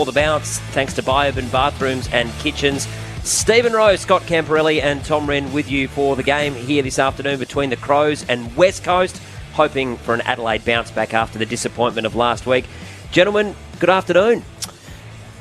For the bounce, thanks to Biourban Bathrooms and Kitchens. Stephen Rowe, Scott Camporelli and Tom Wren with you for the game here this afternoon between the Crows and West Coast, hoping for an Adelaide bounce back after the disappointment of last week. Gentlemen, good afternoon.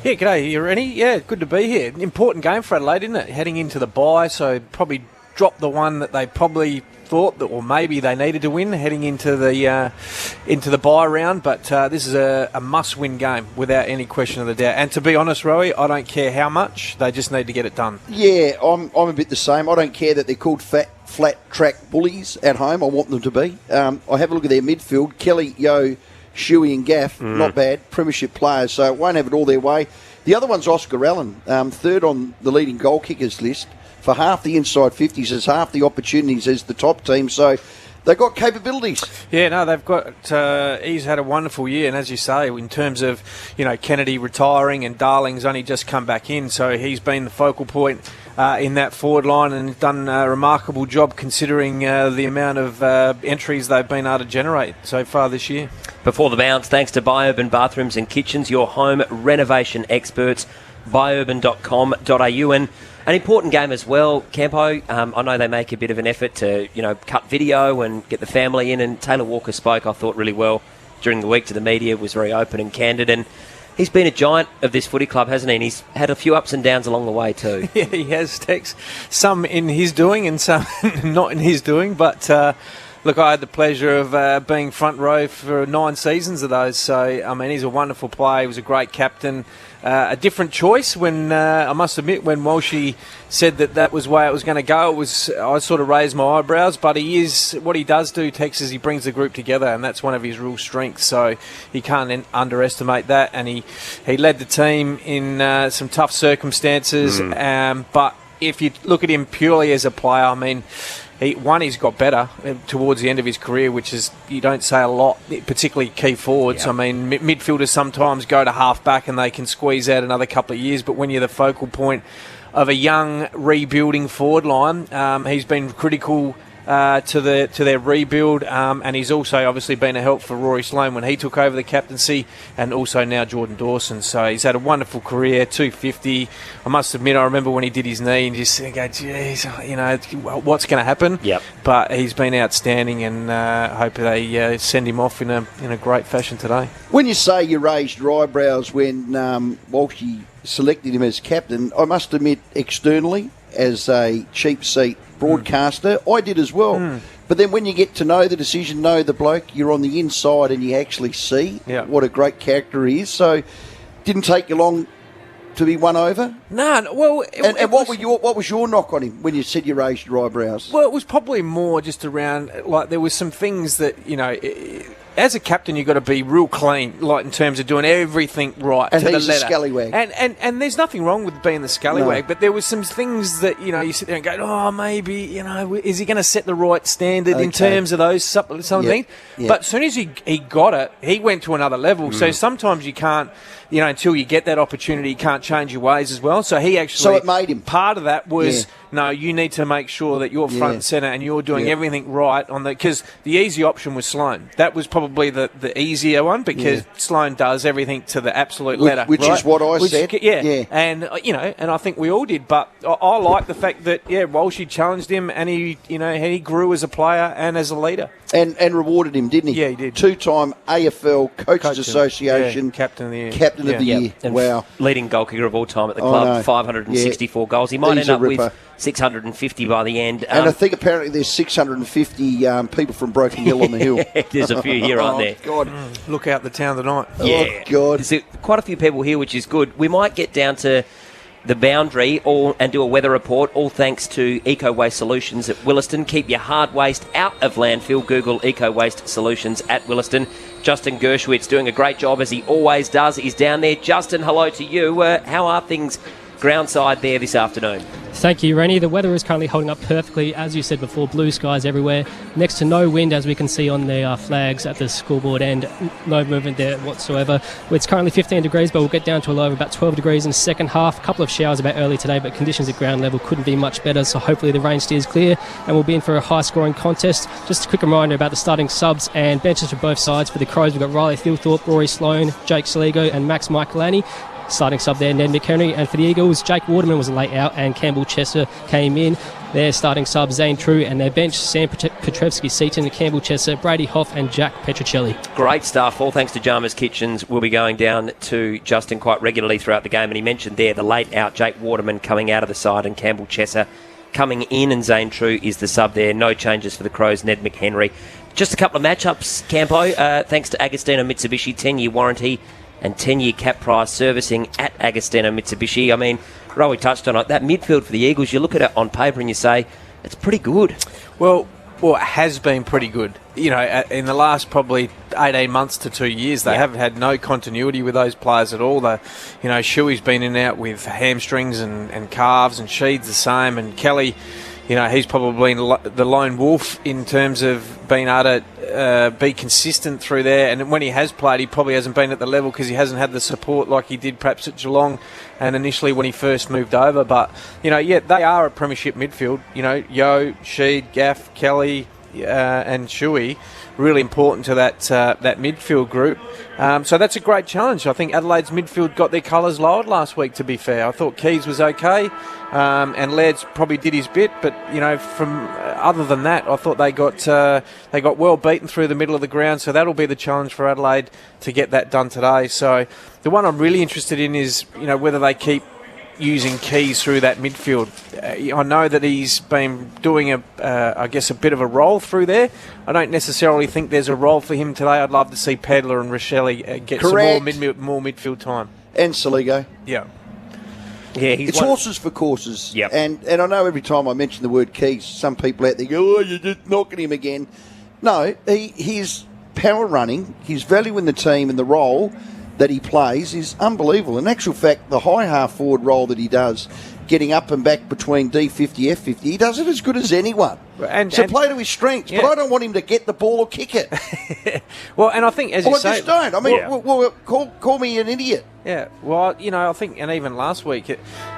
Yeah, g'day, you Rennie. Yeah, good to be here. Important game for Adelaide, isn't it? Heading into the bye, so probably dropped the one that they probably thought that, or maybe they needed to win heading into the bye round. But this is a must-win game without any question of the doubt. And to be honest, Rowie, I don't care how much; they just need to get it done. Yeah, I'm a bit the same. I don't care that they're called flat track bullies at home. I want them to be. I have a look at their midfield: Kelly, Yo, Shuey, and Gaff. Not bad, premiership players. So won't have it all their way. The other one's Oscar Allen, third on the leading goal kickers list. For half the inside 50s, has half the opportunities as the top team. So they've got capabilities. Yeah, no, they've got. He's had a wonderful year, and as you say, in terms of Kennedy retiring and Darling's only just come back in, so he's been the focal point in that forward line and done a remarkable job considering the amount of entries they've been able to generate so far this year. Before the bounce, thanks to Biourban Bathrooms and Kitchens, your home renovation experts, biourban.com.au. And an important game as well, Campo. I know they make a bit of an effort to, cut video and get the family in. And Taylor Walker spoke, I thought, really well during the week to the media, was very open and candid. And he's been a giant of this footy club, hasn't he? And he's had a few ups and downs along the way too. Yeah, he has, Tex. Some in his doing and some not in his doing. But look, I had the pleasure of being front row for 9 seasons of those. So, I mean, he's a wonderful player. He was a great captain. A different choice when, I must admit, when Walshy said that was the way it was going to go, I sort of raised my eyebrows, but what he does do, Tex, is he brings the group together, and that's one of his real strengths, so he can't underestimate that, and he led the team in some tough circumstances, but if you look at him purely as a player, I mean, he's got better towards the end of his career, which is, you don't say a lot, particularly key forwards. Yep. I mean, midfielders sometimes go to half-back and they can squeeze out another couple of years, but when you're the focal point of a young, rebuilding forward line, he's been critical to their rebuild, and he's also obviously been a help for Rory Sloane when he took over the captaincy, and also now Jordan Dawson. So he's had a wonderful career, 250. I must admit, I remember when he did his knee and just go, geez, what's going to happen? Yep. But he's been outstanding, and hope they send him off in a great fashion today. When you say you raised your eyebrows when Walshy selected him as captain, I must admit, externally, as a cheap seat broadcaster, I did as well. But then when you get to know the decision, know the bloke, you're on the inside and you actually see what a great character he is. So didn't take you long to be won over? No, well... What was your knock on him when you said you raised your eyebrows? Well, it was probably more just around, like, there was some things that, as a captain, you've got to be real clean, like in terms of doing everything right and to the he's letter. A scallywag. And there's nothing wrong with being the scallywag, but there was some things that, you sit there and go, oh, maybe, is he going to set the right standard in terms of those some things? Yep. But as soon as he got it, he went to another level. So sometimes you can't, until you get that opportunity, you can't change your ways as well. So he actually... So it made him. Part of that was... Yeah. No, you need to make sure that you're front and centre and you're doing everything right because the easy option was Sloane. That was probably the easier one because Sloane does everything to the absolute letter. Which is what I said. Yeah. And, and I think we all did. But I like the fact that, Walshy challenged him and he grew as a player and as a leader. And rewarded him, didn't he? Yeah, he did. 2-time AFL Coaches Association Captain of the Year. Captain of the Year. And wow. Leading goal kicker of all time at the club, 564 goals. He might end up with 650 by the end. And I think apparently there's 650 people from Broken Hill on the hill. There's a few here, aren't there? God. Look out the town tonight. Yeah. Oh, God. There's quite a few people here, which is good. We might get down to the boundary and do a weather report, all thanks to Eco Waste Solutions at Williston. Keep your hard waste out of landfill. Google Eco Waste Solutions at Williston. Justin Gershwitz doing a great job, as he always does. He's down there. Justin, hello to you. How are things groundside there this afternoon? Thank you, Rennie. The weather is currently holding up perfectly. As you said before, blue skies everywhere. Next to no wind, as we can see on the flags at the scoreboard end. No movement there whatsoever. It's currently 15 degrees, but we'll get down to a low of about 12 degrees in the second half. A couple of showers about early today, but conditions at ground level couldn't be much better, so hopefully the rain steers clear and we'll be in for a high-scoring contest. Just a quick reminder about the starting subs and benches for both sides. For the Crows, we've got Riley Thilthorpe, Rory Sloane, Jake Saligo and Max Michaelani. starting sub there, Ned McHenry. And for the Eagles, Jake Waterman was late out and Campbell Chester came in. Their starting sub, Zane True, and their bench, Sam Petrevsky, Seaton, Campbell Chester, Brady Hoff and Jack Petrocelli. Great stuff. All thanks to Jarmer's Kitchens. We'll be going down to Justin quite regularly throughout the game. And he mentioned there the late out Jake Waterman coming out of the side and Campbell Chester coming in, and Zane True is the sub there. No changes for the Crows, Ned McHenry. Just a couple of matchups, Campo. Thanks to Agostino Mitsubishi, 10-year warranty and 10-year cap price servicing at Agostino Mitsubishi. I mean, Rowie touched on it. That midfield for the Eagles, you look at it on paper and you say, it's pretty good. Well, it has been pretty good. You know, in the last probably 18 months to 2 years, they haven't had no continuity with those players at all. Shuey's been in and out with hamstrings and calves, and Sheed's the same, and Kelly, he's probably the lone wolf in terms of being able to be consistent through there. And when he has played, he probably hasn't been at the level because he hasn't had the support like he did perhaps at Geelong and initially when he first moved over. But, they are a premiership midfield. Yo, Sheed, Gaff, Kelly and Shuey, really important to that midfield group. So that's a great challenge. I think Adelaide's midfield got their colours lowered last week, to be fair. I thought Keys was okay. And Laird's probably did his bit, but from other than that, I thought they got well beaten through the middle of the ground. So that'll be the challenge for Adelaide to get that done today. So the one I'm really interested in is whether they keep using Keys through that midfield. I know that he's been doing a bit of a role through there. I don't necessarily think there's a role for him today. I'd love to see Pedler and Rochelle get Correct. some more midfield time. And Saligo. Yeah. Yeah, it's horses for courses. Yep. And I know every time I mention the word Keys, some people out there go, oh, you're just knocking him again. No, his power running, his value in the team and the role that he plays is unbelievable. In actual fact, the high half-forward role that he does, getting up and back between D50, F50, he does it as good as anyone. So play to his strengths, but I don't want him to get the ball or kick it. Well, and I think, as you say... I just don't. I mean, call me an idiot. Yeah, well, I think, and even last week,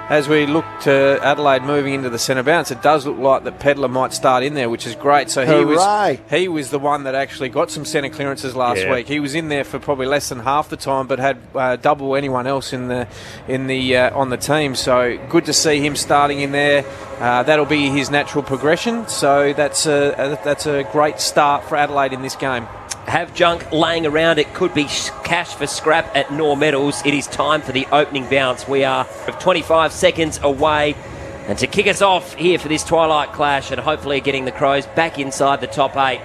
as we look to Adelaide moving into the centre bounce, it does look like that Pedler might start in there, which is great. So he was the one that actually got some centre clearances last week. He was in there for probably less than half the time, but had double anyone else on the team. So good to see him starting in there. That'll be his natural progression. So that's a great start for Adelaide in this game. Have junk laying around. It could be cash for scrap at Nor Metals. It is time for the opening bounce. We are 25 seconds away. And to kick us off here for this Twilight Clash and hopefully getting the Crows back inside the top 8,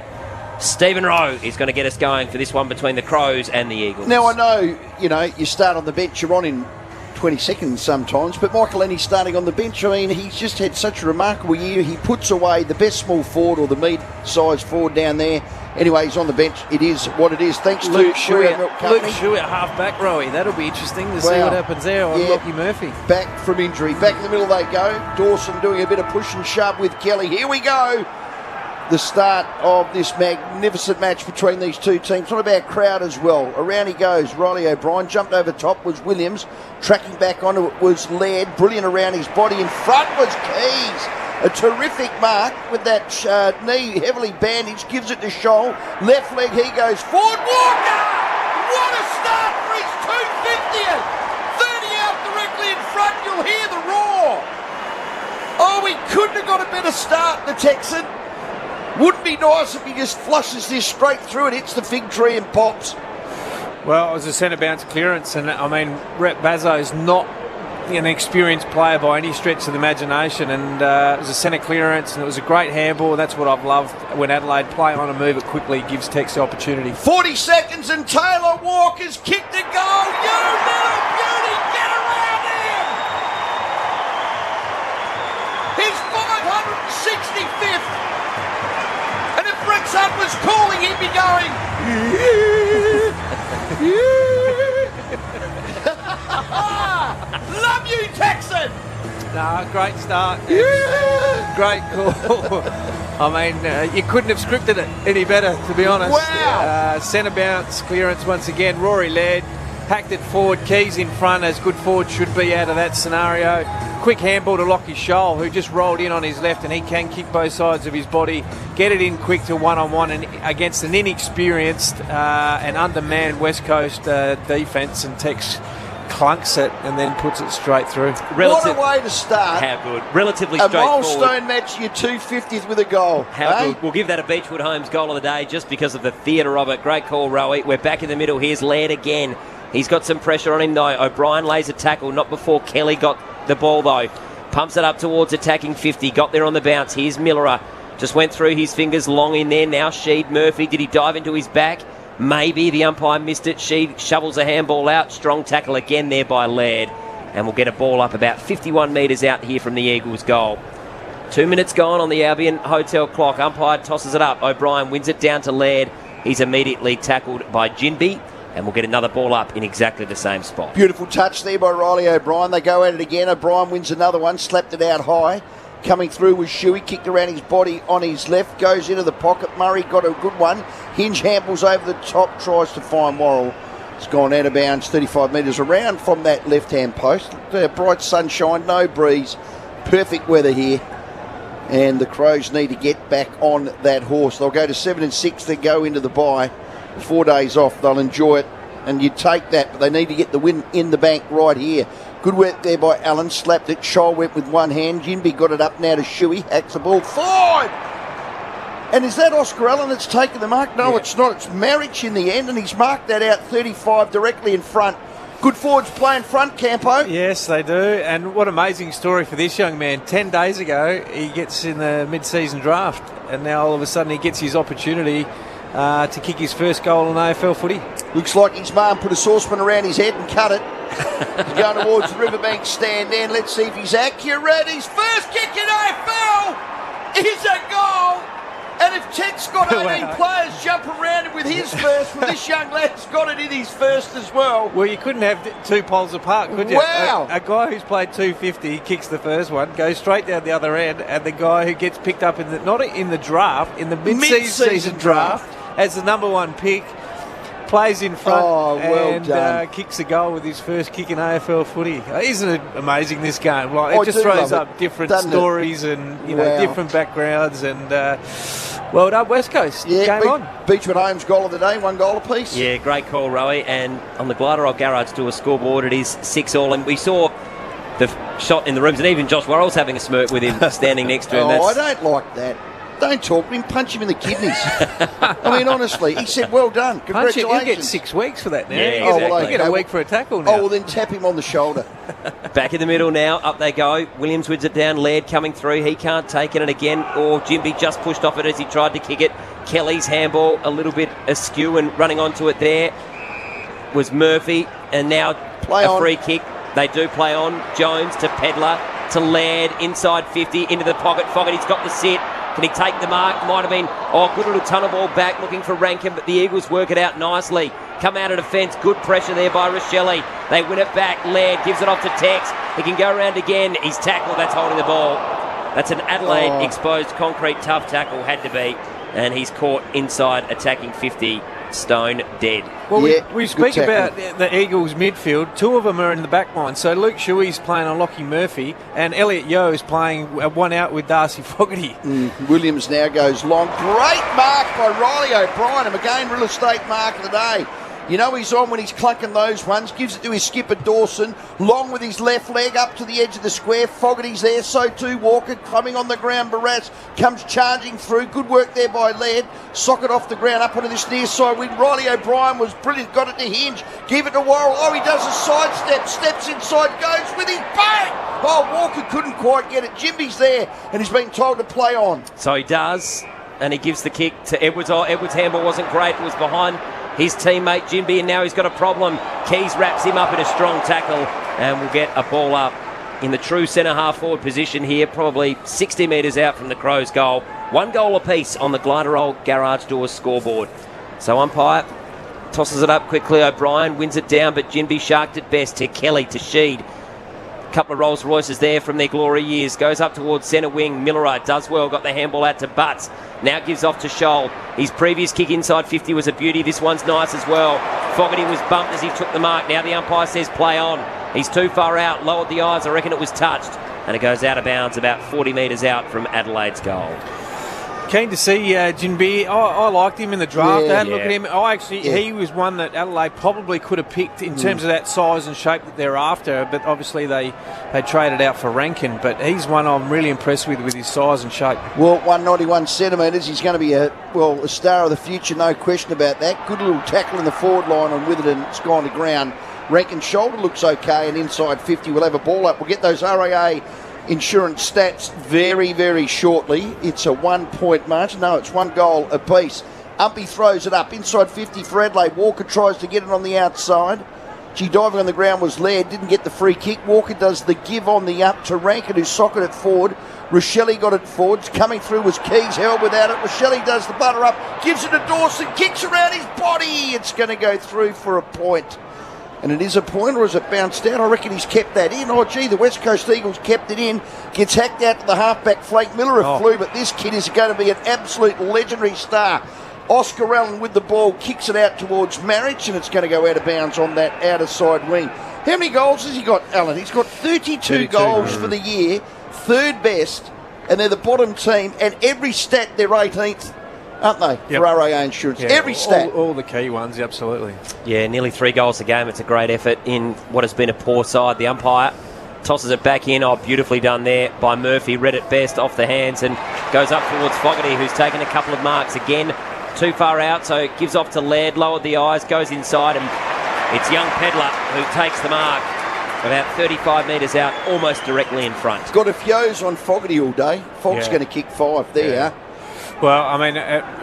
Stephen Rowe is going to get us going for this one between the Crows and the Eagles. Now, I know, you start on the bench, you're on in 20 seconds sometimes, but Michael Lenny's starting on the bench. I mean, he's just had such a remarkable year. He puts away the best small forward or the mid-sized forward down there. Anyway, he's on the bench. It is what it is. Thanks Luke to Shuey Company. at half-back, Rowie. That'll be interesting to see what happens there on Lockie Murphy. Back from injury. Back in the middle they go. Dawson doing a bit of push and shove with Kelly. Here we go. The start of this magnificent match between these two teams. Not about crowd as well. Around he goes. Riley O'Brien jumped over top was Williams. Tracking back onto it was Laird. Brilliant around his body. In front was Keys. A terrific mark with that knee heavily bandaged. Gives it to Scholl. Left leg, he goes forward. Walker! What a start for his 250th! 30 out directly in front. You'll hear the roar. Oh, he couldn't have got a better start, the Texan. Wouldn't be nice if he just flushes this straight through and hits the fig tree and pops. Well, it was a centre bounce clearance, and I mean, Rep Bazzo's not an experienced player by any stretch of the imagination, and it was a centre clearance, and it was a great handball. That's what I've loved when Adelaide play on and move it quickly, gives Tex the opportunity. 40 seconds and Taylor Walker's kicked a goal. You little beauty, get around him! His 565th. And if Rex Hunt was calling, he'd be going... Love you, Texan! Nah, great start. Great call. I mean, you couldn't have scripted it any better, to be honest. Wow! Centre bounce clearance once again. Rory Laird hacked it forward. Keys in front, as good forward should be out of that scenario. Quick handball to Lockie Scholl, who just rolled in on his left, and he can kick both sides of his body. Get it in quick to one-on-one and against an inexperienced and undermanned West Coast defence, and Tex clunks it and then puts it straight through. What a way to start. How good. Relatively A straightforward. milestone match, your 250th with a goal. How eh? good. We'll give that a Beechwood Homes goal of the day just because of the theatre of it. Great call, Rowie. We're back in the middle. Here's Laird again. He's got some pressure on him, though. O'Brien lays a tackle, not before Kelly got the ball, though. Pumps it up towards attacking 50. Got there on the bounce. Here's Millerer. Just went through his fingers long in there. Now Sheed. Murphy. Did he dive into his back? Maybe. The umpire missed it. Sheed shovels a handball out. Strong tackle again there by Laird. And we'll get a ball up about 51 metres out here from the Eagles' goal. 2 minutes gone on the Albion Hotel clock. Umpire tosses it up. O'Brien wins it down to Laird. He's immediately tackled by Ginby. And we'll get another ball up in exactly the same spot. Beautiful touch there by Riley O'Brien. They go at it again. O'Brien wins another one. Slapped it out high. Coming through was Shuey. Kicked around his body on his left. Goes into the pocket. Murray got a good one. Hinge handballs over the top. Tries to find Worrell. It's gone out of bounds 35 metres around from that left-hand post. Bright sunshine. No breeze. Perfect weather here. And the Crows need to get back on that horse. They'll go to 7 and 6. They go into the bye. 4 days off. They'll enjoy it. And you take that, but they need to get the win in the bank right here. Good work there by Allen. Slapped it. Scholl went with one hand. Ginby got it up now to Shuey. Hacks the ball forward. And is that Oscar Allen that's taken the mark? No, It's not. It's Marriage in the end, and he's marked that out 35 directly in front. Good forwards play in front, Campo. Yes, they do. And what an amazing story for this young man. 10 days ago, he gets in the mid-season draft, and now all of a sudden he gets his opportunity to kick his first goal in AFL footy. Looks like his mum put a saucepan around his head and cut it. He's going towards the Riverbank stand then. Let's see if he's accurate. His first kick in AFL is a goal. And if Ted's got 18 players jump around him with his first, well, this young lad's got it in his first as well. Well, you couldn't have two poles apart, could you? Wow. A guy who's played 250 kicks the first one, goes straight down the other end, and the guy who gets picked up in the not in the draft, in the mid-season draft as the number one pick, plays in front and kicks a goal with his first kick in AFL footy. Isn't it amazing, this game? Like, it just throws up different stories and different backgrounds. And well done, West Coast. Game on. Beechwood Homes goal of the day, 1 goal apiece. Yeah, great call, Rowie. And on the Gliderol Garage to a scoreboard, it is 6-all. And we saw the shot in the rooms, and even Josh Worrell's having a smirk with him standing next to him. I don't like that. Don't talk to him, punch him in the kidneys. I mean, honestly, he said, well done, congratulations. You'll get 6 weeks for that now. Yeah, you get a week for a tackle now. Oh, well, then tap him on the shoulder. Back in the middle now, up they go. Williams wins it down, Laird coming through. He can't take it, and again, Ginby just pushed off it as he tried to kick it. Kelly's handball a little bit askew, and running onto it there was Murphy, and now free kick. They do play on. Jones to Pedler, to Laird, inside 50, into the pocket. Fogarty's got the sit. Can he take the mark? Might have been, good little tunnel ball back, looking for Rankin, but the Eagles work it out nicely. Come out of defence, good pressure there by Rochelle. They win it back, Laird gives it off to Tex. He can go around again, he's tackled, that's holding the ball. That's an Adelaide exposed concrete tough tackle, had to be, and he's caught inside attacking 50. Stone dead. Well, we speak about the Eagles midfield. 2 of them are in the back line. So Luke Shuey's playing on Lockie Murphy, and Elliot Yeo is playing one out with Darcy Fogarty. Williams now goes long. Great mark by Riley O'Brien. And again, real estate mark of the day. You know he's on when he's clunking those ones. Gives it to his skipper Dawson. Long with his left leg up to the edge of the square. Fogarty's there. So too Walker coming on the ground. Barras comes charging through. Good work there by Laird. Socket off the ground up onto this near side wing. Riley O'Brien was brilliant. Got it to Hinge. Give it to Worrell. Oh, he does a sidestep. Steps inside. Goes with his bang. Oh, Walker couldn't quite get it. Ginby's there and he's been told to play on. So he does. And he gives the kick to Edwards. Oh, Edwards' handball wasn't great. It was behind his teammate Ginby, and now he's got a problem. Keys wraps him up in a strong tackle, and we'll get a ball up in the true centre-half forward position here, probably 60 metres out from the Crows' goal. 1 goal apiece on the Gliderol Garage Doors scoreboard. So umpire tosses it up quickly. O'Brien wins it down, but Ginby sharked it best to Kelly, to Sheed. Couple of Rolls Royces there from their glory years. Goes up towards centre wing. Millerer does well. Got the handball out to Butts. Now gives off to Scholl. His previous kick inside 50 was a beauty. This one's nice as well. Fogarty was bumped as he took the mark. Now the umpire says play on. He's too far out. Lowered the eyes. I reckon it was touched. And it goes out of bounds about 40 metres out from Adelaide's goal. Keen to see Jinbei. I liked him in the draft. Yeah. I had a look at him. He was one that Adelaide probably could have picked in terms of that size and shape that they're after, but obviously they traded out for Rankin. But he's one I'm really impressed with his size and shape. Well, 191 centimetres. He's going to be a star of the future, no question about that. Good little tackle in the forward line on Witherden. It's gone to ground. Rankin's shoulder looks okay, and inside 50 we'll have a ball up. We'll get those RAA insurance stats very, very shortly. It's a 1 point margin. No, it's 1 goal apiece. Umpy throws it up inside 50 for Adelaide. Walker tries to get it on the outside. Diving on the ground was Laird, didn't get the free kick. Walker does the give on the up to Rankin, who socketed it forward. Rochelle got it forward. Coming through was Keys, held without it. Rochelle does the butter up, gives it to Dawson, kicks around his body. It's going to go through for a point. And it is a point, or is it bounced out? I reckon he's kept that in. Oh, gee, the West Coast Eagles kept it in. Gets hacked out to the halfback flank. Miller flew, but this kid is going to be an absolute legendary star. Oscar Allen with the ball, kicks it out towards Marriage, and it's going to go out of bounds on that outer side wing. How many goals has he got, Alan? He's got 32 goals for the year, third best, and they're the bottom team, and every stat they're 18th. Aren't they? Yep. For RAA Insurance. Yeah, every stat. All the key ones, absolutely. Yeah, nearly 3 goals a game. It's a great effort in what has been a poor side. The umpire tosses it back in. Oh, beautifully done there by Murphy. Read it best off the hands and goes up towards Fogarty, who's taken a couple of marks again. Too far out, so it gives off to Laird. Lowered the eyes, goes inside, and it's young Pedler who takes the mark. About 35 metres out, almost directly in front. Got a fuse on Fogarty all day. Fogg's going to kick 5 there. Yeah. Well, I mean,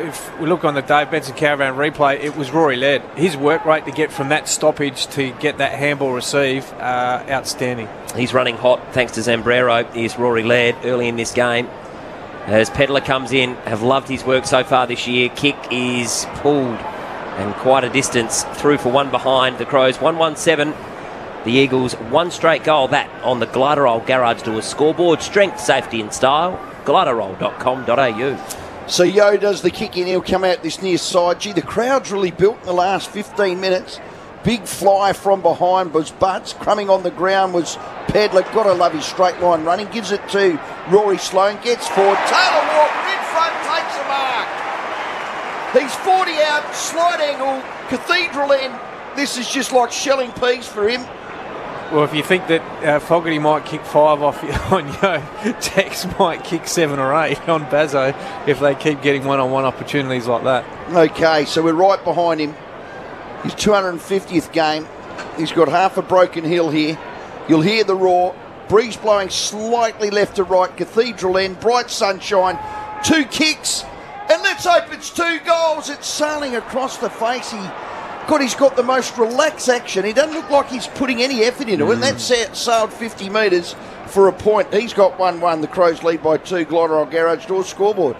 if we look on the Dave Benson Caravan replay, it was Rory Laird. His work rate to get from that stoppage to get that handball receive, outstanding. He's running hot thanks to Zambrero. Here's Rory Laird early in this game. As Pedler comes in, have loved his work so far this year. Kick is pulled and quite a distance through for one behind. The Crows 117. The Eagles 1 straight goal. That on the Gliderol Garage Doors scoreboard. Strength, safety and style. Gliderol.com.au. So Yo does the kick in. He'll come out this near side. Gee, the crowd's really built in the last 15 minutes. Big fly from behind was Butts. Crumbing on the ground was Pedler. Got to love his straight line running. Gives it to Rory Sloane. Gets forward. Taylor Walker in front. Takes a mark. He's 40 out. Slide angle. Cathedral end. This is just like shelling peas for him. Well, if you think that Fogarty might kick 5 off on Yo, Tex might kick 7 or 8 on Bazzo if they keep getting one-on-one opportunities like that. Okay, so we're right behind him. His 250th game. He's got half a broken hill here. You'll hear the roar. Breeze blowing slightly left to right. Cathedral end. Bright sunshine. 2 kicks. And let's hope it's 2 goals. It's sailing across the face. He's got the most relaxed action. He doesn't look like he's putting any effort into it. And that's sailed 50 metres for a point. He's got 1-1. The Crows lead by 2. Gliderol Garage Doors scoreboard.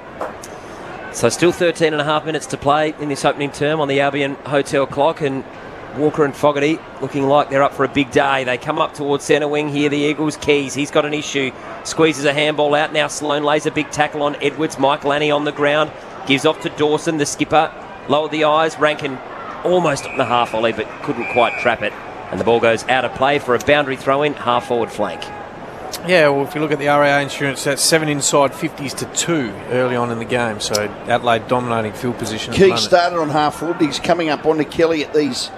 So still 13 and a half minutes to play in this opening term on the Albion Hotel clock, and Walker and Fogarty looking like they're up for a big day. They come up towards centre wing here, the Eagles. Keys, he's got an issue. Squeezes a handball out. Now Sloane lays a big tackle on Edwards. Michael Annie on the ground. Gives off to Dawson, the skipper. Lowered the eyes. Rankin almost on the half volley, but couldn't quite trap it. And the ball goes out of play for a boundary throw-in, half-forward flank. Yeah, well, if you look at the RAA Insurance, that's 7 inside 50s to 2 early on in the game. So Adelaide dominating field position. Key started on half-forward. He's coming up onto Kelly at these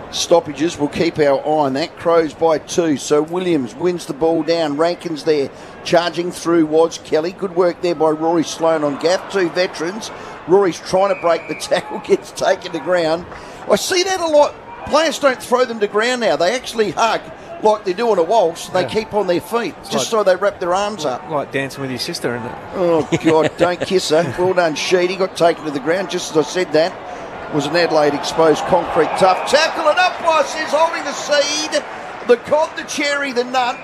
stoppages. We'll keep our eye on that. Crows by 2. So Williams wins the ball down. Rankin's there. Charging through was Kelly. Good work there by Rory Sloane on gaff. 2 veterans. Rory's trying to break the tackle, gets taken to ground. I see that a lot. Players don't throw them to ground now. They actually hug like they do on a waltz. They keep on their feet just so they wrap their arms up. Like dancing with your sister, isn't it? Oh, God, don't kiss her. Well done, Sheedy. Got taken to the ground just as I said that. Was an Adelaide exposed concrete tough tackle, and umpire says holding the seed, the cod, the cherry, the nut.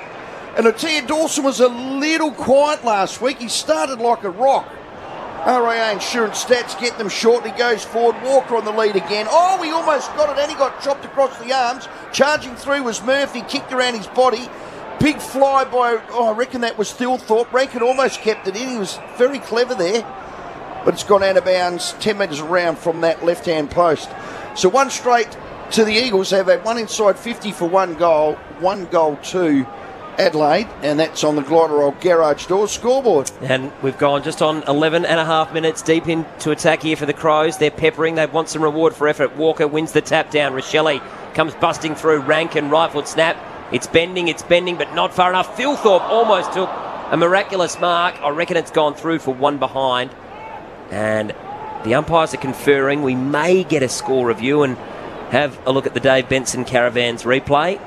And I tell you, Dawson was a little quiet last week. He started like a rock. RAA Insurance stats get them short. He goes forward. Walker on the lead again. Oh, he almost got it and he got chopped across the arms. Charging through was Murphy, kicked around his body. Big fly by, I reckon that was Thilthorpe. Rankin almost kept it in. He was very clever there. But it's gone out of bounds 10 metres around from that left-hand post. So 1 straight to the Eagles. They've had 1 inside 50 for 1 goal. 1 goal 2 Adelaide, and that's on the Gliderol Garage Doors scoreboard. And we've gone just on 11 and a half minutes deep into attack here for the Crows. They're peppering. They want some reward for effort. Walker wins the tap down. Rochelle comes busting through. Rankin, right foot snap. It's bending, but not far enough. Philthorpe almost took a miraculous mark. I reckon it's gone through for one behind. And the umpires are conferring. We may get a score review and have a look at the Dave Benson Caravans replay.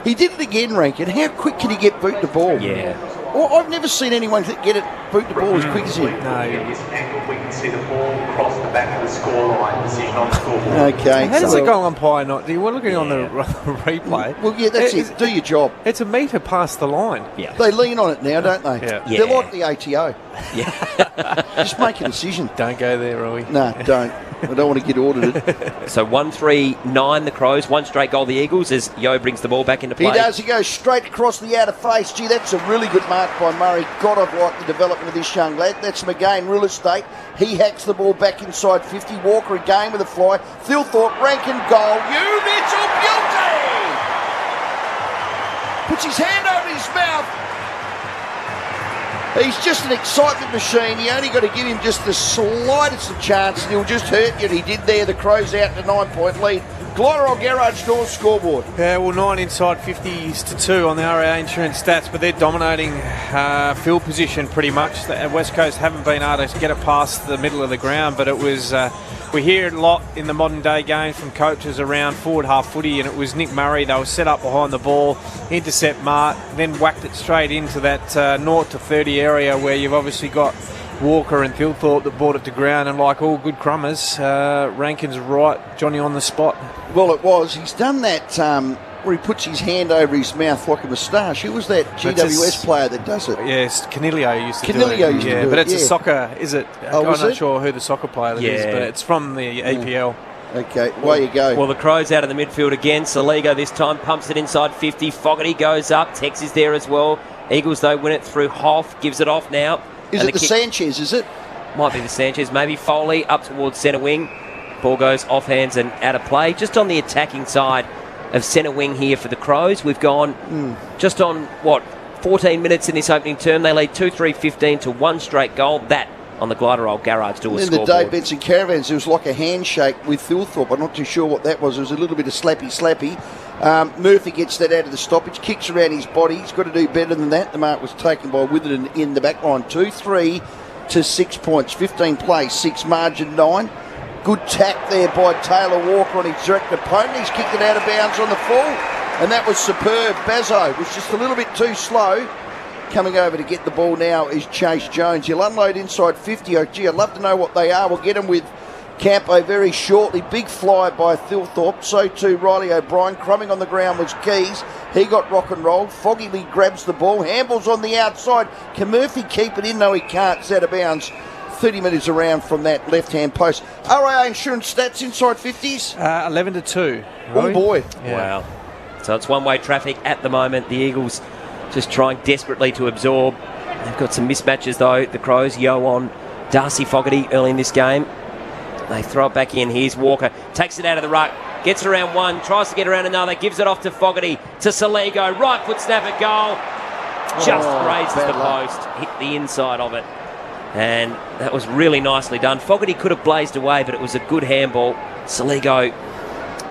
He did it again, Rankin. How quick can he get boot the ball? Yeah. Well, I've never seen anyone get it boot the ball as quick as him. No. This angle, we can see the ball cross the back of the scoreline. Decision on the scoreboard. Okay. How does the goal umpire not? We're looking on the replay. Well, yeah, that's it. Do your job. It's a metre past the line. Yeah. They lean on it now, don't they? Yeah. They're like the ATO. Yeah. Just make a decision. Don't go there, Roy. No, don't. I don't want to get audited. So 1-3-9 the Crows, one straight goal the Eagles as Yo brings the ball back into play. He does. He goes straight across the outer face. Gee, that's a really good mark by Murray. God, I've liked the development of this young lad. That's McGain, real estate. He hacks the ball back inside 50. Walker again with a fly. Philthorpe, Rankin, goal. Mitchell, guilty! Puts his hand over his mouth. He's just an excitement machine. You only got to give him just the slightest of chance and he'll just hurt you. And he did there. The Crows out to 9-point lead. Gliderol Garage Doors scoreboard. Yeah, well, 9 inside 50s to 2 on the RAA Insurance stats, but they're dominating field position pretty much. The West Coast haven't been able to get it past the middle of the ground, but it was... we hear it a lot in the modern day game from coaches around forward half footy, and it was Nick Murray. They were set up behind the ball, intercept Mart, then whacked it straight into that 0 to 30 area where you've obviously got Walker and Philthorpe that brought it to ground, and like all good crummers, Rankin's right, Johnny on the spot. Well, it was. He's done that where he puts his hand over his mouth like a moustache. Who was that GWS player that does it? Yes, Canilio used to do it. Canilio used to do it, but it's yeah. a soccer, is it? Oh, I'm is not it? sure who the soccer player that is, Yeah. but it's from the APL. Okay, away you go. Well, the Crows out of the midfield again. Saligo this time pumps it inside 50. Fogarty goes up. Tex is there as well. Eagles, though, win it through Hoff. Gives it off now. Is And it the kick- Sanchez, is it? Might be the Sanchez. Maybe Foley up towards centre wing. Ball goes off hands and out of play. Just on the attacking side of centre wing here for the Crows. We've gone just on, 14 minutes in this opening term. They lead 2-3-15 to one straight goal. That on the Gliderol Garage Doors In the scoreboard. Dave Benson Caravans, it was like a handshake with Philthorpe. I'm not too sure what that was. It was a little bit of slappy. Murphy gets that out of the stoppage, kicks around his body. He's got to do better than that. The mark was taken by Witherden in the back line. 2-3 to 6 points. 15 play, 6 margin, 9. Good tack there by Taylor Walker on his direct opponent. He's kicked it out of bounds on the full, and that was superb. Bazzo was just a little bit too slow. Coming over to get the ball now is Chase Jones. He'll unload inside 50. Oh, gee, I'd love to know what they are. We'll get him with Campo very shortly. Big fly by Philthorpe. So too Riley O'Brien. Crumbing on the ground was Keys. He got rock and rolled. Foggy Lee grabs the ball. Handball's on the outside. Can Murphy keep it in? No, he can't. It's out of bounds. 30 metres around from that left-hand post. RAA Insurance stats inside 50s. 11 to 2. Oh, Roy? boy. Yeah. Wow. So it's one-way traffic at the moment. The Eagles just trying desperately to absorb. They've got some mismatches, though. The Crows, Yo on Darcy Fogarty early in this game. They throw it back in. Here's Walker. Takes it out of the ruck. Gets around one. Tries to get around another. Gives it off to Fogarty. To Saligo. Right foot snap at goal. Just grazes the bad luck. post. Hit the inside of it. And that was really nicely done. Fogarty could have blazed away, but it was a good handball. Saligo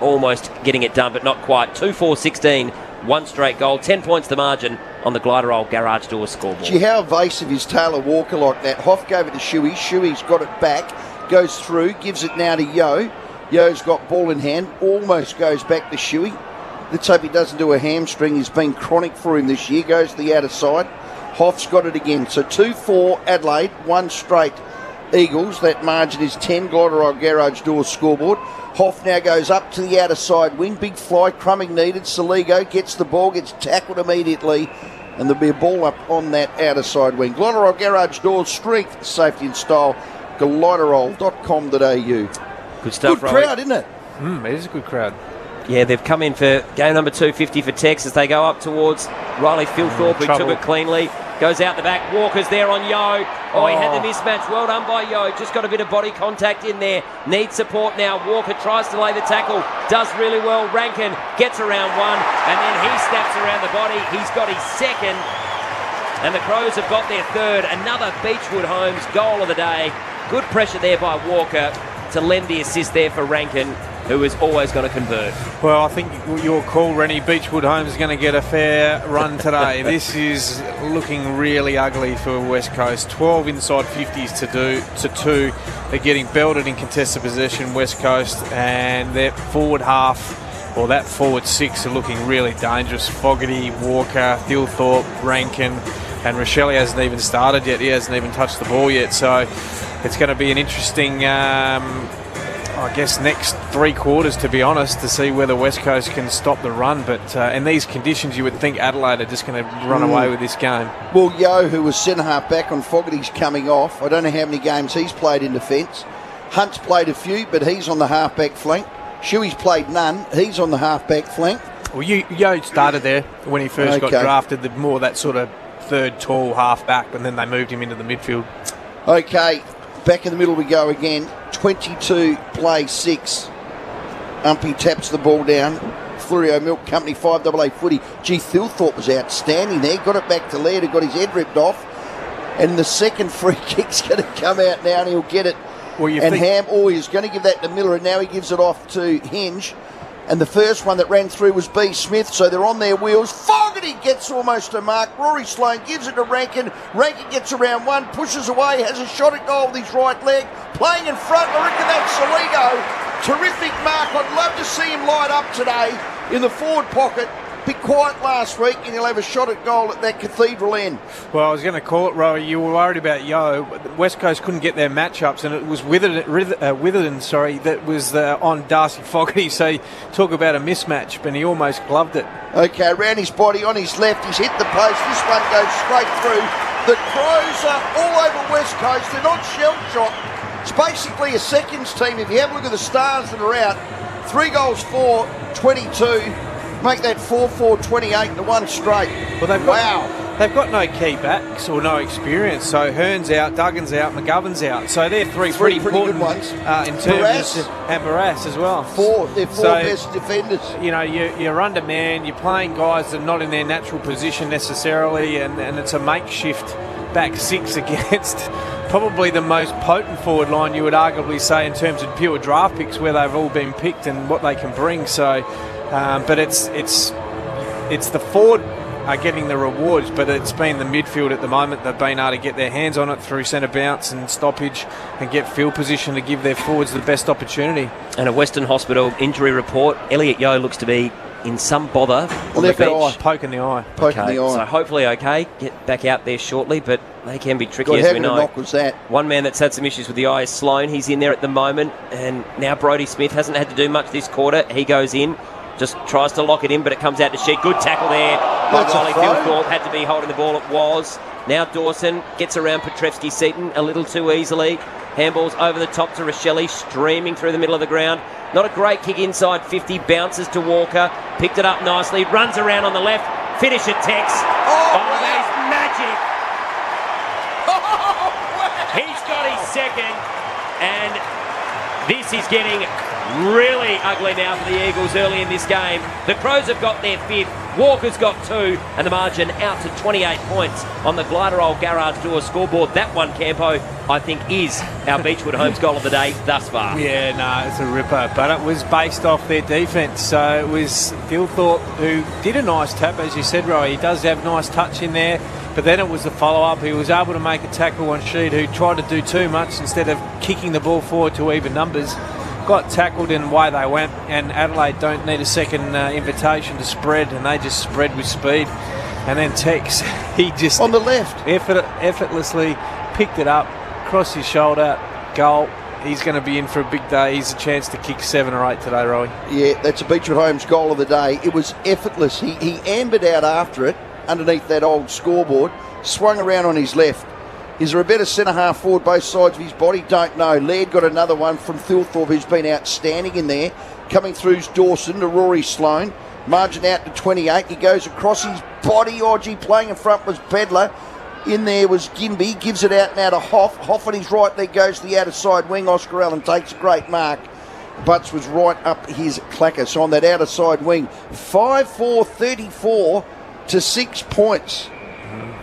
almost getting it done, but not quite. 2-4-16. One straight goal. 10 points the margin on the Gliderol Garage Doors scoreboard. Gee, how evasive is Taylor Walker like that? Hoff gave it to Shuey. Shuey's got it back. Goes through. Gives it now to Yo. Yo's got ball in hand. Almost goes back to Shuey. Let's hope he doesn't do a hamstring. He's been chronic for him this year. Goes to the outer side. Hoff's got it again. So 2-4 Adelaide. One straight Eagles. That margin is 10. Gliderol Garage Doors scoreboard. Hoff now goes up to the outer side wing. Big fly, crumbing needed. Saligo gets the ball, gets tackled immediately, and there'll be a ball up on that outer side wing. Gliderol Garage Doors, strength, safety and style. Gliderol.com.au. Good stuff, Good Robbie. crowd, isn't it? It is a good crowd. Yeah, they've come in for game number 250 for Tex as they go up towards Riley Philthorpe, who trouble. took it cleanly. Goes out the back. Walker's there on Yo. Oh, he had the mismatch. Well done by Yo. Just got a bit of body contact in there. Needs support now. Walker tries to lay the tackle. Does really well. Rankin gets around one, and then he snaps around the body. He's got his second. And the Crows have got their third. Another Beechwood Homes goal of the day. Good pressure there by Walker to lend the assist there for Rankin, who is always going to convert. Well, I think your call, Rennie, Beechwood Homes is going to get a fair run today. This is looking really ugly for West Coast. 12 inside 50s to 2. They're getting belted in contested possession, West Coast, and their forward half, or that forward six, are looking really dangerous. Fogarty, Walker, Thilthorpe, Rankin, and Rochelle hasn't even started yet. He hasn't even touched the ball yet. So it's going to be an interesting, I guess, next 3 quarters, to be honest, to see whether West Coast can stop the run. But in these conditions, you would think Adelaide are just going to run away with this game. Well, Yo, who was centre half back on Fogarty's coming off. I don't know how many games he's played in defence. Hunt's played a few, but he's on the half back flank. Shuey's played none. He's on the half back flank. Well, Yo started there when he first got drafted, more that sort of third tall half back, and then they moved him into the midfield. Okay, back in the middle we go again. 22 play 6. Umpy taps the ball down. Flurio Milk Company 5AA footy. Gee, Thilthorpe was outstanding there. Got it back to Laird, who got his head ripped off. And the second free kick's going to come out now, and he'll get it. Well, he's going to give that to Miller, and now he gives it off to Hinge. And the first one that ran through was B. Smith, so they're on their wheels. Fogarty gets almost a mark. Rory Sloane gives it to Rankin. Rankin gets around one, pushes away, has a shot at goal with his right leg. Playing in front, I reckon that's Soligo. Terrific mark. I'd love to see him light up today in the forward pocket. Bit quiet last week, and he'll have a shot at goal at that Cathedral end. Well, I was going to call it, Rowie. You were worried about Yo. West Coast couldn't get their matchups, and it was Witherden, that was on Darcy Fogarty. So talk about a mismatch, but he almost gloved it. Okay, around his body, on his left, he's hit the post. This one goes straight through. The Crows are all over West Coast. They're not shell-shocked. It's basically a seconds team. If you have a look at the stars that are out, 3 goals for 22. Make that 4-4-28 to 1 straight. Well, they've got no key backs or no experience. So Hearn's out, Duggan's out, McGovern's out. So they're three pretty good ones. In terms of, and Barras as well. They're four best defenders. You know, you're undermanned. You're playing guys that are not in their natural position necessarily, and it's a makeshift back 6 against probably the most potent forward line, you would arguably say, in terms of pure draft picks, where they've all been picked and what they can bring. So. But it's the forward are getting the rewards, but it's been the midfield at the moment. They've been able to get their hands on it through centre bounce and stoppage and get field position to give their forwards the best opportunity. And a Western Hospital injury report. Elliot Yeo looks to be in some bother on the bench. Poke in the eye. So hopefully okay. Get back out there shortly, but they can be tricky, as we know. Knock was that? One man that's had some issues with the eye is Sloane. He's in there at the moment, and now Brodie Smith hasn't had to do much this quarter. He goes in. Just tries to lock it in, but it comes out to Sheet. Good tackle there by Riley Thilthorpe. Had to be holding the ball. It was. Now Dawson gets around Petrevski-Seaton a little too easily. Handballs over the top to Rochelle, streaming through the middle of the ground. Not a great kick inside 50. Bounces to Walker. Picked it up nicely. Runs around on the left. Finish at Tex. That is magic. He's got his second. And this is getting really ugly now for the Eagles early in this game. The Crows have got their 5th. Walker's got 2, and the margin out to 28 points on the Gliderol Garage Door scoreboard. That one, Campo, I think is our Beechwood Homes goal of the day thus far. Yeah, no, it's a ripper, but it was based off their defence. So it was Thilthorpe who did a nice tap, as you said, Roy. He does have nice touch in there, but then it was the follow-up. He was able to make a tackle on Sheed, who tried to do too much instead of kicking the ball forward to even numbers. Got tackled and away they went, and Adelaide don't need a second invitation to spread, and they just spread with speed. And then Tex, he just on the left effortlessly picked it up, crossed his shoulder, goal. He's going to be in for a big day. He's a chance to kick 7 or 8 today, Roy. Yeah, that's a Beechwood Homes goal of the day. It was effortless. He ambered out after it underneath that old scoreboard, swung around on his left. Is there a better centre-half forward both sides of his body? Don't know. Laird got another one from Thilthorpe, who's been outstanding in there. Coming through's Dawson to Rory Sloane. Margin out to 28. He goes across his body. Playing in front was Pedler. In there was Gimby, gives it out now to Hoff. Hoff on his right leg goes to the outer side wing. Oscar Allen takes a great mark. Butts was right up his clacker. So on that outer side wing, 5-4-34 to 6 points.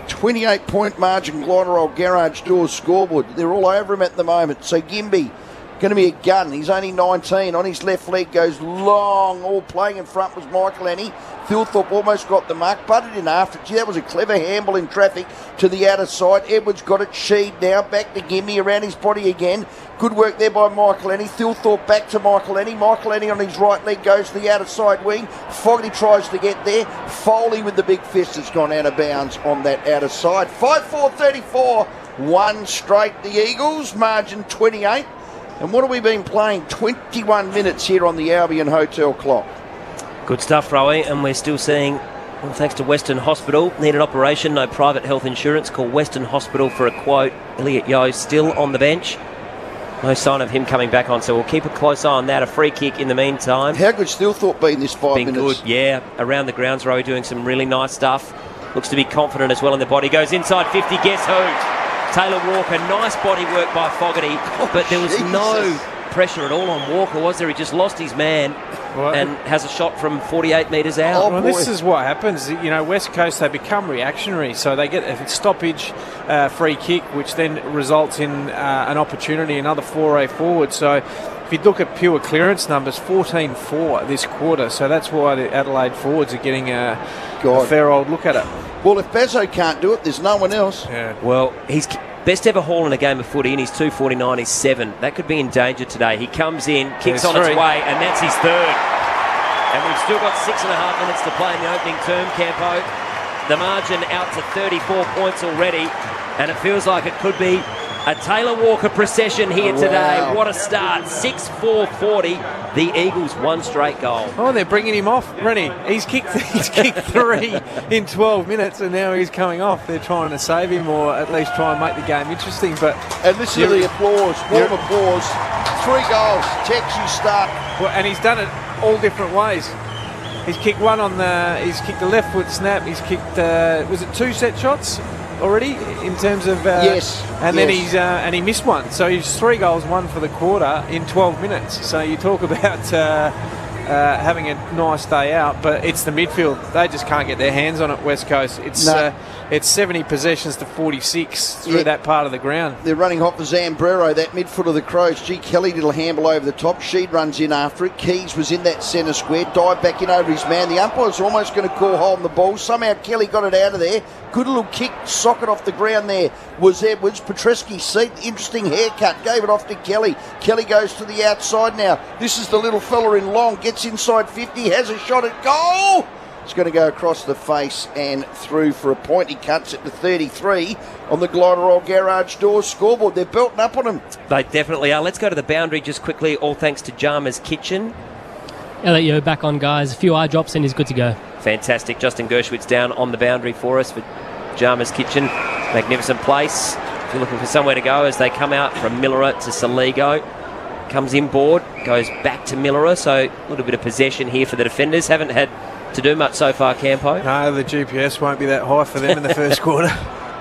28-point margin, Glider Old Garage Doors scoreboard. They're all over him at the moment. So Gimby, going to be a gun. He's only 19. On his left leg goes long. All playing in front was Michael Annie. Thilthorpe almost got the mark, butted in after. Gee, that was a clever handball in traffic to the outer side. Edwards got it. Sheed now back to Gimby around his body again. Good work there by Michael Annie. Thilthorpe back to Michael Annie. Michael Annie on his right leg goes to the outer side wing. Fogarty tries to get there. Foley with the big fist has gone out of bounds on that outer side. 5-4-34. One straight. The Eagles, margin 28. And what have we been playing? 21 minutes here on the Albion Hotel clock. Good stuff, Rowie, and we're still seeing, well, thanks to Western Hospital, need an operation, no private health insurance. Call Western Hospital for a quote. Elliot Yeo still on the bench. No sign of him coming back on, so we'll keep a close eye on that. A free kick in the meantime. How good's Thilthorpe been this 5 minutes? Been good, yeah. Around the grounds, Rowie doing some really nice stuff. Looks to be confident as well in the body. Goes inside 50, guess who? Taylor Walker, nice body work by Fogarty, but there was no pressure at all on Walker, was there? He just lost his man and has a shot from 48 metres out. Well, this is what happens. You know, West Coast, they become reactionary, so they get a stoppage free kick, which then results in an opportunity, another foray forward. So if you look at pure clearance numbers, 14-4 this quarter, so that's why the Adelaide forwards are getting a fair old look at it. Well, if Bazzo can't do it, there's no one else. Yeah. Well, he's best ever haul in a game of footy, and he's 2.49, he's 7. That could be in danger today. He comes in, kicks on its way, and that's his third. And we've still got 6.5 minutes to play in the opening term, Campo. The margin out to 34 points already, and it feels like it could be a Taylor Walker procession here today. What a start. 6-4-40. The Eagles, one straight goal. Oh, they're bringing him off, Rennie. He's kicked 3 in 12 minutes, and now he's coming off. They're trying to save him, or at least try and make the game interesting. And listen to the applause, warm applause. 3 goals. Tex, you start. Well, and he's done it all different ways. He's kicked one on he's kicked a left foot snap. He's kicked, was it 2 set shots already in terms of yes, and then he missed one, so he's 3 goals, 1 for the quarter in 12 minutes. So you talk about having a nice day out, but it's the midfield, they just can't get their hands on it. West Coast, it's 70 possessions to 46 through that part of the ground. They're running hot for Zambrero, that midfoot of the Crows. G. Kelly did a handle over the top. Sheed runs in after it. Keys was in that centre square, dived back in over his man. The umpire's almost going to call hold on the ball. Somehow Kelly got it out of there. Good little kick, socket off the ground there was Edwards. Petreski's seat, interesting haircut, gave it off to Kelly. Kelly goes to the outside now. This is the little fella in long, gets inside 50, has a shot at goal. It's going to go across the face and through for a point. He cuts it to 33 on the Glider Old Garage Doors scoreboard. They're belting up on him. They definitely are. Let's go to the boundary just quickly, all thanks to Jarmer's Kitchen. Elliot Yeo back on, guys. A few eye drops and he's good to go. Fantastic. Justin Gershwitz down on the boundary for us for Jarmer's Kitchen. Magnificent place. If you're looking for somewhere to go as they come out from Millera to Saligo. Comes inboard, goes back to Millera, so a little bit of possession here for the defenders. Haven't had to do much so far, Campo. No, the GPS won't be that high for them in the first quarter.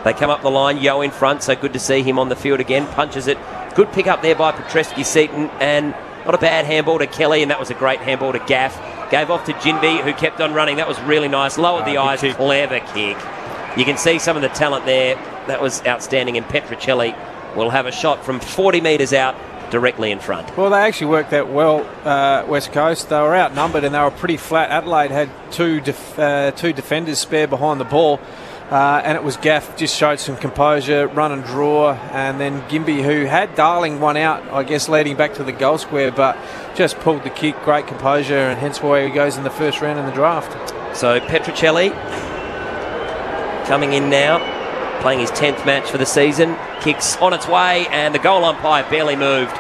They come up the line, Yeo in front, so good to see him on the field again. Punches it. Good pick up there by Petreski-Seaton, and not a bad handball to Kelly, and that was a great handball to Gaff. Gave off to Jinby, who kept on running. That was really nice. Lowered the eyes. Clever kick. You can see some of the talent there. That was outstanding, and Petrocelli will have a shot from 40 metres out, directly in front. Well, they actually worked that well, West Coast. They were outnumbered and they were pretty flat. Adelaide had two defenders spare behind the ball, and it was Gaff just showed some composure, run and draw, and then Gimby, who had Darling one out, I guess, leading back to the goal square, but just pulled the kick, great composure, and hence why he goes in the first round in the draft. So Petrocelli coming in now, playing his 10th match for the season, kicks on its way, and the goal umpire barely moved.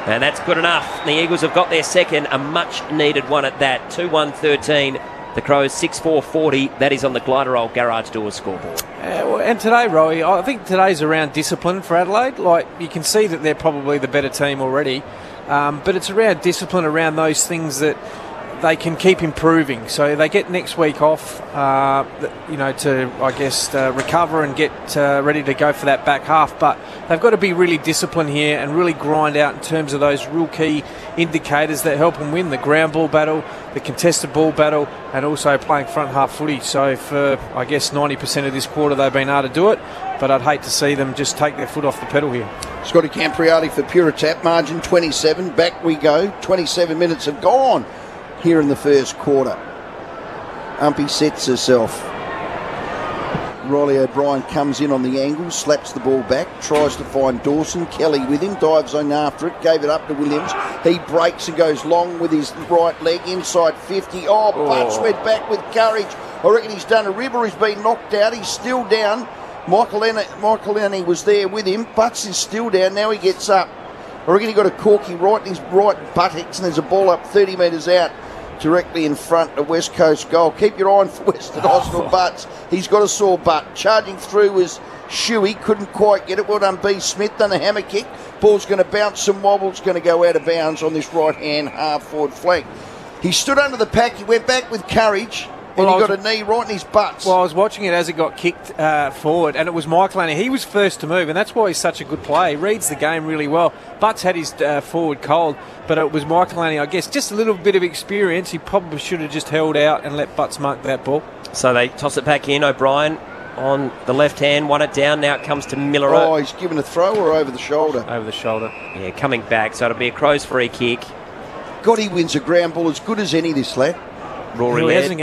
And that's good enough. The Eagles have got their second, a much-needed one at that. 2-1-13. The Crows 6-4-40. That is on the Glider Old Garage Doors scoreboard. And today, Rowie, I think today's around discipline for Adelaide. Like, you can see that they're probably the better team already. But it's around discipline, around those things that they can keep improving. So they get next week off, to, I guess, recover and get ready to go for that back half. But they've got to be really disciplined here and really grind out in terms of those real key indicators that help them win the ground ball battle, the contested ball battle, and also playing front half footy. So for, I guess, 90% of this quarter, they've been able to do it. But I'd hate to see them just take their foot off the pedal here. Scotty Campriati for Puritap, margin 27. Back we go. 27 minutes have gone here in the first quarter. Umpy sets herself. Riley O'Brien comes in on the angle, slaps the ball back, tries to find Dawson. Kelly with him, dives on after it, gave it up to Williams. He breaks and goes long with his right leg, inside 50. Butts went back with courage. I reckon he's done a ribber. He's been knocked out. He's still down. Michael Lenny was there with him. Butts is still down. Now he gets up. I reckon he got a corky right in his right buttocks, and there's a ball up 30 metres out directly in front of West Coast goal. Keep your eye on for Western Oscar Butts. He's got a sore butt. Charging through was Shuey. Couldn't quite get it. Well done, B. Smith. Done a hammer kick. Ball's going to bounce some wobbles. Going to go out of bounds on this right-hand half-forward flank. He stood under the pack. He went back with courage. And he got a knee right in his butts. Well, I was watching it as it got kicked forward, and it was Michael Laney. He was first to move, and that's why he's such a good player. He reads the game really well. Butts had his forward cold, but it was Michael Laney, I guess, just a little bit of experience. He probably should have just held out and let Butts mark that ball. So they toss it back in. O'Brien on the left hand, won it down. Now it comes to Miller. Oh, he's given a throw or over the shoulder? Over the shoulder. Yeah, coming back. So it'll be a Crows free kick. God, he wins a ground ball as good as any, this lad. Rory doesn't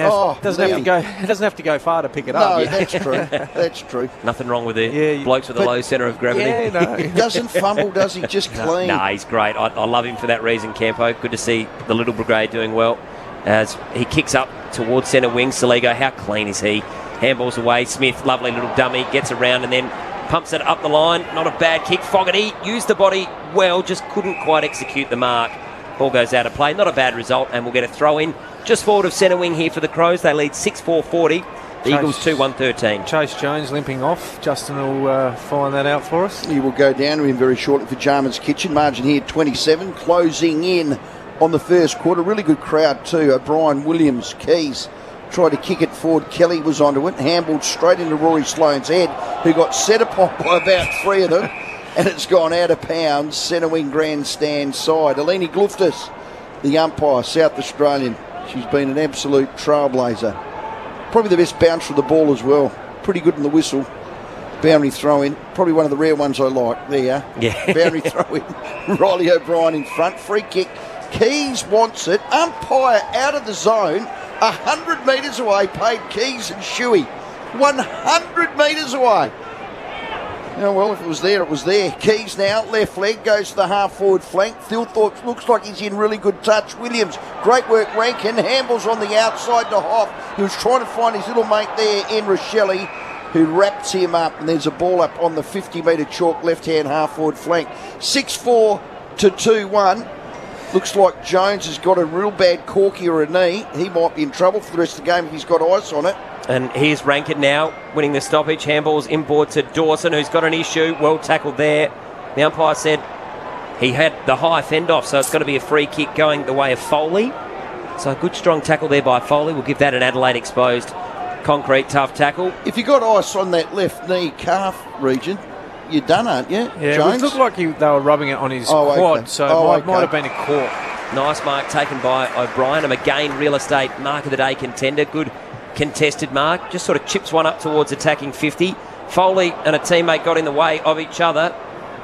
have to go far to pick it up. No, that's true. That's true. Nothing wrong with the blokes with a low centre of gravity. Yeah, no. He doesn't fumble, does he? Just clean. No, he's great. I love him for that reason, Campo. Good to see the Little Brigade doing well. As he kicks up towards centre wing, Saligo, how clean is he? Handballs away. Smith, lovely little dummy, gets around and then pumps it up the line. Not a bad kick. Fogarty used the body well, just couldn't quite execute the mark. Ball goes out of play. Not a bad result, and we'll get a throw in just forward of centre wing here for the Crows. They lead 6-4-40. The Eagles 2-1-13. Chase Jones limping off. Justin will find that out for us. He will go down to him very shortly for Jarman's Kitchen. Margin here 27. Closing in on the first quarter. Really good crowd too. O'Brien, Williams, Keys tried to kick it forward. Kelly was onto it. Handballed straight into Rory Sloane's head, who got set upon by about three of them. And it's gone out of bounds, centre wing grandstand side. Eleni Gluftis, the umpire, South Australian. She's been an absolute trailblazer. Probably the best bouncer of the ball as well. Pretty good in the whistle. Boundary throw in. Probably one of the rare ones I like. There you are. Yeah. Boundary throw in. Riley O'Brien in front. Free kick. Keys wants it. Umpire out of the zone. 100 metres away. Paid Keys and Shuey. 100 metres away. Oh, well, if it was there, it was there. Keys now, left leg, goes to the half-forward flank. Thilthorpe looks like he's in really good touch. Williams, great work, Rankin. Handballs on the outside to Hoff. He was trying to find his little mate there in Rochelle, who wraps him up. And there's a ball up on the 50-metre chalk left-hand half-forward flank. 6-4 to 2-1. Looks like Jones has got a real bad corky or a knee. He might be in trouble for the rest of the game if he's got ice on it. And here's Rankin now, winning the stoppage. Handballs inboard to Dawson, who's got an issue. Well tackled there. The umpire said he had the high fend off, so it's going to be a free kick going the way of Foley. So a good strong tackle there by Foley. We'll give that an Adelaide exposed. Concrete, tough tackle. If you got ice on that left knee calf region, you're done, aren't you, Yeah, Jones? it looked like they were rubbing it on his quad, okay. so it might have been a cork. Nice mark taken by O'Brien. And again, real estate mark of the day contender. Good contested mark. Just sort of chips one up towards attacking 50. Foley and a teammate got in the way of each other.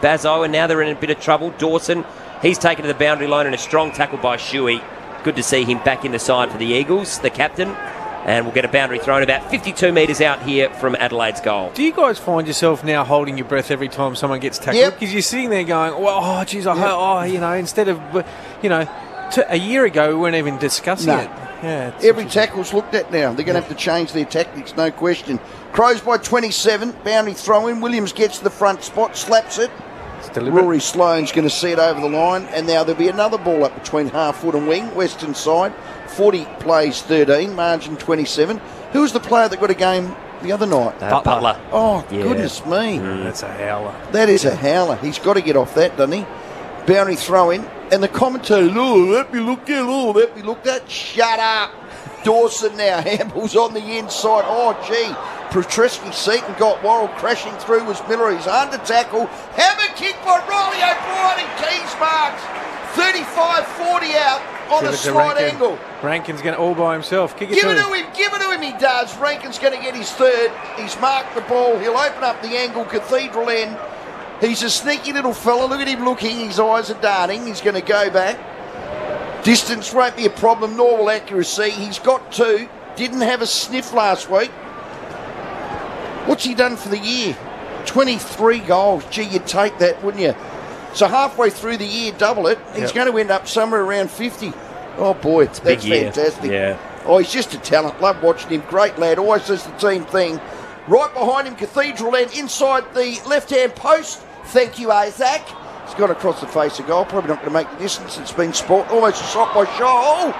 Bazo, and now they're in a bit of trouble. Dawson, he's taken to the boundary line, and a strong tackle by Shuey. Good to see him back in the side for the Eagles, the captain. And we'll get a boundary thrown about 52 metres out here from Adelaide's goal. Do you guys find yourself now holding your breath every time someone gets tackled? Because you're sitting there going, well, oh, geez, instead of, a year ago we weren't even discussing it. Yeah, every tackle's looked at now. They're going to have to change their tactics, no question. Crows by 27, boundary throw in. Williams gets to the front spot, slaps it. Rory Sloane's going to see it over the line, and now there'll be another ball up between half foot and wing, western side. 40 plays 13, margin 27. Who was the player that got a game the other night? Butler. Oh, goodness me. That's a howler. That is a howler. He's got to get off that, doesn't he? Boundary throw in. And the commentator, let me look that. Shut up. Dawson now handles on the inside. Oh, gee. Petreski-Seaton got Worrell crashing through was Miller. He's under tackle. Hammer kick by Riley O'Brien and Keys marks. 35-40 out on a slight angle. Rankin's going to all by himself. Kick it Give it to him, he does. Rankin's going to get his third. He's marked the ball. He'll open up the angle, Cathedral end. He's a sneaky little fella. Look at him looking. His eyes are darting. He's going to go back. Distance won't be a problem, nor will accuracy. He's got 2. Didn't have a sniff last week. What's he done for the year? 23 goals. Gee, you'd take that, wouldn't you? So halfway through the year, double it. He's going to end up somewhere around 50. Oh, boy, that's fantastic. Yeah. Oh, he's just a talent. Love watching him. Great lad. Always does the team thing. Right behind him, Cathedral end inside the left-hand post. Thank you, Isaac. He's got across the face of goal. Probably not going to make the distance. It's been sport. Almost a shot by Shaw.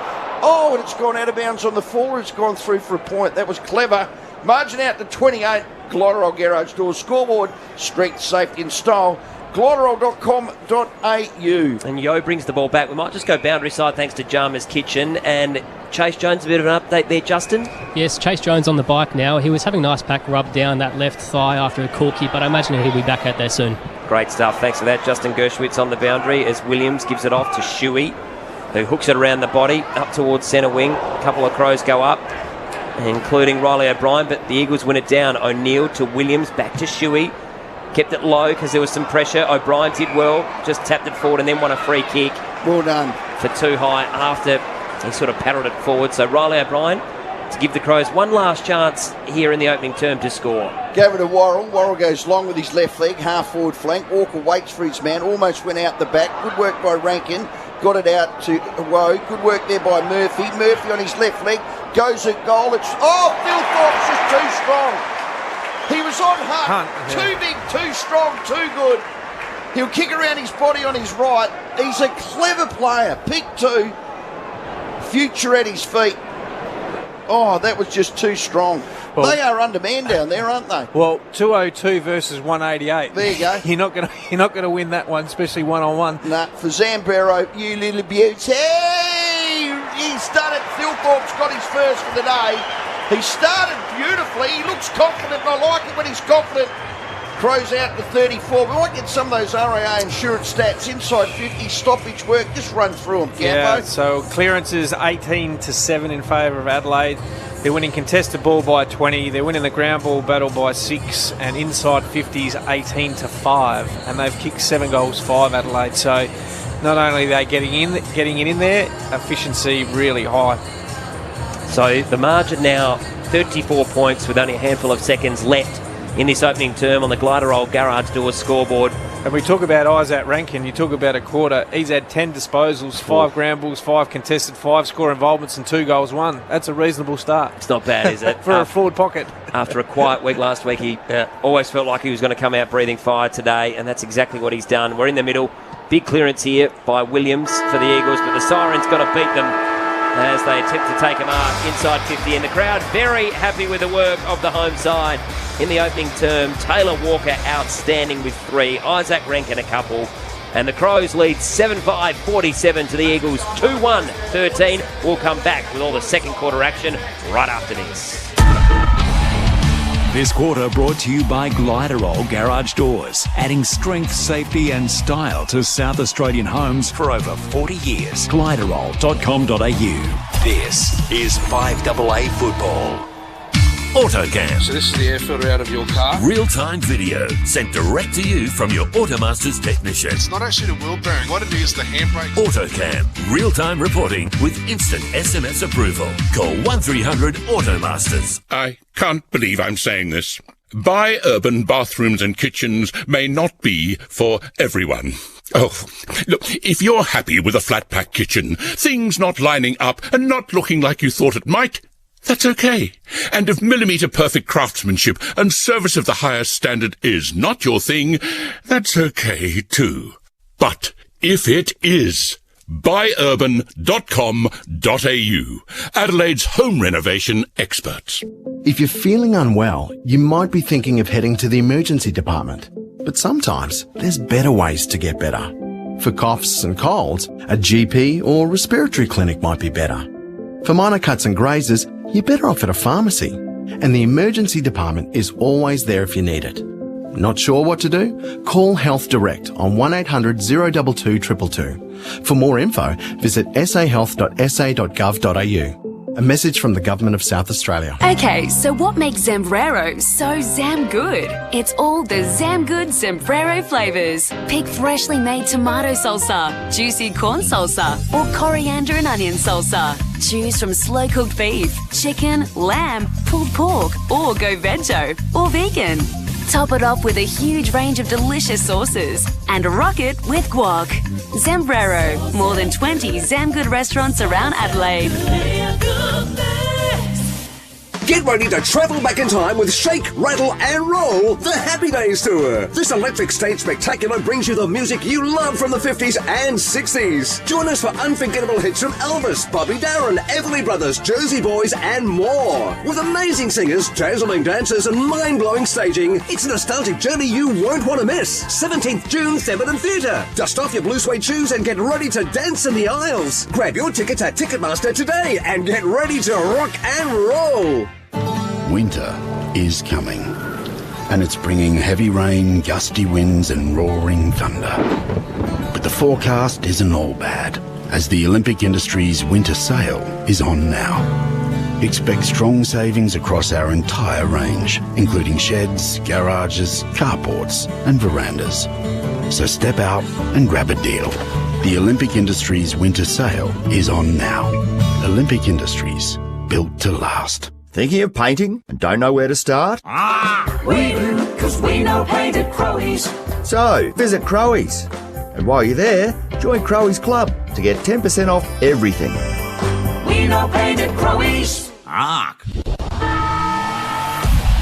Oh, and it's gone out of bounds on the full. It's gone through for a point. That was clever. Margin out to 28. Gliderol Garage Doors. Scoreboard. Strength, safety and style. Gliderol.com.au. And Yo brings the ball back. We might just go boundary side thanks to Jarmer's Kitchen. And Chase Jones, a bit of an update there, Justin? Yes, Chase Jones on the bike now. He was having a nice pack rub down that left thigh after a corky, but I imagine he'll be back out there soon. Great stuff. Thanks for that. Justin Gershwitz on the boundary as Williams gives it off to Shuey, who hooks it around the body up towards centre wing. A couple of Crows go up, including Riley O'Brien, but the Eagles win it down. O'Neill to Williams, back to Shuey. Kept it low because there was some pressure. O'Brien did well, just tapped it forward and then won a free kick. Well done. For too high after he sort of paddled it forward. So Riley O'Brien to give the Crows one last chance here in the opening term to score. Gave it to Worrell. Worrell goes long with his left leg, half forward flank. Walker waits for his man, almost went out the back. Good work by Rankin. Got it out to Woe. Good work there by Murphy. Murphy on his left leg goes at goal. It's Phil Thorpe's just too strong. He was on Hunt. Too big, too strong, too good. He'll kick around his body on his right. He's a clever player. Pick 2. Future at his feet. Oh, that was just too strong. Well, they are undermanned down there, aren't they? Well, 202 versus 188. There you go. You're not going to win that one, especially one-on-one. Nah, for Zambero, you little beauty. He's done it. Phil Thorpe's got his first for the day. He started beautifully. He looks confident, and I like it when he's confident. Crows out to 34. We might get some of those RAA insurance stats. Inside 50, stoppage work. Just run through them, Campo. Yeah, so clearances 18-7 in favour of Adelaide. They're winning contested ball by 20. They're winning the ground ball battle by 6. And inside 50s 18-5. And they've kicked 7 goals, 5 Adelaide. So not only are they getting it in there, efficiency really high. So the margin now 34 points with only a handful of seconds left in this opening term on the Gliderol Garage Doors scoreboard. And we talk about Isaac Rankin, you talk about a quarter. He's had 10 disposals, 5 ground balls, 5 contested, 5 score involvements and 2 goals won. That's a reasonable start. It's not bad, is it? For a forward pocket. After a quiet week last week, he always felt like he was going to come out breathing fire today, and that's exactly what he's done. We're in the middle. Big clearance here by Williams for the Eagles, but the Sirens got to beat them as they attempt to take a mark inside 50. And the crowd very happy with the work of the home side in the opening term. Taylor Walker outstanding with 3. Isaac Rankin a couple. And the Crows lead 7-5-47 to the Eagles 2-1-13. We'll come back with all the second quarter action right after this. This quarter brought to you by Gliderol Garage Doors, adding strength, safety and style to South Australian homes for over 40 years. Gliderol.com.au. This is 5AA Football. AutoCam. So this is the air filter out of your car. Real-time video sent direct to you from your Automasters technician. It's not actually the wheel bearing. What it is, the handbrake. AutoCam. Real-time reporting with instant SMS approval. Call 1300 Automasters. I can't believe I'm saying this. Buy urban bathrooms and kitchens may not be for everyone. Oh, look, if you're happy with a flat-pack kitchen, things not lining up and not looking like you thought it might, that's okay. And if millimetre-perfect craftsmanship and service of the highest standard is not your thing, that's okay too. But if it is, buyurban.com.au, Adelaide's home renovation experts. If you're feeling unwell, you might be thinking of heading to the emergency department. But sometimes there's better ways to get better. For coughs and colds, a GP or respiratory clinic might be better. For minor cuts and grazes, you're better off at a pharmacy. And the emergency department is always there if you need it. Not sure what to do? Call Health Direct on 1800 022 222. For more info, visit sahealth.sa.gov.au. A message from the Government of South Australia. Okay, so what makes Zambrero so Zam good? It's all the Zam Good Zambrero flavours. Pick freshly made tomato salsa, juicy corn salsa, or coriander and onion salsa. Choose from slow-cooked beef, chicken, lamb, pulled pork, or go veggie, or vegan. Top it off with a huge range of delicious sauces and rock it with guac. Zambrero, more than 20 Zam Good restaurants around Adelaide. Get ready to travel back in time with Shake, Rattle and Roll, the Happy Days Tour. This electric stage spectacular brings you the music you love from the 50s and 60s. Join us for unforgettable hits from Elvis, Bobby Darin, Everly Brothers, Jersey Boys and more. With amazing singers, dazzling dancers and mind-blowing staging, it's a nostalgic journey you won't want to miss. 17th June, Thebarton Theatre. Dust off your blue suede shoes and get ready to dance in the aisles. Grab your tickets at Ticketmaster today and get ready to rock and roll. Winter is coming, and it's bringing heavy rain, gusty winds and roaring thunder. But the forecast isn't all bad, as the Olympic Industries winter sale is on now. Expect strong savings across our entire range, including sheds, garages, carports and verandas. So step out and grab a deal. The Olympic Industries winter sale is on now. Olympic Industries, built to last. Thinking of painting and don't know where to start? We do, because we know paint at Crowe's. So, visit Crowe's. And while you're there, join Crowe's Club to get 10% off everything. We know paint at Crowe's.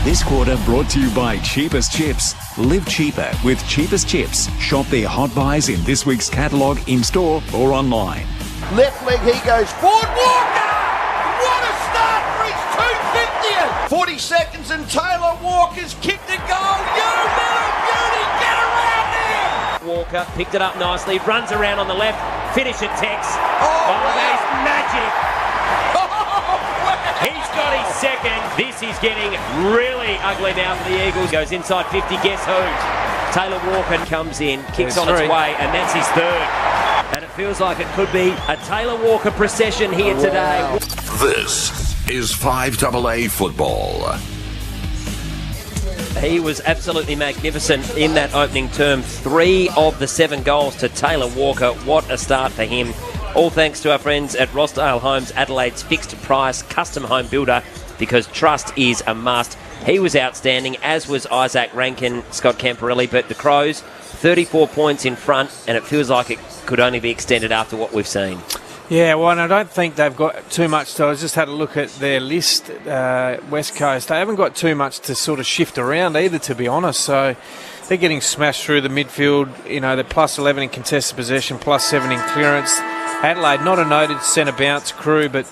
This quarter brought to you by Cheapest Chips. Live cheaper with Cheapest Chips. Shop their hot buys in this week's catalogue in-store or online. Left leg, he goes forward. Walker! What a start for his 250th! 40 seconds and Taylor Walker's kicked a goal. You little beauty, get around there! Walker picked it up nicely, runs around on the left, finish at Tex. There's magic. He's got his second. This is getting really ugly now for the Eagles. Goes inside 50, guess who? Taylor Walker comes in, kicks on its way, and that's his third. And it feels like it could be a Taylor Walker procession here today. This is 5AA football. He was absolutely magnificent in that opening term. 3 of the 7 goals to Taylor Walker. What a start for him. All thanks to our friends at Rossdale Homes, Adelaide's fixed price custom home builder, because trust is a must. He was outstanding, as was Isaac Rankin, Scott Camporelli, but the Crows, 34 points in front, and it feels like it could only be extended after what we've seen. Yeah, well, and I don't think they've got too much to. I just had a look at their list, West Coast. They haven't got too much to sort of shift around either, to be honest. So they're getting smashed through the midfield. You know, they're plus 11 in contested possession, plus 7 in clearance. Adelaide, not a noted centre bounce crew, but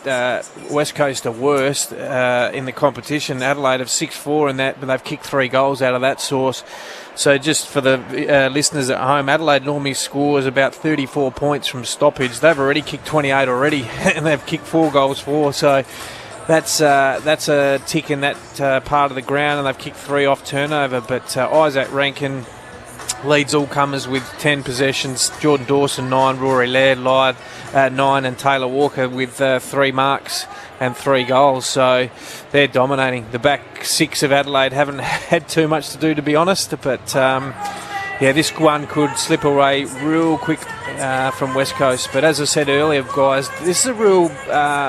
West Coast are worst in the competition. Adelaide have 6-4 in that, but they've kicked 3 goals out of that source. So just for the listeners at home, Adelaide normally scores about 34 points from stoppage. They've already kicked 28 already, and they've kicked 4 goals for. So that's a tick in that part of the ground, and they've kicked 3 off turnover. But Isaac Rankin leads all comers with 10 possessions. Jordan Dawson 9, Rory Laird 9, and Taylor Walker with 3 marks and 3 goals. So they're dominating. The back 6 of Adelaide haven't had too much to do, to be honest. But yeah, this one could slip away real quick from West Coast. But as I said earlier, guys, this is a real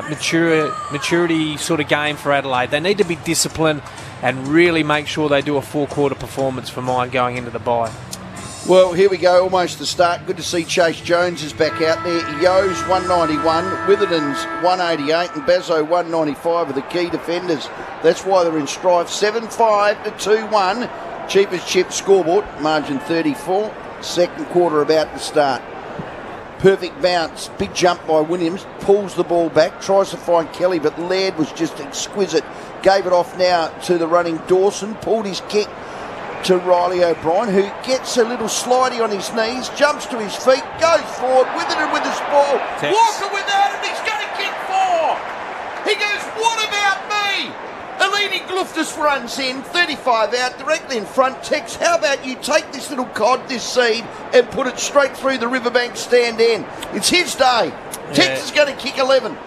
maturity sort of game for Adelaide. They need to be disciplined and really make sure they do a 4-quarter performance for mine going into the bye. Well, here we go, almost the start. Good to see Chase Jones is back out there. Yo's 191, Witherden's 188 and Bazzo 195 are the key defenders. That's why they're in strife. 7-5 to 2-1. Cheapest chip scoreboard, margin 34. Second quarter about to start. Perfect bounce, big jump by Williams, pulls the ball back, tries to find Kelly, but Laird was just exquisite. Gave it off now to the running Dawson, pulled his kick. to Riley O'Brien, who gets a little slidey on his knees, jumps to his feet, goes forward, Witherden with his ball. Tex. Walker without it, he's going to kick 4. He goes, what about me? Eleni Gluftus runs in, 35 out, directly in front. Tex, how about you take this little cod, this seed, and put it straight through the Riverbank stand end? It's his day. Tex is going to kick 11.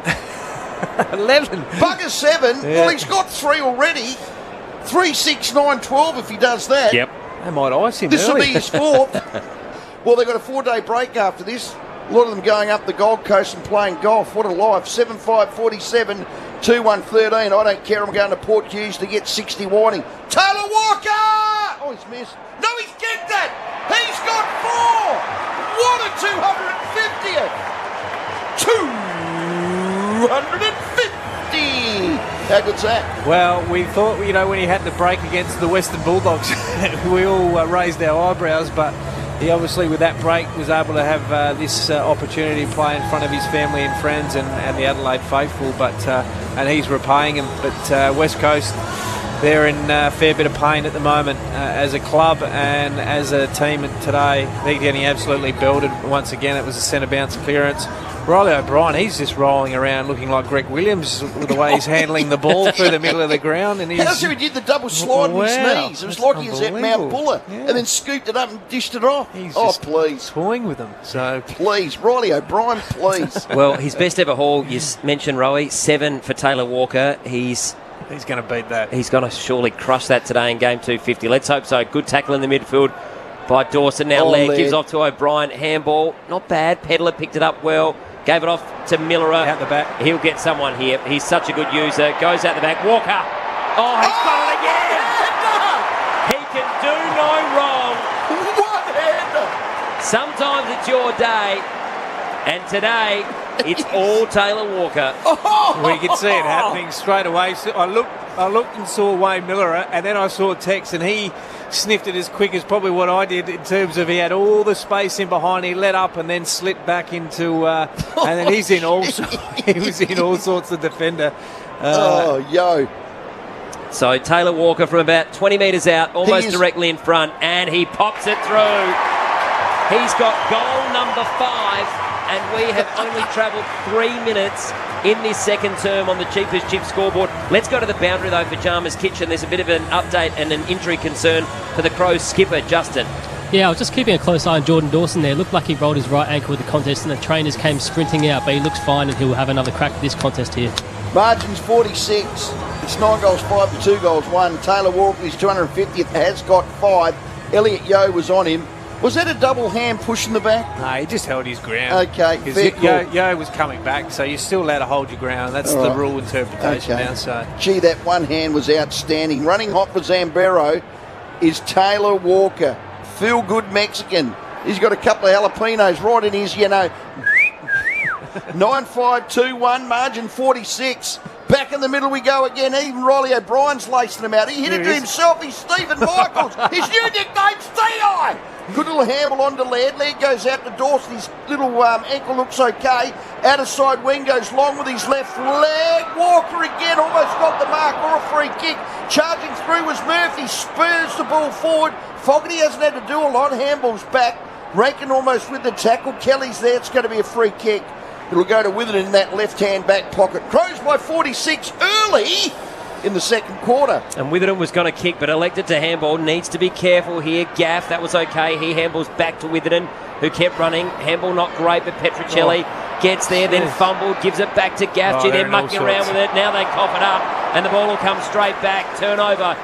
11? Bugger 7. Yeah. Well, he's got 3 already. 3, 6, 9, 12 if he does that. Yep. They might ice him This will early. be his 4th. Well, they've got a 4-day break after this. A lot of them going up the Gold Coast and playing golf. What a life. 7-5-47, 2-1-13. I don't care. I'm going to Port Hughes to get 60 warning. Taylor Walker! Oh, he's missed. No, he's kicked that. He's got 4. What a 250. How good's that? Well, we thought, when he had the break against the Western Bulldogs, we all raised our eyebrows, but he obviously, with that break, was able to have this opportunity to play in front of his family and friends and the Adelaide faithful, and he's repaying him. But West Coast, they're in a fair bit of pain at the moment as a club and as a team today. They're getting absolutely belted once again. It was a centre bounce clearance. Riley O'Brien, he's just rolling around looking like Greg Williams with the way he's handling the ball through the middle of the ground. And how he did the double slide with his knees. It was like he was at Mount Buller yeah. and then scooped it up and dished it off. He's please. Toying with them. So please, Riley O'Brien, please. Well, his best ever haul, you mentioned, Rowie, 7 for Taylor Walker. He's going to beat that. He's going to surely crush that today in game 250. Let's hope so. Good tackle in the midfield by Dawson. Now Laird gives off to O'Brien. Handball, not bad. Pedler picked it up well. Gave it off to Miller. Out the back. He'll get someone here. He's such a good user. Goes out the back. Walker. Oh, he's got it again. He can do no wrong. What hander? Sometimes it's your day. And today, it's all Taylor Walker. We could see it happening straight away. So I looked and saw Wayne Miller, and then I saw Tex, and he sniffed it as quick as probably what I did in terms of he had all the space in behind. He let up and then slipped back into, and then he's in he was in all sorts of defender. Yo. So Taylor Walker from about 20 metres out, almost directly in front, and he pops it through. He's got goal number 5. And we have only travelled 3 minutes in this second term on the Cheapest Chip scoreboard. Let's go to the boundary, though, for Jarmer's Kitchen. There's a bit of an update and an injury concern for the Crows skipper, Justin. Yeah, I was just keeping a close eye on Jordan Dawson there. Looked like he rolled his right ankle with the contest and the trainers came sprinting out, but he looks fine and he'll have another crack at this contest here. Margin's 46. It's 9 goals 5 to 2 goals 1. Taylor Walker, his 250th, has got 5. Elliot Yeo was on him. Was that a double hand push in the back? No, he just held his ground. Okay, fair call. Yo was coming back, so you're still allowed to hold your ground. That's the rule interpretation now. So, gee, that one hand was outstanding. Running hot for Zambero is Taylor Walker. Feel good Mexican. He's got a couple of jalapenos right in his, 9-5-2-1, margin 46. Back in the middle we go again. Even Riley O'Brien's lacing him out. He hit it to himself. He's Stephen Michaels. His new nickname's T.I. Good little handle on to Laird. Laird goes out to Dawson. His little ankle looks okay. Out of side wing goes long with his left leg. Walker again almost got the mark or a free kick. Charging through was Murphy. Spurs the ball forward. Fogarty hasn't had to do a lot. Handball's back. Rankin almost with the tackle. Kelly's there. It's going to be a free kick. It'll go to Witherden in that left-hand back pocket. Crows by 46 early in the second quarter. And Witherden was going to kick, but elected to handball. Needs to be careful here. Gaff, that was okay. He handballs back to Witherden, who kept running. Handball not great, but Petruccelli gets there, then fumbled, gives it back to Gaffney. They're mucking around with it. Now they cough it up, and the ball will come straight back. Turnover.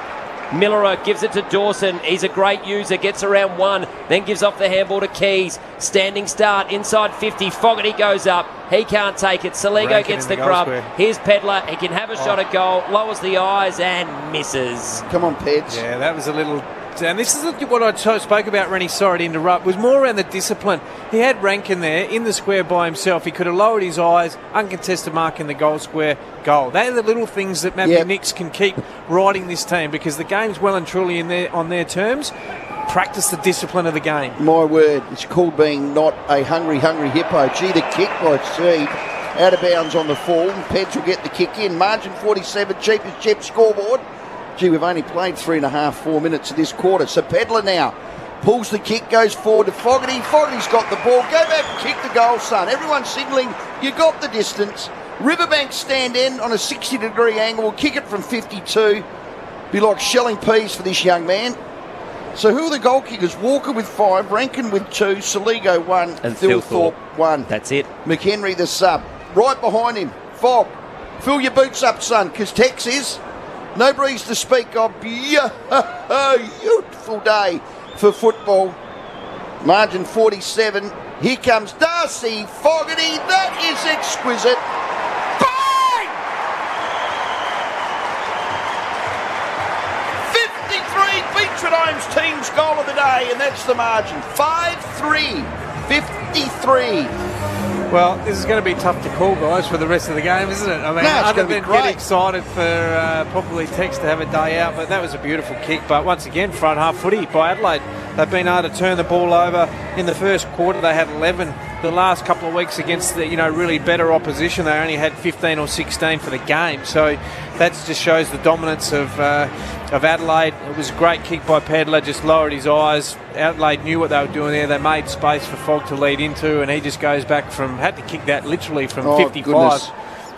Miller gives it to Dawson. He's a great user. Gets around 1. Then gives off the handball to Keys. Standing start inside 50. Fogarty goes up. He can't take it. Saligo gets the grub. Here's Pedler. He can have a shot at goal. Lowers the eyes and misses. Come on, Peds. Yeah, that was a little... And this is what I spoke about, Rennie, sorry to interrupt, was more around the discipline. He had Rankin there in the square by himself. He could have lowered his eyes, uncontested mark in the goal square, goal. They're the little things that Matthew Nicks can keep riding this team because the game's well and truly on their terms. Practice the discipline of the game. My word, it's called being not a hungry hippo. Gee, the kick by Seed. Out of bounds on the fall. Peds will get the kick in. Margin 47, Cheapest Chip scoreboard. Gee, we've only played 3.5, 4 minutes of this quarter. So Pedler now pulls the kick, goes forward to Fogarty. Fogarty's got the ball. Go back and kick the goal, son. Everyone's signalling you got the distance. Riverbank stand end on a 60-degree angle. We'll kick it from 52. Be like shelling peas for this young man. So who are the goal kickers? Walker with 5, Rankin with 2, Saligo 1, and Thilthorpe 1. That's it. McHenry the sub. Right behind him, Fogg. Fill your boots up, son, because Tex is. No breeze to speak of. Beautiful day for football. Margin 47. Here comes Darcy Fogarty. That is exquisite. Bang! 53. Beechwood Homes team's goal of the day, and that's the margin. 5-3. 53. Well, this is going to be tough to call, guys, for the rest of the game, isn't it? I mean, other than get excited for probably Tex to have a day out, but that was a beautiful kick. But once again, front half footy by Adelaide. They've been able to turn the ball over. In the first quarter, they had 11. The last couple of weeks against the really better opposition, they only had 15 or 16 for the game. So that just shows the dominance of Adelaide. It was a great kick by Pedler, just lowered his eyes. Adelaide knew what they were doing there. They made space for Fogg to lead into, and he just goes back had to kick that literally from 55 goodness.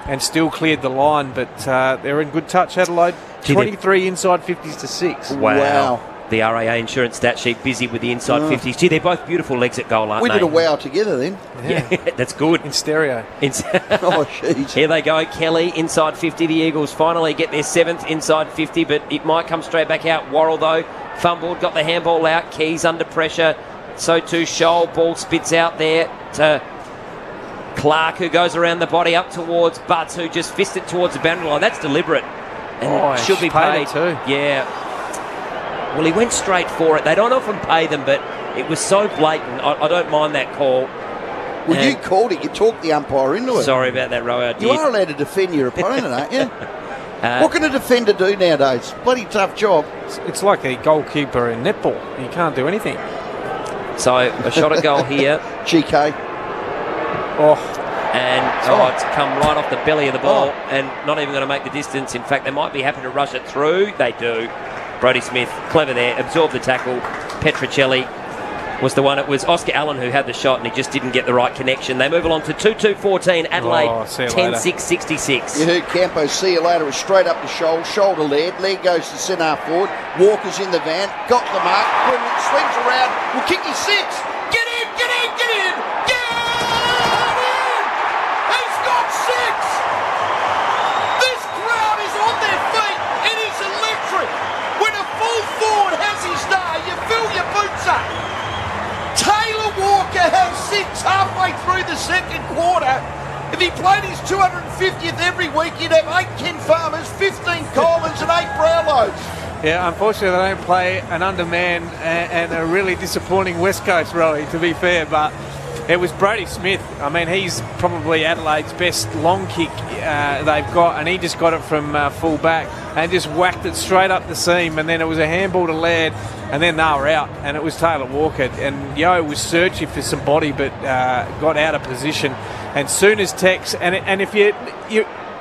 And still cleared the line. But they're in good touch, Adelaide. 23 inside 50s to 6. Wow. The RAA insurance stat sheet busy with the inside 50s. Gee, they're both beautiful legs at goal, aren't we they? did a wow together then. Yeah, that's good. In stereo. Oh, jeez. Here they go. Kelly, inside 50. The Eagles finally get their 7th inside 50, but it might come straight back out. Worrell, though, fumbled, got the handball out. Keys under pressure. So too Scholl. Ball spits out there to Clark, who goes around the body up towards Butts, who just fisted towards the boundary line. That's deliberate. And should be paid. Too. Yeah. Well, he went straight for it. They don't often pay them, but it was so blatant. I don't mind that call. Well, you called it. You talked the umpire into it. Sorry about that, Roy. You are allowed to defend your opponent, aren't you? What can a defender do nowadays? Bloody tough job. It's like a goalkeeper in netball. You can't do anything. So, a shot at goal here. GK. And it's come right off the belly of the ball and not even going to make the distance. In fact, they might be happy to rush it through. They do. Brodie Smith, clever there, absorbed the tackle. Petrocelli was the one. It was Oscar Allen who had the shot and he just didn't get the right connection. They move along to 2-2-14. Adelaide 10-6-66. You heard Campo, see you later, was straight up to Scholl. Scholl to Laird. Laird goes to centre half forward. Walker's in the van. Got the mark. Brilliant. Swings around. Will kick his 6. Get in, get in, get in. Get in. He's got 6. This crowd is on their feet. It is electric. When a full forward has his day, you fill your boots up. Taylor Walker has 6 halfway through the second quarter. If he played his 250th every week, he'd have 8 Ken Farmers, 15 Colemans and 8 Brownlows. Yeah, unfortunately they don't play an underman and a really disappointing West Coast rally, to be fair, but it was Brodie Smith. I mean, he's probably Adelaide's best long kick they've got, and he just got it from full back and just whacked it straight up the seam, and then it was a handball to Laird, and then they were out, and it was Taylor Walker, and Yo was searching for some body but got out of position. And soon as Tex, and if you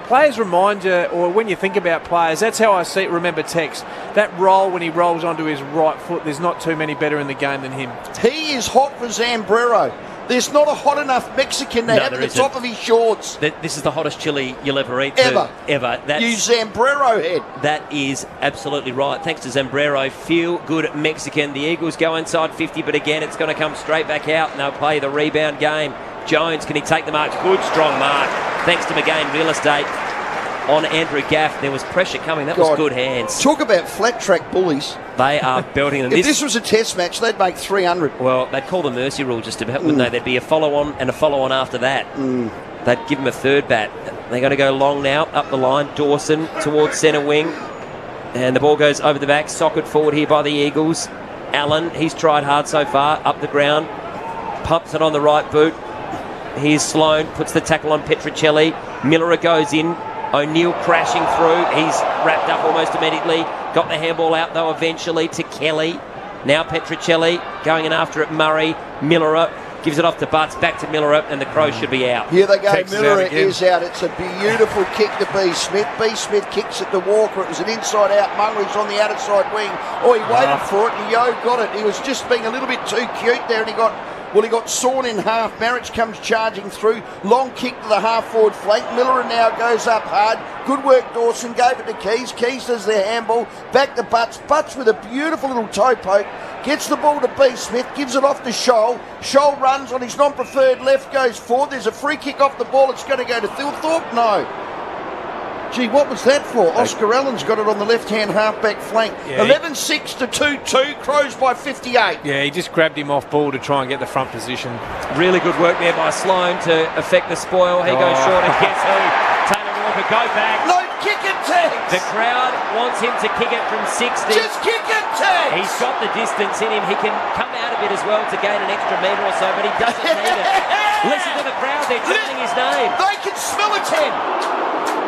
players remind you, or when you think about players, that's how I remember Tex. That roll when he rolls onto his right foot, there's not too many better in the game than him. He is hot for Zambrero. There's not a hot enough Mexican to have at the top of his shorts. This is the hottest chili you'll ever eat. Ever. That's, you Zambrero head. That is absolutely right. Thanks to Zambrero. Feel good Mexican. The Eagles go inside 50, but again, it's going to come straight back out, and they'll play the rebound game. Jones, can he take the mark? Good, strong mark. Thanks to McGain Real Estate on Andrew Gaff. There was pressure coming. That was good hands. Talk about flat track bullies. They are belting them. If this was a test match, they'd make 300. Well, they'd call the mercy rule just about, wouldn't they? There'd be a follow-on and a follow-on after that. They'd give him a third bat. They're going to go long now, up the line. Dawson towards centre wing. And the ball goes over the back, socket forward here by the Eagles. Allen, he's tried hard so far, up the ground. Pumps it on the right boot. Here's Sloane, puts the tackle on Petrocelli. Miller goes in. O'Neill crashing through. He's wrapped up almost immediately. Got the handball out, though, eventually to Kelly. Now Petrocelli going in after it. Murray. Miller Gives it off to Butts, back to Miller, and the Crows should be out. Here they go. Texas Miller out again. is out. It's a beautiful kick to B. Smith. B. Smith kicks it to Walker. It was an inside-out. Mungary's on the outside wing. Oh, he waited for it, and Yo got it. He was just being a little bit too cute there, and he got sawn in half. Marriage comes charging through. Long kick to the half-forward flank. Miller now goes up hard. Good work, Dawson. Gave it to Keys. Keys does their handball. Back to Butts. Butts with a beautiful little toe poke. Gets the ball to B. Smith. Gives it off to Scholl. Scholl runs on his non-preferred left. Goes forward. There's a free kick off the ball. It's going to go to Thilthorpe. No. Gee, what was that for? Oscar Allen's got it on the left-hand half-back flank. Yeah, 11-6 to 2-2. Crows by 58. Yeah, he just grabbed him off ball to try and get the front position. Really good work there by Sloan to affect the spoil. He goes short, and guess who? Taylor Walker, go back. No, kick and tags. The crowd wants him to kick it from 60. Just kick and tags. He's got the distance in him. He can come out a bit as well to gain an extra metre or so, but he doesn't need it. Listen to the crowd, they're chanting his name. They can smell a 10.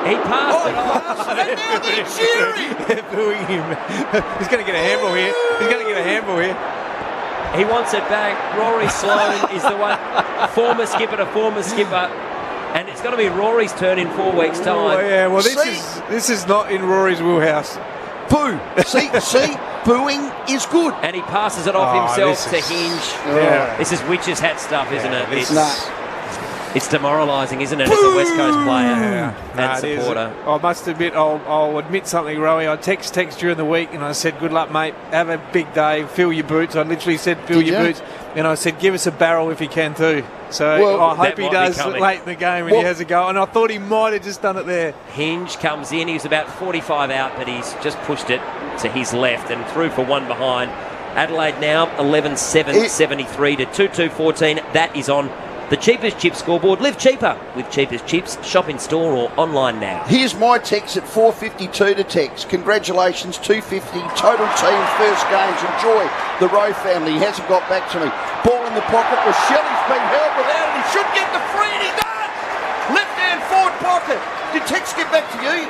He passed it off. And now they're cheering. They're booing him. He's going to get a handball here. He's going to get a handball here. He wants it back. Rory Sloan is the one. Former skipper to former skipper. And it's going to be Rory's turn in 4 weeks' time. Oh, yeah, well, this is not in Rory's wheelhouse. Boo. See, booing is good. And he passes it off himself to Hinge. Yeah. This is witch's hat stuff, isn't it? Nah. It's demoralising, isn't it, as a West Coast player and supporter. I must admit, I'll admit something, Rowie. I text during the week and I said, good luck, mate. Have a big day. Fill your boots. I literally said, fill your boots. And I said, give us a barrel if you can too. So I hope he does late in the game when he has a go. And I thought he might have just done it there. Hinge comes in. He was about 45 out, but he's just pushed it to his left and through for one behind. Adelaide now 11-7, 73 to 2-2-14. That is on the Cheapest Chips scoreboard. Live cheaper with Cheapest Chips. Shop in store or online now. Here's my text at 4:52 to text. Congratulations, 250 total team first games. Enjoy the Rowe family. He hasn't got back to me. Ball in the pocket. Shelley's been held without it. He should get the free and he does. Left hand forward pocket. Did text get back to you?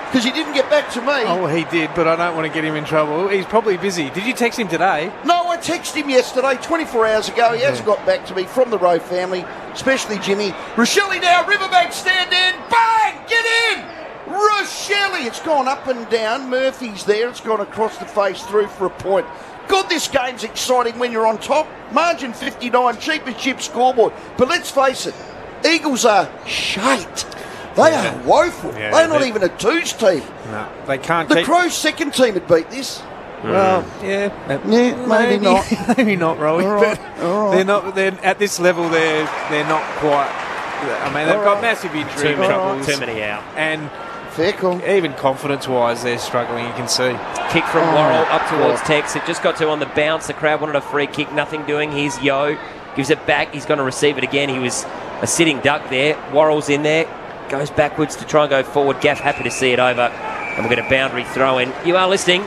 Because he didn't get back to me. Oh, he did, but I don't want to get him in trouble. He's probably busy. Did you text him today? No, I texted him yesterday, 24 hours ago. He hasn't got back to me from the Rowe family, especially Jimmy. Rochelle now, Riverbank stand in. Bang! Get in! Rochelle! It's gone up and down. Murphy's there. It's gone across the face through for a point. God, this game's exciting when you're on top. Margin 59, Cheapest Chips scoreboard. But let's face it, Eagles are shite. They are woeful. Yeah, they're not even a twos team. No, they can't. The Crows' second team had beat this. Well, maybe not. Maybe not, Rowie. All right. They're not. They're at this level. They're not quite. I mean, they've got massive injury troubles. Too many out. And fair call. Even confidence-wise, they're struggling. You can see. Kick from Worrell up towards Tex. It just got to on the bounce. The crowd wanted a free kick. Nothing doing. Here's Yo. Gives it back. He's going to receive it again. He was a sitting duck there. Worrell's in there. Goes backwards to try and go forward. Gaff happy to see it over. And we'll get a boundary throw in. You are listening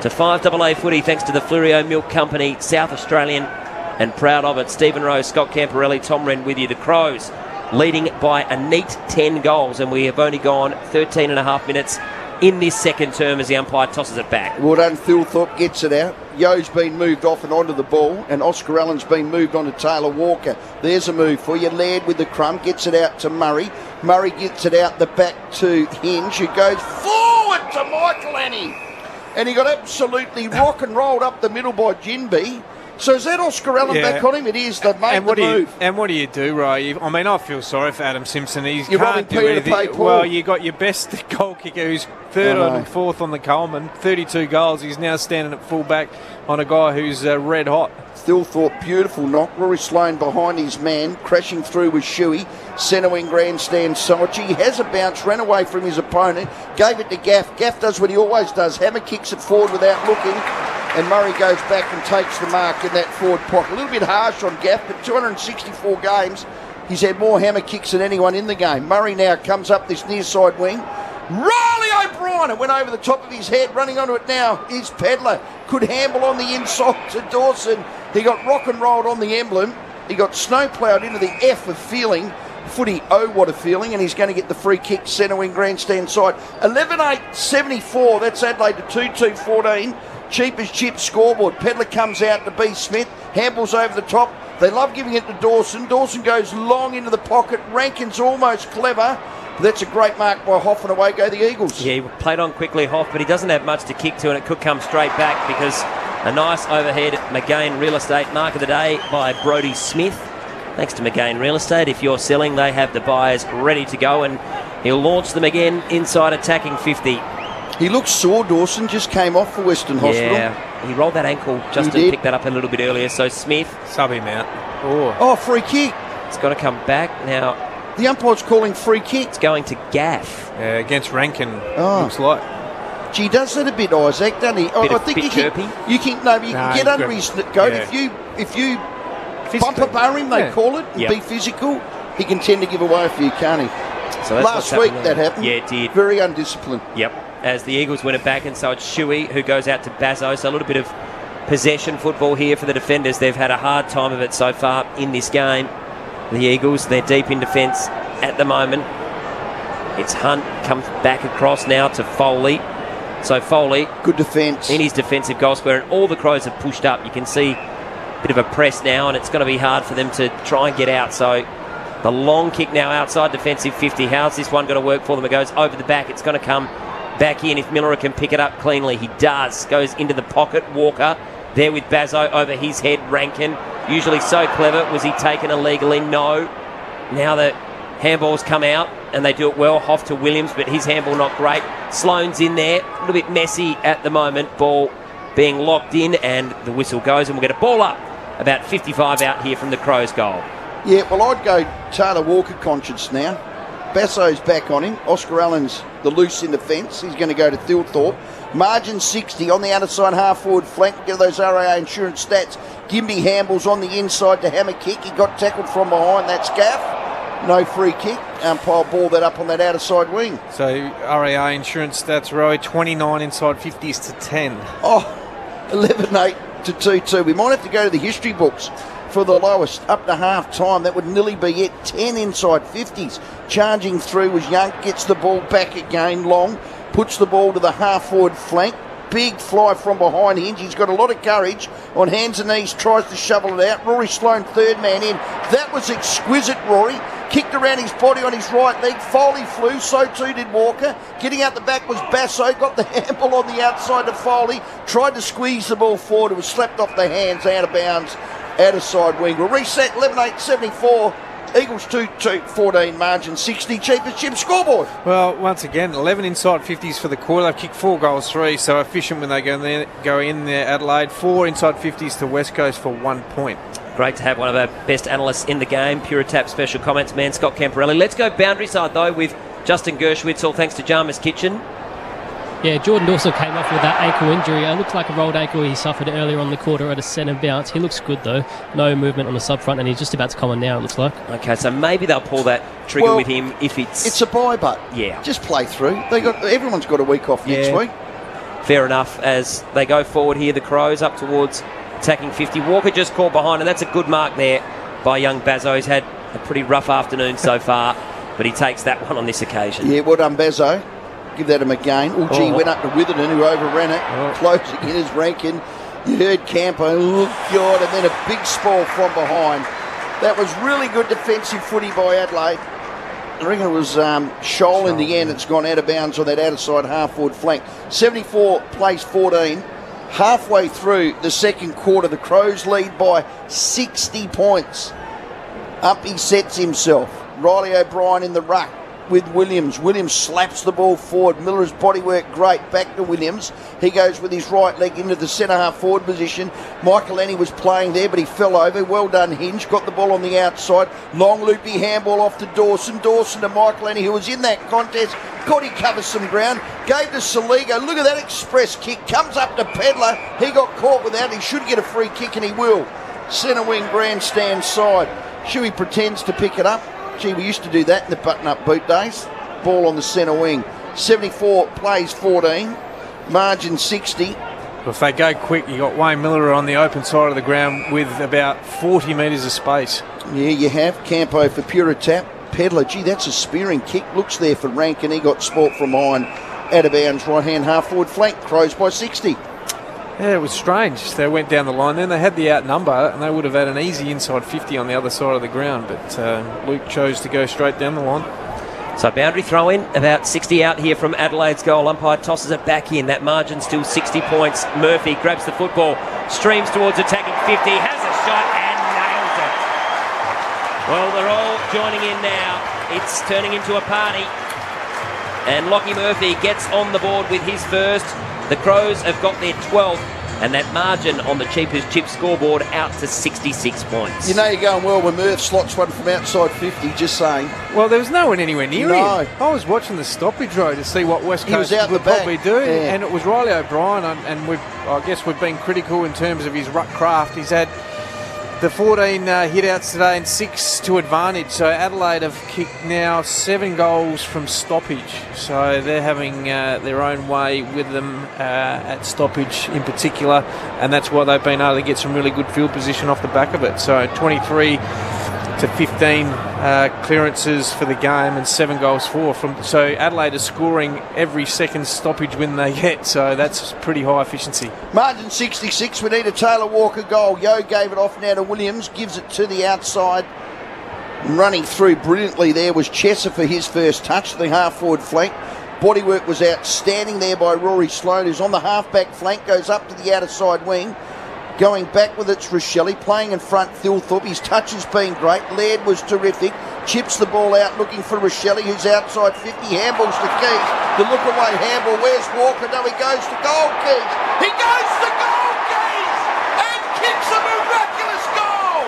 to 5AA Footy thanks to the Flurio Milk Company, South Australian, and proud of it. Stephen Rose, Scott Camporelli, Tom Wren with you. The Crows leading by a neat 10 goals, and we have only gone 13 and a half minutes in this second term as the umpire tosses it back. Well done, Thilthorpe gets it out. Yo's been moved off and onto the ball, and Oscar Allen's been moved on to Taylor Walker. There's a move for you. Laird with the crumb, gets it out to Murray. Murray gets it out the back to Hinge, who goes forward to Michael Annie. And he got absolutely rock and rolled up the middle by Jinby. So is that Oscar Allen back on him? It is. They've made the move. And what do you do, Roy? I mean, I feel sorry for Adam Simpson. You're robbing Peter to pay Paul. Well, you got your best goal kicker who's third and fourth on the Coleman, 32 goals. He's now standing at full back on a guy who's red hot. Thilthorpe, beautiful knock. Rory Sloan behind his man, crashing through with Shuey. Centre wing grandstand Sochi. He has a bounce, ran away from his opponent, gave it to Gaff. Gaff does what he always does. Hammer kicks it forward without looking. And Murray goes back and takes the mark in that forward pocket. A little bit harsh on Gaff, but 264 games. He's had more hammer kicks than anyone in the game. Murray now comes up this near side wing. Riley O'Brien, it went over the top of his head. Running onto it now is Pedler. Could handle on the inside to Dawson. He got rock and rolled on the emblem. He got snowploughed into the F of feeling. Footy, oh what a feeling, and he's going to get the free kick centre wing grandstand side. 11-8-74, that's Adelaide to 2-2-14. Cheap as chips scoreboard. Pedler comes out to B. Smith. Handballs over the top. They love giving it to Dawson. Dawson goes long into the pocket. Rankin's almost clever. That's a great mark by Hoff, and away go the Eagles. Yeah, he played on quickly, Hoff, but he doesn't have much to kick to, and it could come straight back because a nice overhead McGain Real Estate mark of the day by Brodie Smith. Thanks to McGain Real Estate. If you're selling, they have the buyers ready to go, and he'll launch them again inside attacking 50. He looks sore, Dawson. Just came off for Western Hospital. Yeah, he rolled that ankle. Justin picked that up a little bit earlier. So Smith. Sub him out. Oh, free kick. It's got to come back now. The umpire's calling free kick. It's going to Gaff. Yeah, against Rankin, looks like. Gee, he does that a bit, Isaac, doesn't he? I think you can get under his goat. Yeah. If you bumper bar him, they call it, and be physical, he can tend to give away a few, can't he? So last week that happened. Yeah, it did. Very undisciplined. Yep. As the Eagles win it back, and so it's Shuey who goes out to Bazzo. So a little bit of possession football here for the defenders. They've had a hard time of it so far in this game. The Eagles, they're deep in defence at the moment. It's Hunt, comes back across now to Foley. So Foley, good defence in his defensive goal square, and all the Crows have pushed up. You can see a bit of a press now, and it's going to be hard for them to try and get out. So the long kick now outside defensive 50. How's this one going to work for them? It goes over the back. It's going to come back in if Miller can pick it up cleanly. He does. Goes into the pocket. Walker there with Bazzo over his head. Rankin, usually so clever. Was he taken illegally? No. Now the handballs come out and they do it well. Hoff to Williams, but his handball not great. Sloane's in there. A little bit messy at the moment. Ball being locked in, and the whistle goes, and we'll get a ball up about 55 out here from the Crows' goal. Yeah, well, I'd go Taylor Walker conscious now. Basso's back on him. Oscar Allen's the loose in the fence. He's going to go to Thilthorpe. Margin 60 on the outside half-forward flank. Get those RAA insurance stats. Gimby handballs on the inside to hammer kick. He got tackled from behind. That's Gaff. No free kick. Umpire ball that up on that outside wing. So RAA insurance stats, Roy, 29 inside 50s to 10. Oh, 11-8 to 2-2. We might have to go to the history books for the lowest up to half time. That would nearly be it. 10 inside 50s. Charging through was Young, gets the ball back again. Long puts the ball to the half forward flank. Big fly from behind Hinge. He's got a lot of courage. On hands and knees, tries to shovel it out. Rory Sloane, third man in. That was exquisite, Rory. Kicked around his body on his right leg. Foley flew, so too did Walker. Getting out the back was Basso. Got the handball on the outside to Foley. Tried to squeeze the ball forward. It was slapped off the hands, out of bounds. Out of side wing. We'll reset 11-8, 74. Eagles 2-14, margin 60. Cheapest chip scoreboard. Well, once again, 11 inside 50s for the quarter. They've kicked 4 goals, 3, so efficient when they go in there, Adelaide. 4 inside 50s to West Coast for 1 point. Great to have one of our best analysts in the game. Puritap special comments man, Scott Camporelli. Let's go boundary side, though, with Justin Gershwitz, all thanks to Jarmus Kitchen. Yeah, Jordan also came off with that ankle injury. It looked like a rolled ankle he suffered earlier on the quarter at a centre bounce. He looks good, though. No movement on the sub front, and he's just about to come on now, it looks like. Okay, so maybe they'll pull that trigger with him if it's... It's a bye, but just play through. Everyone's got a week off next week. Fair enough, as they go forward here, the Crows up towards attacking 50. Walker just caught behind, and that's a good mark there by young Bazzo. He's had a pretty rough afternoon so far, but he takes that one on this occasion. Yeah, well done, Bazzo. Give that him again. Oh, gee, went up to Witherden, who overran it. Closing in his Rankin. You heard Campo. Oh, God. And then a big spoil from behind. That was really good defensive footy by Adelaide. I reckon it was Scholl in the end. It's gone out of bounds on that outside half-forward flank. 74 plays 14. Halfway through the second quarter, the Crows lead by 60 points. Up he sets himself. Riley O'Brien in the ruck with Williams. Williams slaps the ball forward. Miller's bodywork great. Back to Williams. He goes with his right leg into the centre half forward position. Michael Lenny was playing there, but he fell over. Well done, Hinge. Got the ball on the outside. Long loopy handball off to Dawson. Dawson to Michael Lenny, who was in that contest. God, he covers some ground. Gave to Saligo. Look at that express kick. Comes up to Pedler. He got caught with that. He should get a free kick, and he will. Centre wing grandstand side. Shuey pretends to pick it up. Gee, we used to do that in the button-up boot days. Ball on the centre wing. 74 plays 14. Margin 60. Well, if they go quick, you got Wayne Miller on the open side of the ground with about 40 metres of space. Yeah, you have. Campo for Puritap. Pedler, gee, that's a spearing kick. Looks there for Rankin. He got sport from behind. Out of bounds, right-hand half-forward flank. Crows by 60. Yeah, it was strange. They went down the line then. They had the outnumber and they would have had an easy inside 50 on the other side of the ground. But Luke chose to go straight down the line. So boundary throw in, about 60 out here from Adelaide's goal. Umpire tosses it back in. That margin still 60 points. Murphy grabs the football, streams towards attacking 50, has a shot and nails it. Well, they're all joining in now. It's turning into a party. And Lockie Murphy gets on the board with his first. The Crows have got their 12th, and that margin on the cheapest chip scoreboard out to 66 points. You know you're going well when Murph slots one from outside 50, just saying. Well, there was no one anywhere near No. him. I was watching the stoppage row to see what West He was Coast out would the back. probably do, Yeah. and it was Riley O'Brien, and I guess we've been critical in terms of his ruck craft. He's had the 14 hit-outs today and 6 to advantage. So Adelaide have kicked now 7 goals from stoppage. So they're having their own way with them at stoppage in particular, and that's why they've been able to get some really good field position off the back of it. So 23 to 15 clearances for the game and 7 goals for. So Adelaide is scoring every second stoppage win they get. So that's pretty high efficiency. Margin 66, we need a Taylor Walker goal. Yo gave it off now to Williams, gives it to the outside. Running through brilliantly there was Chesser for his first touch, the half-forward flank. Bodywork was outstanding there by Rory Sloan, who's on the half-back flank, goes up to the outer side wing. Going back with it's Rochelle, playing in front Thilthorpe. His touch has been great. Laird was terrific. Chips the ball out looking for Rochelle, who's outside 50. Handballs to Keys. The look away handball. Where's Walker? No, he goes to goal, Keys. He goes to goal, Keys! And kicks a miraculous goal!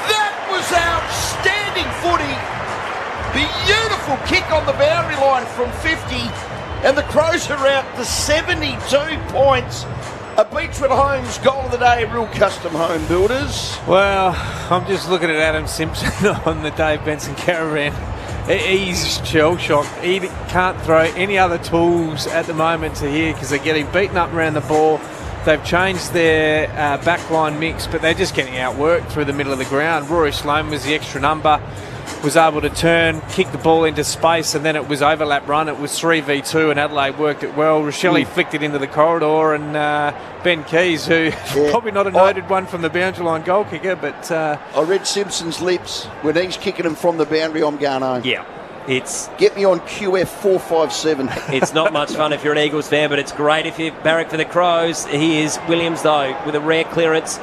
That was outstanding footy. Beautiful kick on the boundary line from 50. And the Crows are out to 72 points. A Beechwood Homes goal of the day, real custom home builders. Well, I'm just looking at Adam Simpson on the Dave Benson caravan. He's shell-shocked. He can't throw any other tools at the moment to here because they're getting beaten up around the ball. They've changed their backline mix, but they're just getting outworked through the middle of the ground. Rory Sloan was the extra number, was able to turn, kick the ball into space, and then it was overlap run. It was 3v2, and Adelaide worked it well. Rochelle flicked it into the corridor, and Ben Keys, who probably not a noted one from the boundary line goal kicker, but... I read Simpson's lips. When he's kicking them from the boundary, I'm going home. Yeah. Get me on QF 457. It's not much fun if you're an Eagles fan, but it's great if you barrack for the Crows. Here's Williams, though, with a rare clearance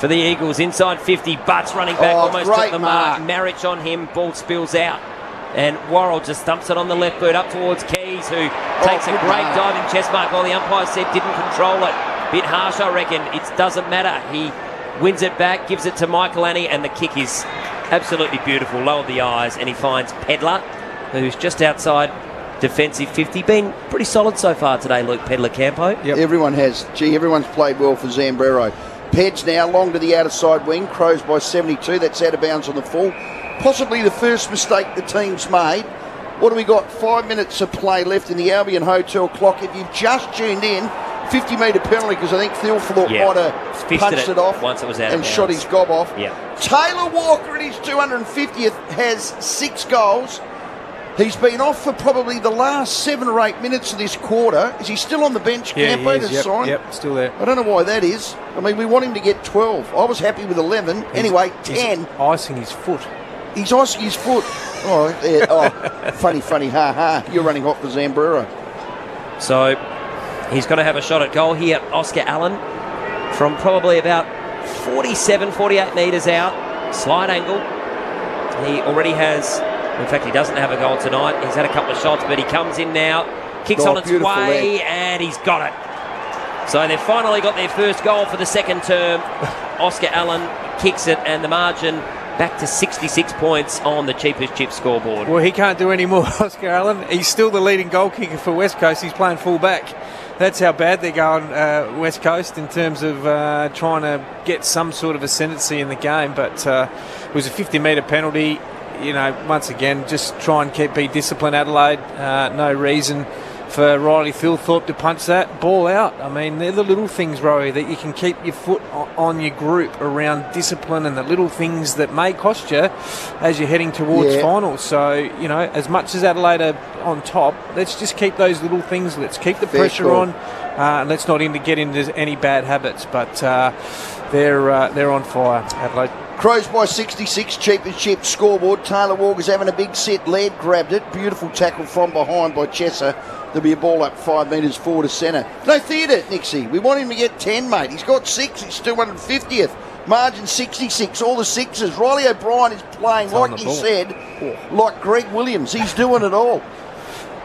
for the Eagles. Inside 50, Butts running back almost at the mark. Marich on him, ball spills out. And Worrell just thumps it on the left boot up towards Keys, who takes a great dive in chest mark. All the umpire said didn't control it. Bit harsh, I reckon. It doesn't matter. He wins it back, gives it to Michael Annie, and the kick is absolutely beautiful. Lowered the eyes, and he finds Pedler, who's just outside defensive 50. Been pretty solid so far today, Luke Pedler Campo. Yep. Everyone has. Everyone's played well for Zambrero. Peds now long to the outer side wing. Crows by 72. That's out of bounds on the full. Possibly the first mistake the team's made. What do we got? 5 minutes of play left in the Albion Hotel clock. If you've just tuned in, 50-metre penalty because I think Thilthorpe might have punched it off once it was out and of shot his gob off. Yeah. Taylor Walker at his 250th has 6 goals. He's been off for probably the last 7 or 8 minutes of this quarter. Is he still on the bench, Campo, to sign? Yep, still there. I don't know why that is. I mean, we want him to get 12. I was happy with 11. Anyway, 10. He's icing his foot. He's icing his foot. Oh, yeah. Funny, ha. You're running hot for Zambrero. So he's going to have a shot at goal here. Oscar Allen from probably about 47, 48 metres out. Slight angle. He already has... In fact, he doesn't have a goal tonight. He's had a couple of shots, but he comes in now, kicks on its way, and he's got it. So they've finally got their first goal for the second term. Oscar Allen kicks it, and the margin back to 66 points on the cheapest chip scoreboard. Well, he can't do any more, Oscar Allen. He's still the leading goal kicker for West Coast. He's playing full back. That's how bad they're going, West Coast, in terms of trying to get some sort of ascendancy in the game. But it was a 50-metre penalty. You know, once again, just try and be disciplined, Adelaide. No reason for Riley Thilthorpe to punch that ball out. I mean, they're the little things, Rowie, that you can keep your foot on your group around discipline and the little things that may cost you as you're heading towards finals. So, you know, as much as Adelaide are on top, let's just keep those little things. Let's keep the pressure on. And let's not get into any bad habits. But they're on fire, Adelaide. Crows by 66, cheapest chip scoreboard. Taylor Walker's having a big set. Laird grabbed it. Beautiful tackle from behind by Chesser. There'll be a ball up 5 metres forward to centre. No theatre, Nixie. We want him to get 10, mate. He's got 6. He's 250th. Margin 66. All the sixes. Riley O'Brien is playing, like you said, like Greg Williams. He's doing it all.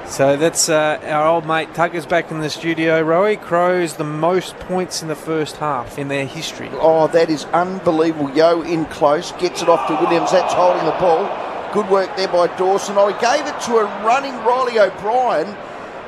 So that's our old mate Tugger's back in the studio, Rowie. Crows the most points in the first half in their history. Oh, that is unbelievable. Yo in close, gets it off to Williams. That's holding the ball. Good work there by Dawson. Oh, he gave it to a running Riley O'Brien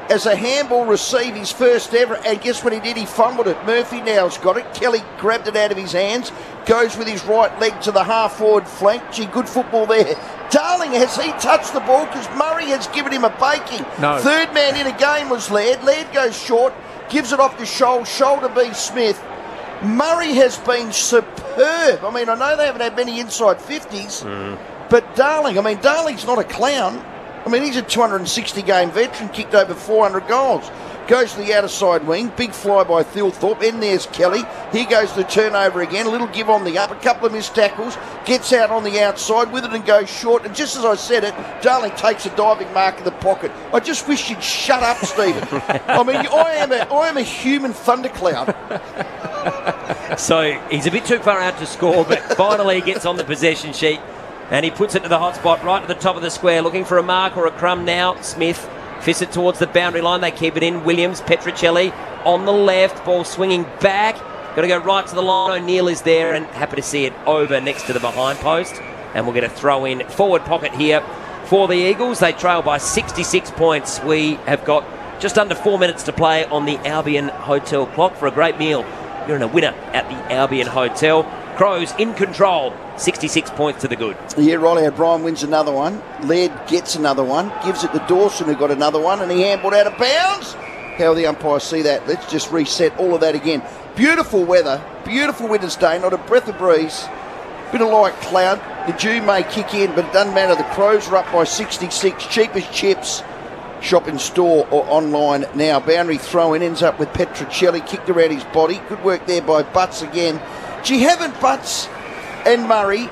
as a handball receive, his first ever. And guess what he did? He fumbled it. Murphy now's got it. Kelly grabbed it out of his hands. Goes with his right leg to the half-forward flank. Gee, good football there. Darling, has he touched the ball? Because Murray has given him a baking. No. Third man in a game was Laird. Laird goes short, gives it off to Scholl. Scholl to B. Smith. Murray has been superb. I mean, I know they haven't had many inside 50s, but Darling, I mean, Darling's not a clown. I mean, he's a 260-game veteran, kicked over 400 goals. Goes to the outer side wing, big fly by Thilthorpe, and there's Kelly. Here goes the turnover again, a little give on the up, a couple of missed tackles, gets out on the outside with it and goes short, and just as I said it, Darling takes a diving mark in the pocket. I just wish you'd shut up, Stephen. I mean, I am a human thundercloud. So he's a bit too far out to score, but finally he gets on the possession sheet and he puts it to the hot spot right at the top of the square, looking for a mark or a crumb now. Smith fists it towards the boundary line. They keep it in. Williams, Petricelli on the left. Ball swinging back. Got to go right to the line. O'Neill is there and happy to see it over next to the behind post. And we'll get a throw in forward pocket here for the Eagles. They trail by 66 points. We have got just under 4 minutes to play on the Albion Hotel clock. For a great meal, you're in a winner at the Albion Hotel. Crows in control, 66 points to the good. Yeah, Riley O'Brien wins another one. Laird gets another one, gives it to Dawson, who got another one, and he handballed out of bounds. How the umpires see that? Let's just reset all of that again. Beautiful weather, beautiful winter's day, not a breath of breeze. Bit of light cloud. The dew may kick in, but it doesn't matter. The Crows are up by 66. Cheapest chips. Shop in store or online now. Boundary throw in ends up with Petricelli, kicked around his body. Good work there by Butts again. Gee, haven't Butts and Murray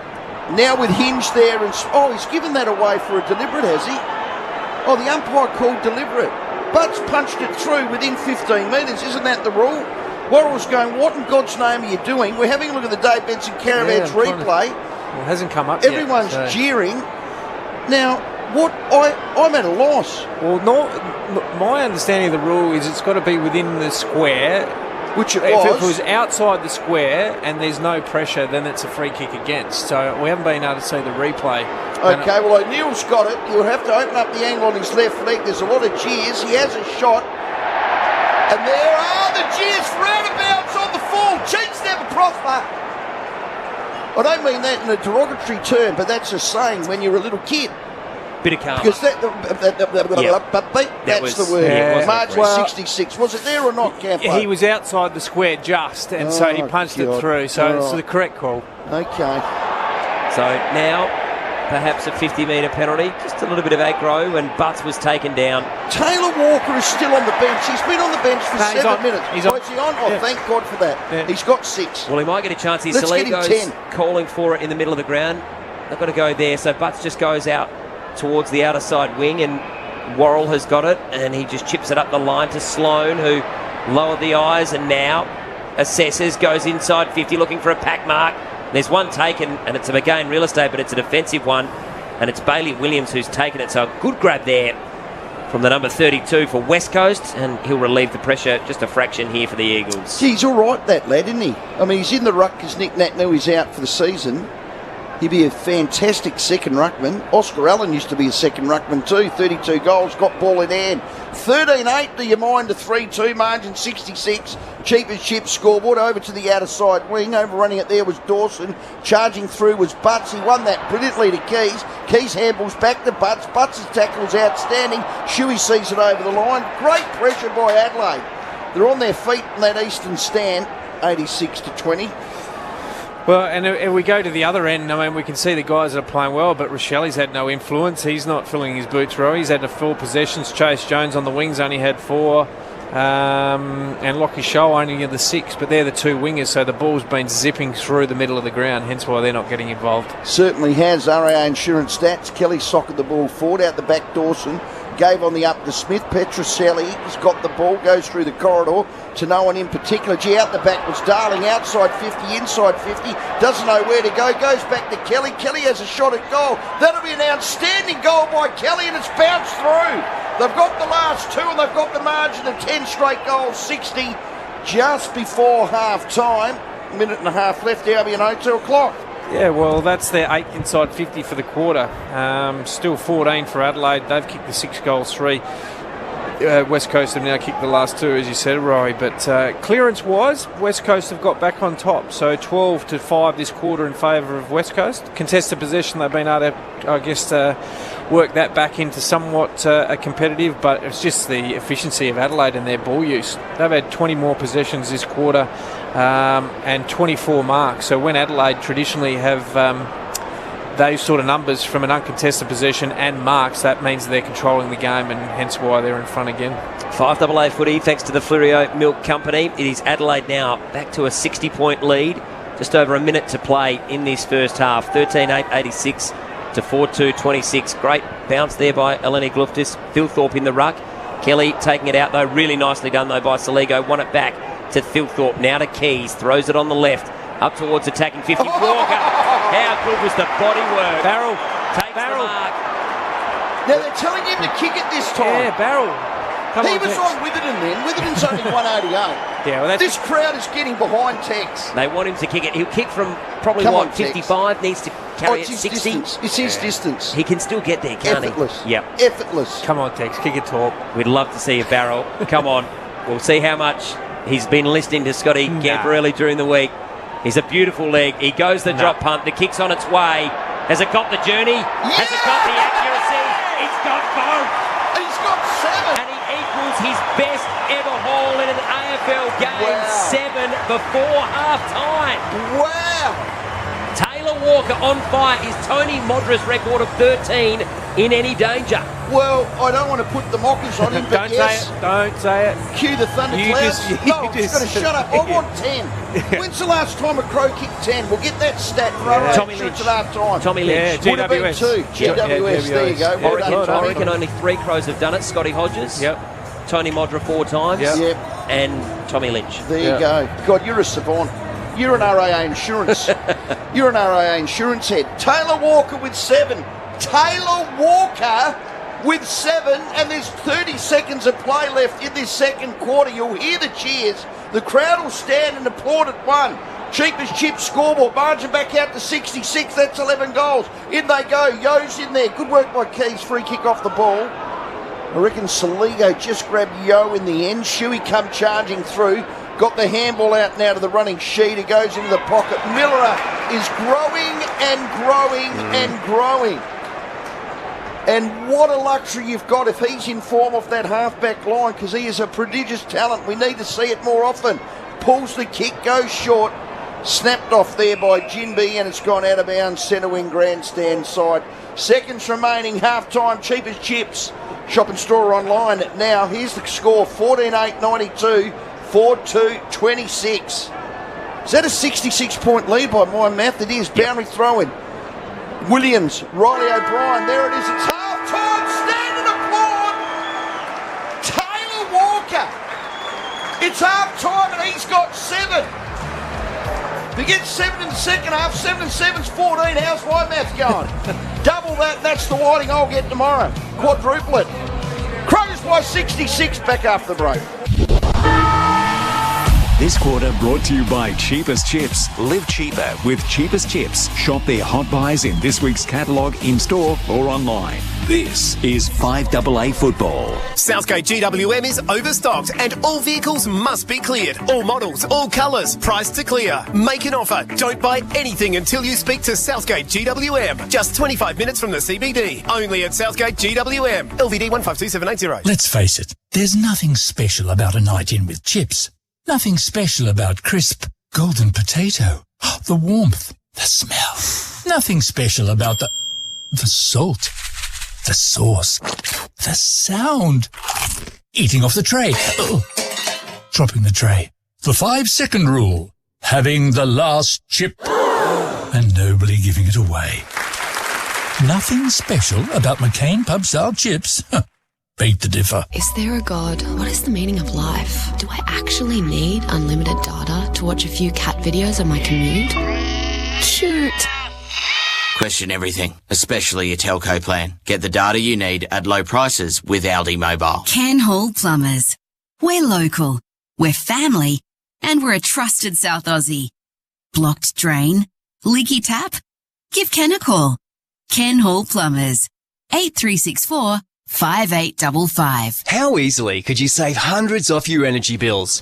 now with Hinge there and he's given that away for a deliberate, has he? Oh, the umpire called deliberate. Butts punched it through within 15 metres. Isn't that the rule? Worrell's going, what in God's name are you doing? We're having a look at the Dave Benson Caravans replay. It hasn't come up Everyone's yet. Everyone's jeering. Now, I'm at a loss. Well, my understanding of the rule is it's got to be within the square. Which it was. If it was outside the square and there's no pressure, then it's a free kick against. So we haven't been able to see the replay. Okay, well, O'Neill's got it. He'll have to open up the angle on his left leg. There's a lot of cheers. He has a shot. And there are the cheers for out of bounds on the full. Cheats never prosper. I don't mean that in a derogatory term, but that's a saying when you're a little kid. Bit of karma. Because that's the word. Yeah, Margin 66. Was it there or not, Campo? He was outside the square just, and so he punched it through. So it's the correct call. Okay. So now, perhaps a 50-metre penalty. Just a little bit of aggro, and Butts was taken down. Taylor Walker is still on the bench. He's been on the bench for 7 minutes. Is he on? Oh, thank God for that. Yeah. He's got 6. Well, he might get a chance here. Let's get him 10. Calling for it in the middle of the ground. They've got to go there. So Butts just goes out towards the outer side wing, and Worrell has got it, and he just chips it up the line to Sloan, who lowered the eyes and now assesses, goes inside 50 looking for a pack mark. There's one taken, and it's again real estate, but it's a defensive one, and it's Bailey Williams who's taken it. So a good grab there from the number 32 for West Coast, and he'll relieve the pressure just a fraction here for the Eagles. Gee, he's all right, that lad, isn't he? I mean, he's in the ruck because Nick Natnew is out for the season. He'd be a fantastic second ruckman. Oscar Allen used to be a second ruckman too. 32 goals, got ball in hand. 13-8, do you mind a 3-2 margin, 66. Cheap as chips scoreboard. Over to the outer side wing. Overrunning it there was Dawson. Charging through was Butts. He won that brilliantly to Keys. Keys handballs back to Butts. Butts' tackle's outstanding. Shuey sees it over the line. Great pressure by Adelaide. They're on their feet in that eastern stand. 86-20. Well, and we go to the other end. I mean, we can see the guys that are playing well, but Rochelli's had no influence. He's not filling his boots, Roy. He's had 4 possessions. Chase Jones on the wings only had 4. And Lockie Show only had the 6, but they're the 2 wingers, so the ball's been zipping through the middle of the ground, hence why they're not getting involved. Certainly has. RAA Insurance stats. Kelly socked the ball forward, out the back Dawson. Gave on the up to Smith. Petroselli has got the ball, goes through the corridor to no one in particular. Gee, out the back was Darling, outside 50, inside 50, doesn't know where to go, goes back to Kelly. Kelly has a shot at goal. That'll be an outstanding goal by Kelly, and it's bounced through. They've got the last 2, and they've got the margin of 10 straight goals, 60 just before half-time. Minute and a half left, Albion 2 o'clock. Yeah, well, that's their 8th inside 50 for the quarter. Still 14 for Adelaide. They've kicked the 6 goals, 3. West Coast have now kicked the last 2, as you said, Rory. But clearance-wise, West Coast have got back on top. So 12-5 this quarter in favour of West Coast. Contested possession, they've been able to, I guess, work that back into somewhat a competitive, but it's just the efficiency of Adelaide and their ball use. They've had 20 more possessions this quarter and 24 marks. So when Adelaide traditionally have those sort of numbers from an uncontested possession and marks, that means they're controlling the game, and hence why they're in front again. 5AA footy, thanks to the Fleurieu Milk Company. It is Adelaide now back to a 60-point lead. Just over a minute to play in this first half. 13-8, 86 to 4-2, 26. Great bounce there by Eleni Gluftis. Philthorpe in the ruck. Kelly taking it out, though. Really nicely done, though, by Saligo. Won it back to Philthorpe. Now to Keys. Throws it on the left. Up towards attacking 50. Walker. How good was the body work? Barrel. Takes the mark. Now they're telling him to kick it this time. Yeah, Barrel. He was on Witherden then. Witherden's only 188. Yeah, well, this crowd is getting behind Tex. They want him to kick it. He'll kick from probably, 55, needs to carry it 60. Distance. It's his distance. He can still get there, can't Effortless. he? Yep. Effortless. Come on, Tex, kick it top. We'd love to see a Barrel. Come on. We'll see how much he's been listening to Scotty Gambarelli during the week. He's a beautiful leg. He goes the drop punt. The kick's on its way. Has it got the journey? Has it got the accuracy? He's got both. He's got 7. And he equals his best ever haul in an AFL game. 7 before half-time. Wow. Taylor Walker on fire. Is Tony Modra's record of 13 in any danger? Well, I don't want to put the mockers on him, but yes. Don't say it. Cue the thunderclouds. No, I'm just going to shut up. I want 10. When's the last time a Crow kicked 10? We'll get that stat right. Tommy Lynch. At half time. Tommy Lynch. Would have been 2. GWS. There you go. Well I reckon only 3 Crows have done it. Scotty Hodges. Yep. Tony Modra 4 times. Yep. And Tommy Lynch. There you go. God, you're a savant. You're an RAA Insurance. You're an RAA Insurance head. Taylor Walker with 7. Taylor Walker with 7, and there's 30 seconds of play left in this second quarter. You'll hear the cheers. The crowd will stand and applaud at 1. Cheap as chips scoreboard. Margin back out to 66. That's 11 goals. In they go. Yo's in there. Good work by Keys. Free kick off the ball. I reckon Saligo just grabbed Yo in the end. Shuey come charging through. Got the handball out now to the running Sheed, who goes into the pocket. Miller is growing and growing and growing. And what a luxury you've got if he's in form off that half-back line, because he is a prodigious talent. We need to see it more often. Pulls the kick, goes short. Snapped off there by Jinby, and it's gone out of bounds, centre wing grandstand side. Seconds remaining, half-time, cheap as chips. Shop and store online now. Here's the score, 14-8, 92. 4-2, 26. Is that a 66-point lead by my math? It is. Boundary throw-in. Williams, Riley O'Brien. There it is. It's half-time. Stand and applaud. Taylor Walker. It's half-time and he's got 7. If he gets 7 in the second half, 7 and 7's 14. How's my math going? Double that, and that's the whiting I'll get tomorrow. Quadruple it. Crows by 66. Back after the break. This quarter brought to you by Cheapest Chips. Live cheaper with Cheapest Chips. Shop their hot buys in this week's catalogue in-store or online. This is 5AA Football. Southgate GWM is overstocked and all vehicles must be cleared. All models, all colours, price to clear. Make an offer. Don't buy anything until you speak to Southgate GWM. Just 25 minutes from the CBD. Only at Southgate GWM. LVD 152780. Let's face it, there's nothing special about a night in with chips. Nothing special about crisp, golden potato. The warmth, the smell. Nothing special about the salt, the sauce, the sound. Eating off the tray. Dropping the tray. The 5-second rule. Having the last chip and nobody giving it away. Nothing special about McCain pub-style chips. Beat the differ. Is there a God? What is the meaning of life? Do I actually need unlimited data to watch a few cat videos on my commute? Cute. Question everything, especially your telco plan. Get the data you need at low prices with Aldi Mobile. Ken Hall Plumbers. We're local, we're family, and we're a trusted South Aussie. Blocked drain? Leaky tap? Give Ken a call. Ken Hall Plumbers. 8364 5855. How easily could you save hundreds off your energy bills?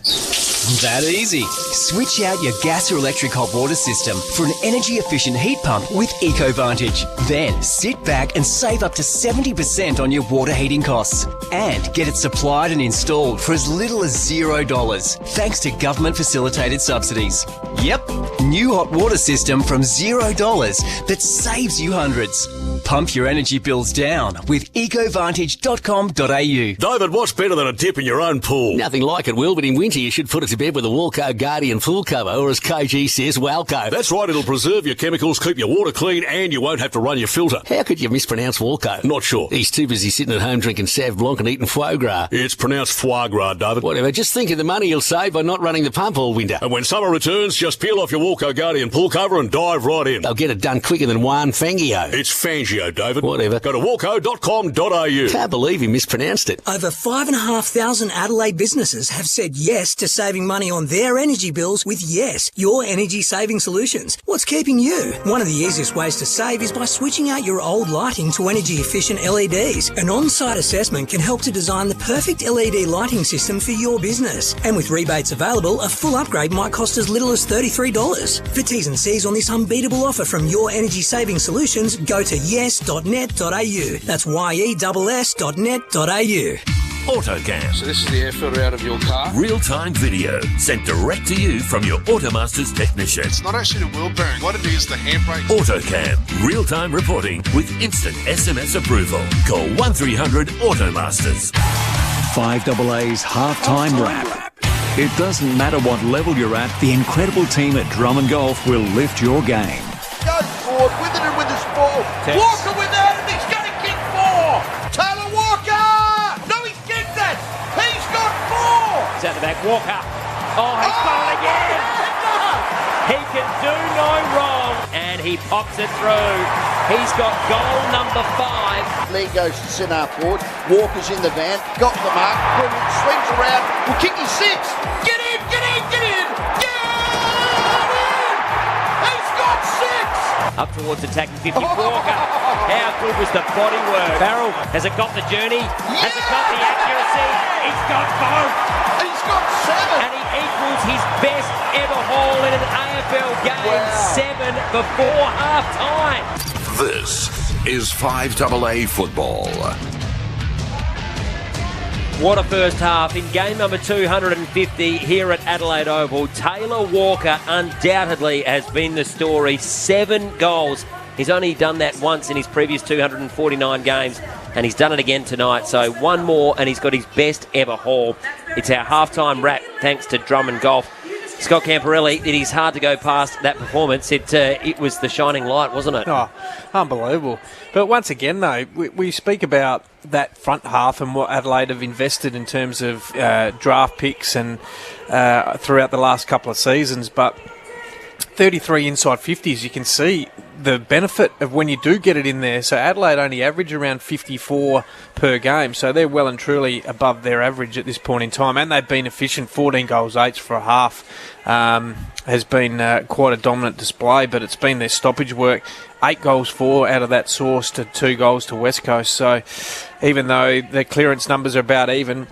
That easy. Switch out your gas or electric hot water system for an energy-efficient heat pump with EcoVantage. Then sit back and save up to 70% on your water heating costs. And get it supplied and installed for as little as $0, thanks to government-facilitated subsidies. Yep, new hot water system from $0 that saves you hundreds. Pump your energy bills down with ecovantage.com.au. David, what's better than a dip in your own pool? Nothing like it, Will, but in winter you should put it to bed with a Walco Guardian full cover, or as KG says, Walco. That's right, it'll preserve your chemicals, keep your water clean, and you won't have to run your filter. How could you mispronounce Walco? Not sure. He's too busy sitting at home drinking Sauv Blanc and eating foie gras. It's pronounced foie gras, David. Whatever, just think of the money you'll save by not running the pump all winter. And when summer returns, just peel off your Walco Guardian pool cover and dive right in. They'll get it done quicker than Juan Fangio. It's Fangio, David. Whatever. Go to walco.com.au. Can't believe he mispronounced it. Over 5,500 Adelaide businesses have said yes to saving money on their energy bills with Yes, your energy saving solutions. What's keeping you? One of the easiest ways to save is by switching out your old lighting to energy efficient LEDs. An on-site assessment can help to design the perfect LED lighting system for your business. And with rebates available, a full upgrade might cost as little as $33. For T's and C's on this unbeatable offer from Your Energy Saving Solutions, go to yes.net.au. That's yes.net.au. AutoCam. So this is the air filter out of your car. Real-time video sent direct to you from your Automasters technician. It's not actually the wheel bearing. What it is, the handbrake. AutoCam. Real-time reporting with instant SMS approval. Call 1300 Automasters. 5AA's halftime wrap. It doesn't matter what level you're at, the incredible team at Drummond Golf will lift your game. Goes forward with it and with his ball. Walker without it. He's going to kick 4. Taylor Walker. No, he's kicked it. He's got 4. He's out the back. Walker. Oh, he's got it again. He can do no wrong. And he pops it through. He's got goal number 5. Lee goes to centre forward. Walker's in the van. Got the mark. Brilliant. Swings around. Will kick his 6. Get in, get in, get in. Get in. He's got 6. Up towards attacking 50. Walker. How good was the body work? Farrell. Has it got the journey? Has it got the accuracy? He's got both. He's got 7. And he equals his best ever haul in an AFL game. 7 before half time. This is 5AA Football. What a first half. In game number 250 here at Adelaide Oval, Taylor Walker undoubtedly has been the story. 7 goals. He's only done that once in his previous 249 games, and he's done it again tonight. So one more, and he's got his best ever haul. It's our halftime wrap, thanks to Drummond Golf. Scott Camporelli, it is hard to go past that performance. It was the shining light, wasn't it? Oh, unbelievable. But once again, though, we speak about that front half and what Adelaide have invested in terms of draft picks and throughout the last couple of seasons. But 33 inside 50s, you can see the benefit of when you do get it in there. So Adelaide only average around 54 per game, so they're well and truly above their average at this point in time, and they've been efficient. 14 goals, 8 for a half has been quite a dominant display, but it's been their stoppage work. 8 goals, 4 out of that source to 2 goals to West Coast. So even though their clearance numbers are about even,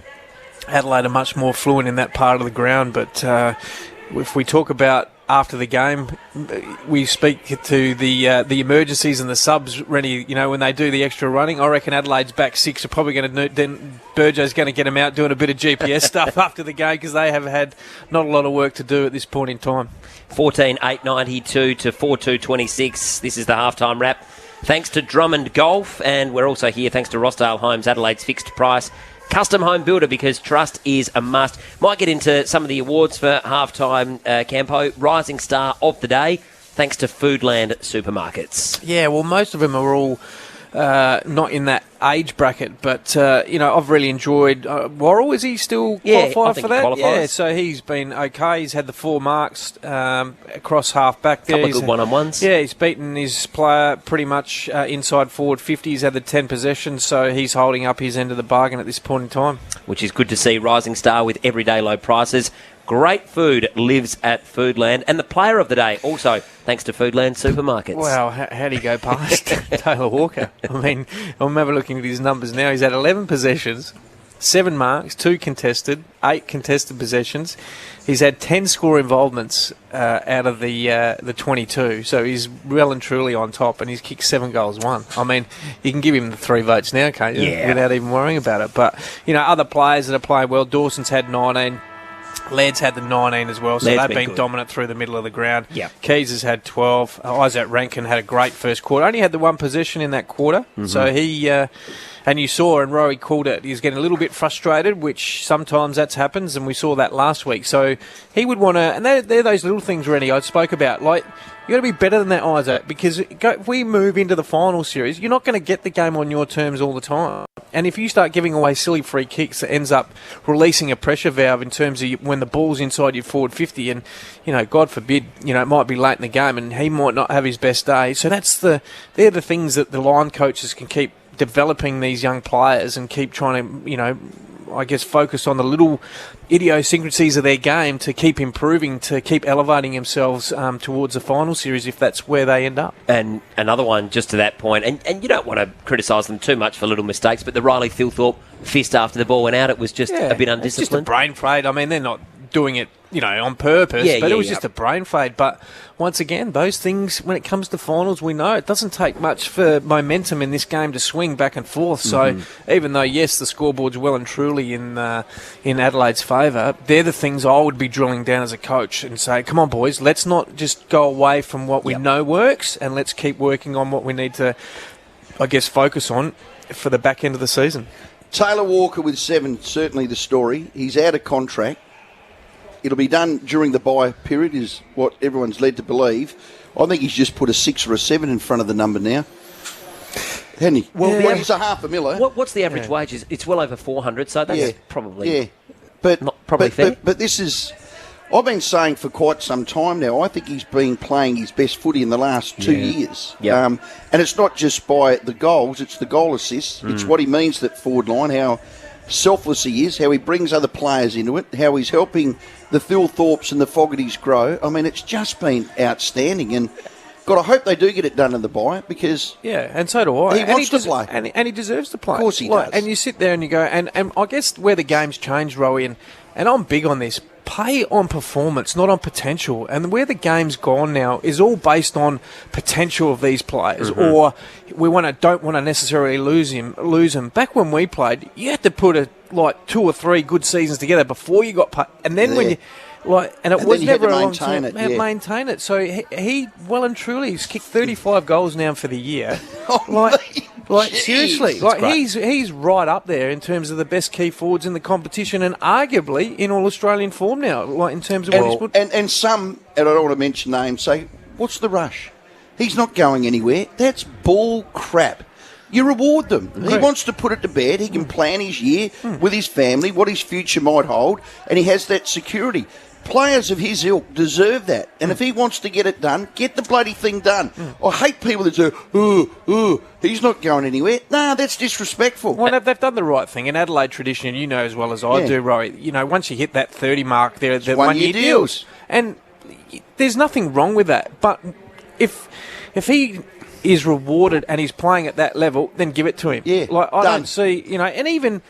Adelaide are much more fluent in that part of the ground. But if we talk about after the game, we speak to the emergencies and the subs ready, when they do the extra running. I reckon Adelaide's back 6 are probably going to, then Burjo's going to get them out doing a bit of GPS stuff after the game, because they have had not a lot of work to do at this point in time. 14-8-92 to 4-2-26. This is the halftime wrap. Thanks to Drummond Golf, and we're also here thanks to Rossdale Homes, Adelaide's fixed price custom home builder, because trust is a must. Might get into some of the awards for halftime, Campo. Rising Star of the Day, thanks to Foodland Supermarkets. Yeah, well, most of them are all not in that age bracket, but I've really enjoyed Worrell. Is he still qualified for that? Yeah, so he's been okay. He's had the 4 marks across half back there. Couple of good one-on-ones. Yeah, he's beaten his player pretty much inside forward 50. He's had the 10 possessions, so he's holding up his end of the bargain at this point in time. Which is good to see. Rising Star with everyday low prices. Great food lives at Foodland. And the player of the day also thanks to Foodland Supermarkets. Wow, how'd he go past Taylor Walker? I mean, I'm ever looking at his numbers now. He's had 11 possessions, 7 marks, 2 contested, 8 contested possessions. He's had 10 score involvements out of the 22, so he's well and truly on top, and he's kicked 7 goals, 1. I mean, you can give him the 3 votes now, can't you? Yeah. Without even worrying about it. But, other players that are playing well, Dawson's had 19. Laird's had the 19 as well, so they've been dominant through the middle of the ground. Yep. Keys has had 12. Isaac Rankin had a great first quarter. Only had the 1 possession in that quarter. Mm-hmm. So he, and you saw, and Rowie called it, he's getting a little bit frustrated, which sometimes that happens, and we saw that last week. So he would want to, and they're those little things, Rennie, I spoke about. Like, you got to be better than that, Isaac, because if we move into the final series, you're not going to get the game on your terms all the time. And if you start giving away silly free kicks, it ends up releasing a pressure valve in terms of when the ball's inside your forward 50, and God forbid, it might be late in the game and he might not have his best day. So they're the things that the line coaches can keep developing these young players and keep trying to, focus on the little idiosyncrasies of their game to keep improving, to keep elevating themselves towards the final series if that's where they end up. And another one just to that point, and you don't want to criticise them too much for little mistakes, but the Riley Thilthorpe fist after the ball went out, it was just a bit undisciplined. It's just a brain fade. I mean, they're not doing it, on purpose, but it was just a brain fade. But once again, those things, when it comes to finals, we know it doesn't take much for momentum in this game to swing back and forth. So even though, yes, the scoreboard's well and truly in Adelaide's favour, they're the things I would be drilling down as a coach and say, come on, boys, let's not just go away from what we know works, and let's keep working on what we need to, focus on for the back end of the season. Taylor Walker with 7, certainly the story. He's out of contract. It'll be done during the bye period, is what everyone's led to believe. I think he's just put a 6 or a 7 in front of the number now. Hasn't he? Well, it's $500,000. What's the average wage? It's well over 400, so that's probably but fair. But this is, I've been saying for quite some time now, I think he's been playing his best footy in the last 2 years. Yep. And it's not just by the goals, it's the goal assists. It's what he means, that forward line, how selfless he is, how he brings other players into it, how he's helping the Thilthorpes and the Fogartys grow. I mean, it's just been outstanding. And, God, I hope they do get it done in the bye, because... Yeah, and so do I. He wants to play. And he deserves to play. Of course he does. And you sit there and you go... And I guess where the game's changed, Rowie, and I'm big on this, play on performance, not on potential. And where the game's gone now is all based on potential of these players, or we don't want to necessarily lose them. Back when we played, you had to put 2 or 3 good seasons together before you got paid. And then when you... and it was never a long time. Maintain it. So he well and truly, he's kicked 35 goals now for the year. Seriously, he's right up there in terms of the best key forwards in the competition, and arguably in all Australian form now. In terms of what he's put. And some, and I don't want to mention names, say, what's the rush? He's not going anywhere. That's bull crap. You reward them. He wants to put it to bed. He can plan his year with his family, what his future might hold, and he has that security. players of his ilk deserve that. And if he wants to get it done, get the bloody thing done. I hate people that say, he's not going anywhere. Nah, that's disrespectful. Well, they've done the right thing. In Adelaide tradition, you know as well as I do, Roy, once you hit that 30 mark, they're one-year deals. And there's nothing wrong with that. But if he is rewarded and he's playing at that level, then give it to him. Yeah, I don't see, and even,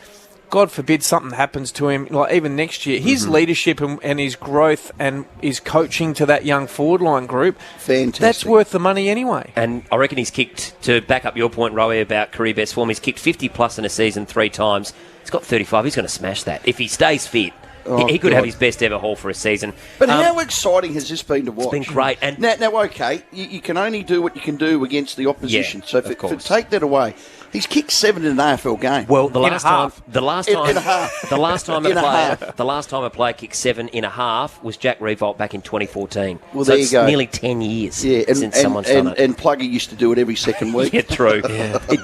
God forbid, something happens to him, like even next year, his leadership and his growth and his coaching to that young forward line group, fantastic. That's worth the money anyway. And I reckon he's kicked, to back up your point, Rowie, about career best form, he's kicked 50-plus in a season 3 times. He's got 35. He's going to smash that. If he stays fit, he could have his best ever haul for a season. But how exciting has this been to watch? It's been great. And now okay, you can only do what you can do against the opposition. So if take that away, he's kicked 7 in an AFL game. Well, the last time a player kicked 7 in a half was Jack Revolt back in 2014. Well, so there you go. Nearly 10 years since someone's done it. And Plugger used to do it every second week. Yeah, true.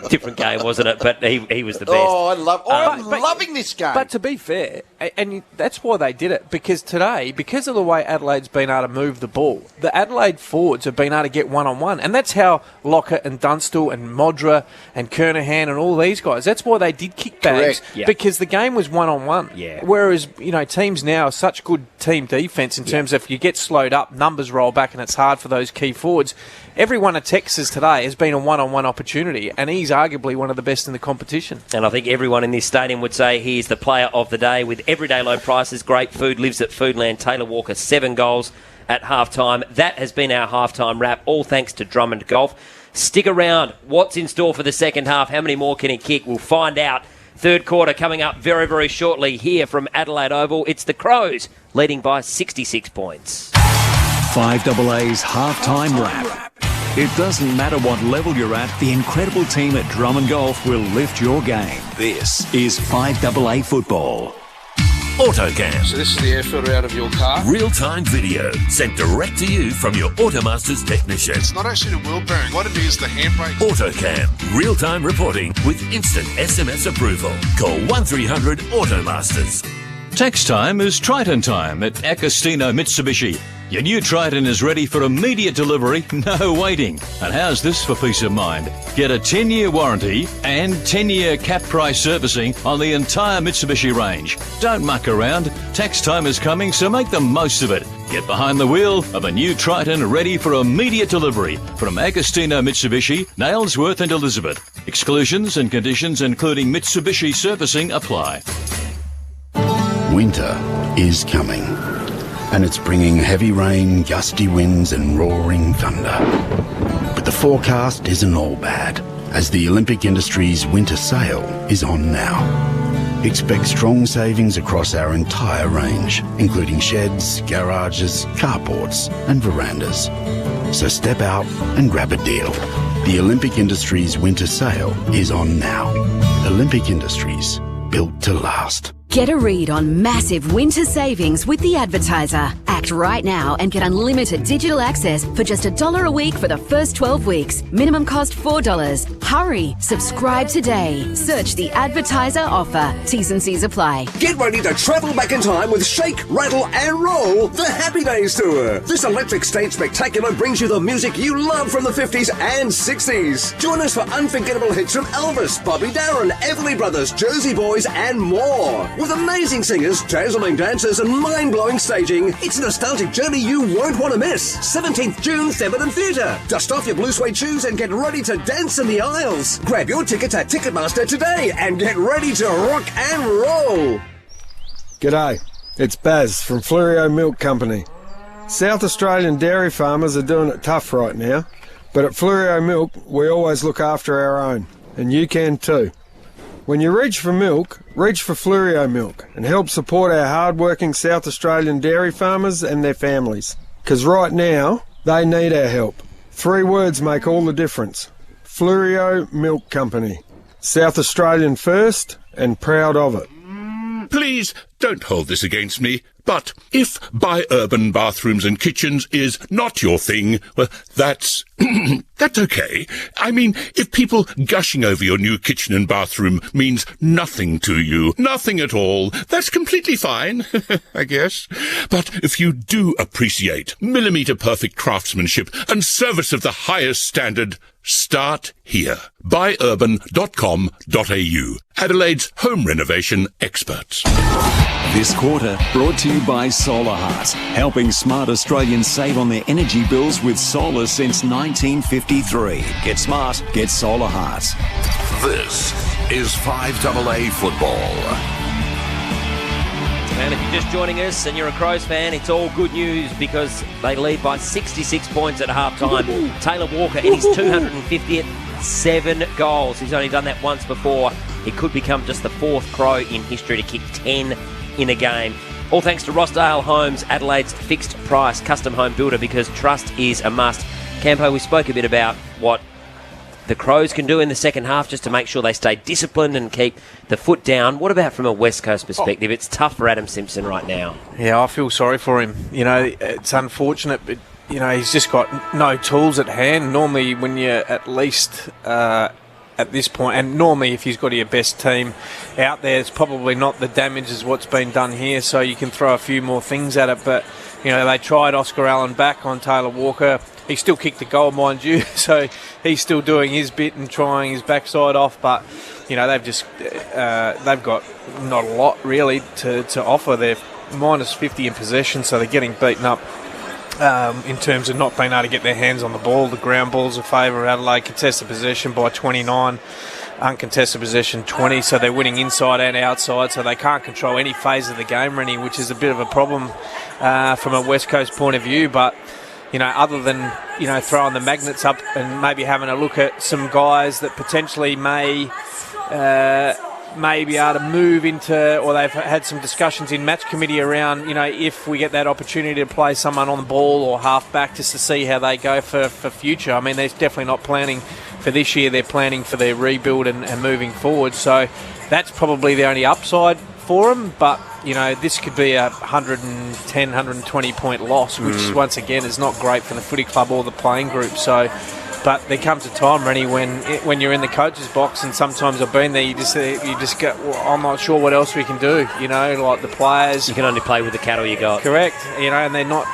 Different game, wasn't it? But he was the best. Oh, I'm loving this game. But to be fair, and that's why they did it, because today, because of the way Adelaide's been able to move the ball, the Adelaide forwards have been able to get one-on-one, and that's how Lockett and Dunstall and Modra and Kernahan and all these guys, that's why they did kickbacks, because the game was one-on-one. Yeah. Whereas, teams now are such good team defence in terms of if you get slowed up, numbers roll back and it's hard for those key forwards. Every one of Texas today has been a one-on-one opportunity, and he's arguably one of the best in the competition. And I think everyone in this stadium would say he is the player of the day with everyday low prices, great food, lives at Foodland. Taylor Walker, 7 goals at halftime. That has been our halftime wrap, all thanks to Drummond Golf. Stick around. What's in store for the second half? How many more can he kick? We'll find out. Third quarter coming up very, very shortly here from Adelaide Oval. It's the Crows leading by 66 points. 5AA's halftime wrap. It doesn't matter what level you're at, the incredible team at Drummond Golf will lift your game. This is 5AA football. AutoCam. So this is the air filter out of your car. Real-time video sent direct to you from your Automasters technician. It's not actually the wheel bearing. What it is, the handbrake. AutoCam. Real-time reporting with instant SMS approval. Call 1300 Automasters. Tax time is Triton time at Agostino Mitsubishi. Your new Triton is ready for immediate delivery, no waiting. And how's this for peace of mind? Get a 10-year warranty and 10-year cap price servicing on the entire Mitsubishi range. Don't muck around. Tax time is coming, so make the most of it. Get behind the wheel of a new Triton ready for immediate delivery from Agostino Mitsubishi, Nailsworth and Elizabeth. Exclusions and conditions including Mitsubishi servicing apply. Winter is coming, and it's bringing heavy rain, gusty winds and roaring thunder. But the forecast isn't all bad, as the Olympic Industries winter sale is on now. Expect strong savings across our entire range, including sheds, garages, carports and verandas. So step out and grab a deal. The Olympic Industries winter sale is on now. Olympic Industries, built to last. Get a read on massive winter savings with The Advertiser. Act right now and get unlimited digital access for just $1 a week for the first 12 weeks. Minimum cost $4. Hurry! Subscribe today. Search The Advertiser offer. T's and C's apply. Get ready to travel back in time with Shake, Rattle and Roll, the Happy Days Tour. This electric stage spectacular brings you the music you love from the 50s and 60s. Join us for unforgettable hits from Elvis, Bobby Darin, Everly Brothers, Jersey Boys and more. With amazing singers, dazzling dancers and mind-blowing staging, it's a nostalgic journey you won't want to miss. 17th June, Thebarton Theatre. Dust off your blue suede shoes and get ready to dance in the aisles. Grab your tickets at Ticketmaster today and get ready to rock and roll. G'day, it's Baz from Fleurieu Milk Company. South Australian dairy farmers are doing it tough right now, but at Fleurieu Milk we always look after our own, and you can too. When you reach for milk, reach for Fleurieu Milk and help support our hard-working South Australian dairy farmers and their families. Because right now, they need our help. 3 words make all the difference. Fleurieu Milk Company. South Australian first and proud of it. Please don't hold this against me, But if Buy Urban Bathrooms and Kitchens is not your thing, well, that's that's okay. I mean, if people gushing over your new kitchen and bathroom means nothing to you, nothing at all, that's completely fine, I guess. But if you do appreciate millimetre-perfect craftsmanship and service of the highest standard, start here. Buyurban.com.au. Adelaide's home renovation experts. This quarter brought to you by Solar Heart, helping smart Australians save on their energy bills with solar since 1953. Get smart, get Solar Heart. This is 5AA football. And if you're just joining us and you're a Crows fan, it's all good news because they lead by 66 points at half-time. Taylor Walker in his 250th, 7 goals. He's only done that once before. He could become just the 4th Crow in history to kick 10 in a game. All thanks to Rossdale Homes, Adelaide's fixed price custom home builder, because trust is a must. Campo, we spoke a bit about what the Crows can do in the second half just to make sure they stay disciplined and keep the foot down. What about from a West Coast perspective? It's tough for Adam Simpson right now. Yeah, I feel sorry for him. You know, it's unfortunate, but, you know, he's just got no tools at hand. Normally, when you're at least at this point, and normally if he's got your best team out there, it's probably not the damage as what's been done here, so you can throw a few more things at it. But, you know, they tried Oscar Allen back on Taylor Walker. He still kicked the goal, mind you, so he's still doing his bit and trying his backside off. But, you know, they've got not a lot really to offer. They're minus 50 in possession, so they're getting beaten up in terms of not being able to get their hands on the ball. The ground ball's a favour of Adelaide. Contested possession by 29, uncontested possession 20, so they're winning inside and outside, so they can't control any phase of the game, Rennie, which is a bit of a problem from a West Coast point of view. But, you know, other than, you know, throwing the magnets up and maybe having a look at some guys that potentially may be able to move into, or they've had some discussions in match committee around, you know, if we get that opportunity to play someone on the ball or half back just to see how they go for future. I mean, they're definitely not planning for this year. They're planning for their rebuild and moving forward. So that's probably the only upside for them. But, you know, this could be a 110, 120 point loss, which once again is not great for the footy club or the playing group. So, but there comes a time, Rennie, when you're in the coach's box, and sometimes I've been there, you just go, well, I'm not sure what else we can do. You know, like the players, you can only play with the cattle you got. Correct. You know, and they're not.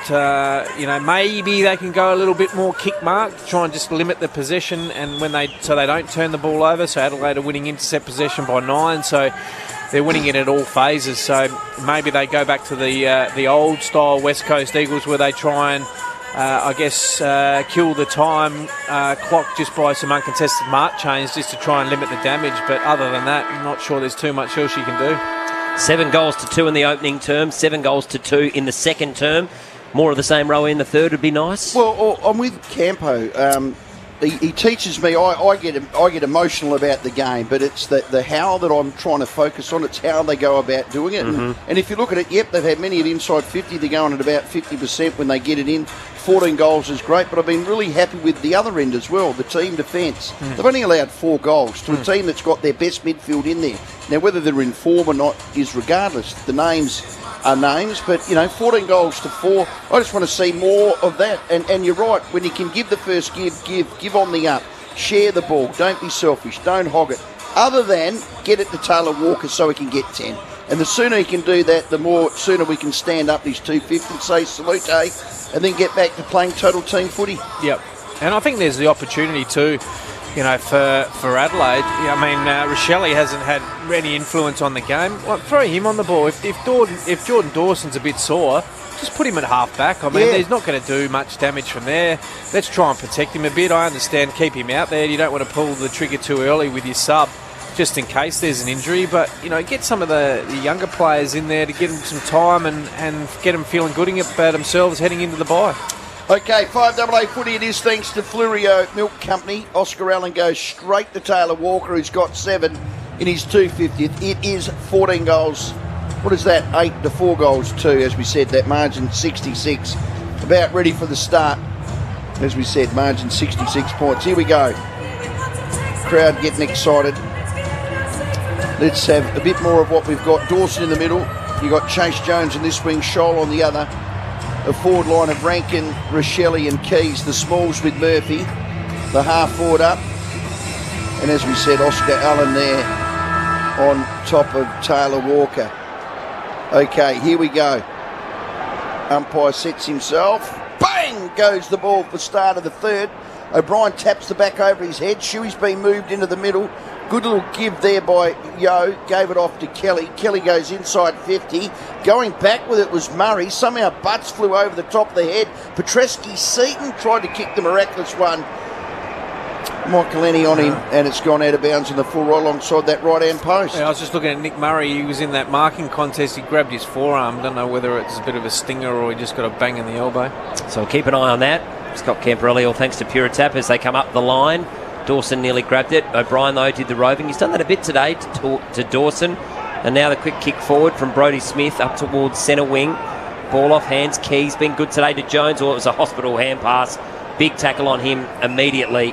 You know, maybe they can go a little bit more kick mark to try and just limit the possession, and so they don't turn the ball over. So Adelaide are winning intercept possession by 9. So they're winning it at all phases. So maybe they go back to the old style West Coast Eagles, where they try and kill the time clock just by some uncontested mark chains just to try and limit the damage. But other than that, I'm not sure there's too much else you can do. 7 goals to 2 in the opening term, 7 goals to 2 in the second term. More of the same, Rowie, in the third would be nice. Well, I'm with Campo. He teaches me. I get emotional about the game, but it's the how that I'm trying to focus on. It's how they go about doing it. And if you look at it, yep, they've had many at inside 50. They're going at about 50% when they get it in. 14 goals is great, but I've been really happy with the other end as well, the team defence. They've only allowed 4 goals to a team that's got their best midfield in there. Now, whether they're in form or not is regardless. The names are names, but, you know, 14 goals to 4. I just want to see more of that. And you're right, when you can give the first give on the up, share the ball, don't be selfish, don't hog it. Other than get it to Taylor Walker so he can get 10. And the sooner he can do that, the sooner we can stand up these 250 and say salute, and then get back to playing total team footy. Yep. And I think there's the opportunity too, you know, for Adelaide. I mean, Rochelle hasn't had any influence on the game. Well, throw him on the ball. If Jordan Dawson's a bit sore, just put him at half back. I mean, he's not going to do much damage from there. Let's try and protect him a bit. I understand, keep him out there. You don't want to pull the trigger too early with your sub, just in case there's an injury. But, you know, get some of the younger players in there to get them some time and get them feeling good about themselves heading into the bye. Okay, 5AA footy it is, thanks to Flurio Milk Company. Oscar Allen goes straight to Taylor Walker, who's got 7 in his 250th. It is 14 goals. What is that? 8 to 4 goals too, as we said. That margin 66. About ready for the start. As we said, margin 66 points. Here we go. Crowd getting excited. Let's have a bit more of what we've got. Dawson in the middle. You got Chase Jones in this wing, Scholl on the other. A forward line of Rankin, Rochelle and Keys. The smalls with Murphy. The half forward up. And as we said, Oscar Allen there on top of Taylor Walker. Okay, here we go. Umpire sets himself. Bang goes the ball for the start of the third. O'Brien taps the back over his head. Shuey's been moved into the middle. Good little give there by Yo. Gave it off to Kelly. Kelly goes inside 50. Going back with it was Murray. Somehow Butts flew over the top of the head. Petreski-Seaton tried to kick the miraculous one. Michael Lenny on him, and it's gone out of bounds in the full right alongside that right-hand post. Yeah, I was just looking at Nick Murray. He was in that marking contest. He grabbed his forearm. Don't know whether it's a bit of a stinger or he just got a bang in the elbow. So keep an eye on that. Scott Camperelli, all thanks to Puritap as they come up the line. Dawson nearly grabbed it. O'Brien, though, did the roving. He's done that a bit today to Dawson. And now the quick kick forward from Brodie Smith up towards centre wing. Ball off hands. Keys been good today to Jones, or it was a hospital hand pass. Big tackle on him immediately.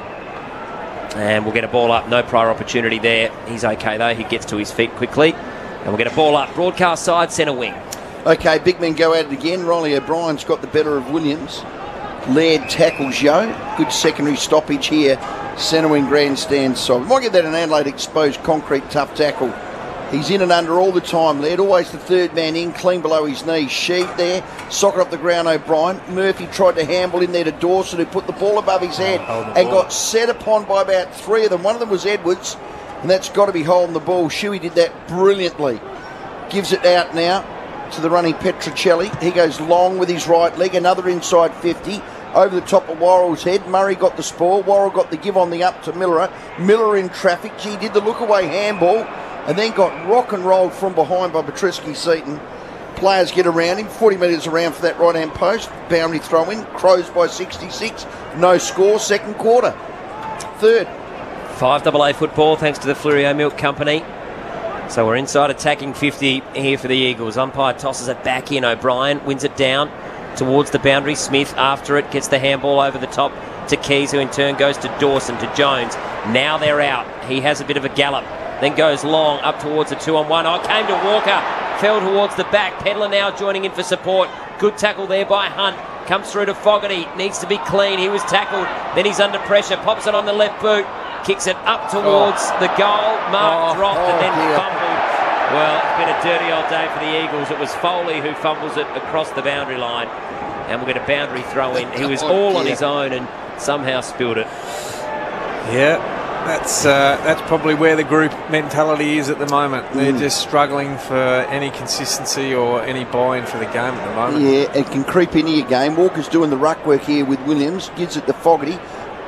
And we'll get a ball up. No prior opportunity there. He's okay, though. He gets to his feet quickly. And we'll get a ball up. Broadcast side, centre wing. Okay, big men go at it again. Riley O'Brien's got the better of Williams. Laird tackles Yo. Good secondary stoppage here. Centre wing grandstand side. We might get that an Adelaide exposed concrete tough tackle. He's in and under all the time. Laird always the third man in, clean below his knees. Sheed there, socket up the ground O'Brien. Murphy tried to handle in there to Dawson, who put the ball above his head and got set upon by about three of them. One of them was Edwards, and that's got to be holding the ball. Shuey did that brilliantly. Gives it out now to the running Petruccelli. He goes long with his right leg, another inside 50. Over the top of Worrell's head. Murray got the spoil. Worrell got the give on the up to Miller. Miller in traffic. Gee, did the look away handball and then got rock and rolled from behind by Petreski-Seaton. Players get around him. 40 metres around for that right-hand post. Boundary throw in. Crows by 66. No score. Second quarter. Third. 5AA football thanks to the Flurio Milk Company. So we're inside attacking 50 here for the Eagles. Umpire tosses it back in. O'Brien wins it down towards the boundary. Smith after it gets the handball over the top to Keys, who in turn goes to Dawson, to Jones. Now they're out. He has a bit of a gallop, then goes long up towards a 2-on-1. Oh, came to Walker, fell towards the back. Pedler now joining in for support. Good tackle there by Hunt. Comes through to Fogarty, needs to be clean. He was tackled, then he's under pressure, pops it on the left boot, kicks it up towards the goal. Mark dropped and then fumbled. Well, it's been a dirty old day for the Eagles. It was Foley who fumbles it across the boundary line. And we'll get a boundary throw in. He was all on his own and somehow spilled it. Yeah, that's probably where the group mentality is at the moment. They're just struggling for any consistency or any buy-in for the game at the moment. Yeah, it can creep into your game. Walker's doing the ruck work here with Williams. Gives it to Fogarty.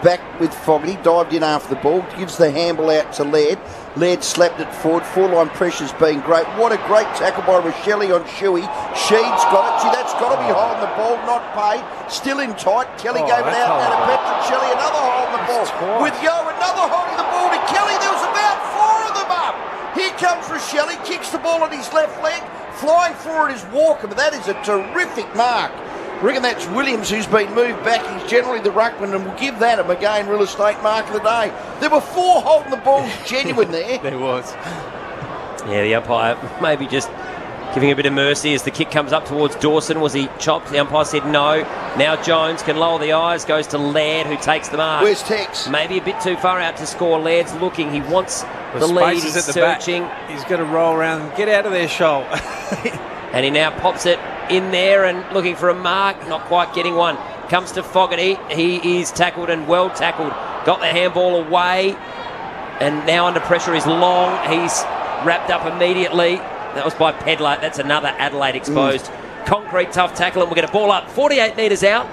Back with Fogarty. Dived in after the ball. Gives the handball out to Laird. Laird slapped it forward. Four-line pressure's been great. What a great tackle by Rochelle on Shuey. Sheed's got it. Gee, that's got to be holding the ball. Not paid. Still in tight. Kelly gave it out now to Petruccelli. Another holding the ball. With Yo, another holding the ball to Kelly. There was about four of them up. Here comes Rochelle. Kicks the ball on his left leg. Flying forward is Walker, but that is a terrific mark. I reckon that's Williams who's been moved back. He's generally the ruckman, and we'll give that a McGain real estate mark of the day. There were four holding the balls genuine there. There was. Yeah, the umpire maybe just giving a bit of mercy as the kick comes up towards Dawson. Was he chopped? The umpire said no. Now Jones can lower the eyes, goes to Laird, who takes the mark. Where's Tex? Maybe a bit too far out to score. Laird's looking. He wants the lead. He's at the searching. Back. He's got to roll around and get out of there, Scholl. And he now pops it in there and looking for a mark. Not quite getting one. Comes to Fogarty. He is tackled and well tackled. Got the handball away. And now under pressure is Long. He's wrapped up immediately. That was by Pedler. That's another Adelaide exposed. Concrete tough tackle, and we'll get a ball up 48 metres out.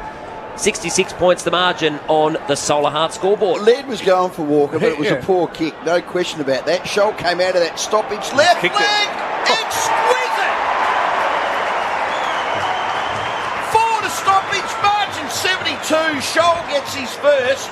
66 points the margin on the Solar Heart scoreboard. Laird was going for Walker, but it was a poor kick. No question about that. Scholl came out of that stoppage. Left leg! Exquisite! Forward to stoppage. Margin 72. Scholl gets his first.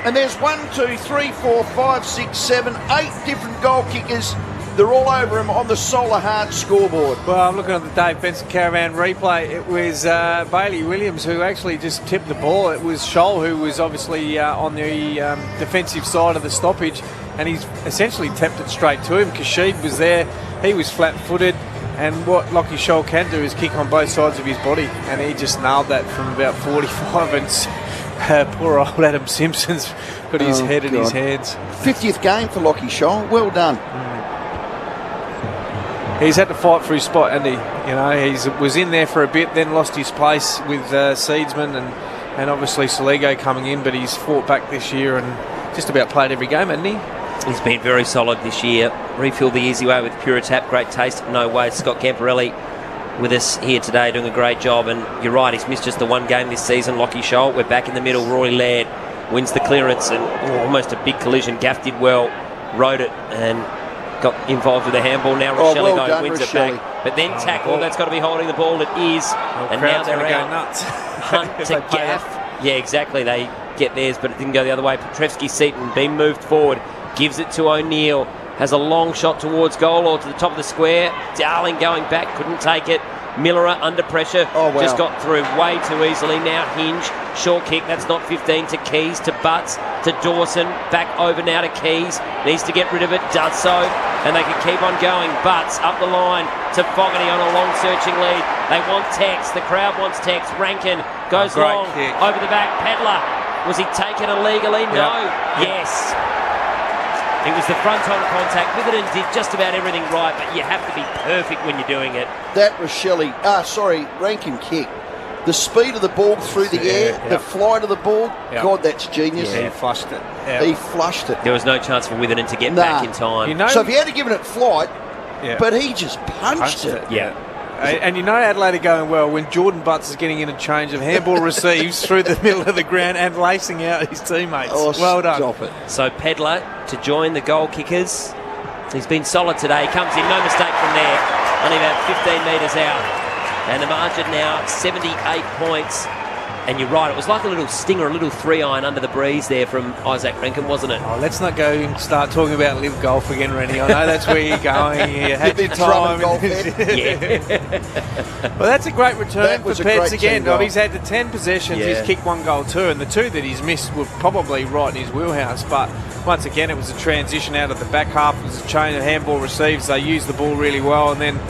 And there's 1, 2, 3, 4, 5, 6, 7, 8 different goal kickers. They're all over him on the Solar Heart scoreboard. Well, I'm looking at the Dave Benson Caravan replay. It was Bailey Williams who actually just tipped the ball. It was Scholl who was obviously on the defensive side of the stoppage, and he's essentially tapped it straight to him. Kasheed was there. He was flat-footed, And what Lockie Scholl can do is kick on both sides of his body, and he just nailed that from about 45. And poor old Adam Simpson's got his head in his hands. 50th game for Lockie Scholl. Well done. He's had to fight for his spot, and he was in there for a bit, then lost his place with Seedsman and obviously Soligo coming in, but he's fought back this year and just about played every game, hasn't he? He's been very solid this year. Refilled the easy way with Pure Tap. Great taste, no waste. Scott Camporelli with us here today doing a great job. And you're right, he's missed just the one game this season, Lockie Scholl. We're back in the middle. Roy Laird wins the clearance and almost a big collision. Gaff did well, rode it and got involved with the handball. Now Rochelle wins Rochelle. it back. But then tackle, that's got to be holding the ball. It is. And now they're out. Nuts. Hunt to Gaff. Yeah, exactly. They get theirs, but it didn't go the other way. Petrevsky-Seaton being moved forward. Gives it to O'Neill. Has a long shot towards goal or to the top of the square. Darling going back. Couldn't take it. Millerer under pressure. Just got through way too easily. Now Hinge. Short kick. That's not 15 to Keys. To Butts. To Dawson. Back over now to Keys. Needs to get rid of it. Does so. And they can keep on going. Butts up the line to Fogarty on a long searching lead. They want Tex. The crowd wants Tex. Rankin goes long. Kick. Over the back. Pedler. Was he taken illegally? No. Yes. It was the front-on contact with it and did just about everything right, but you have to be perfect when you're doing it. That was Rankin kick. The speed of the ball through the air, the flight of the ball, God, that's genius. Yeah, he flushed it. He flushed it. There was no chance for Witherden to get back in time. So if he had given it flight, but he just punched it. Yeah. And Adelaide are going well when Jordan Butts is getting in a change of handball receives through the middle of the ground and lacing out his teammates. Well done. Stop it. So Pedler to join the goal kickers. He's been solid today. Comes in, no mistake from there. Only about 15 metres out. And the margin now 78 points. And you're right, it was like a little stinger, a little 3-iron under the breeze there from Isaac Rankin, wasn't it? Oh, let's not go and start talking about live golf again, Rennie. I know that's where you're going. You had your time. Golf Well, that's a great return for Peds again. He's had the 10 possessions. He's kicked 1 goal too, and the 2 that he's missed were probably right in his wheelhouse. But once again, it was a transition out of the back half. It was a chain of handball receives. They used the ball really well, and then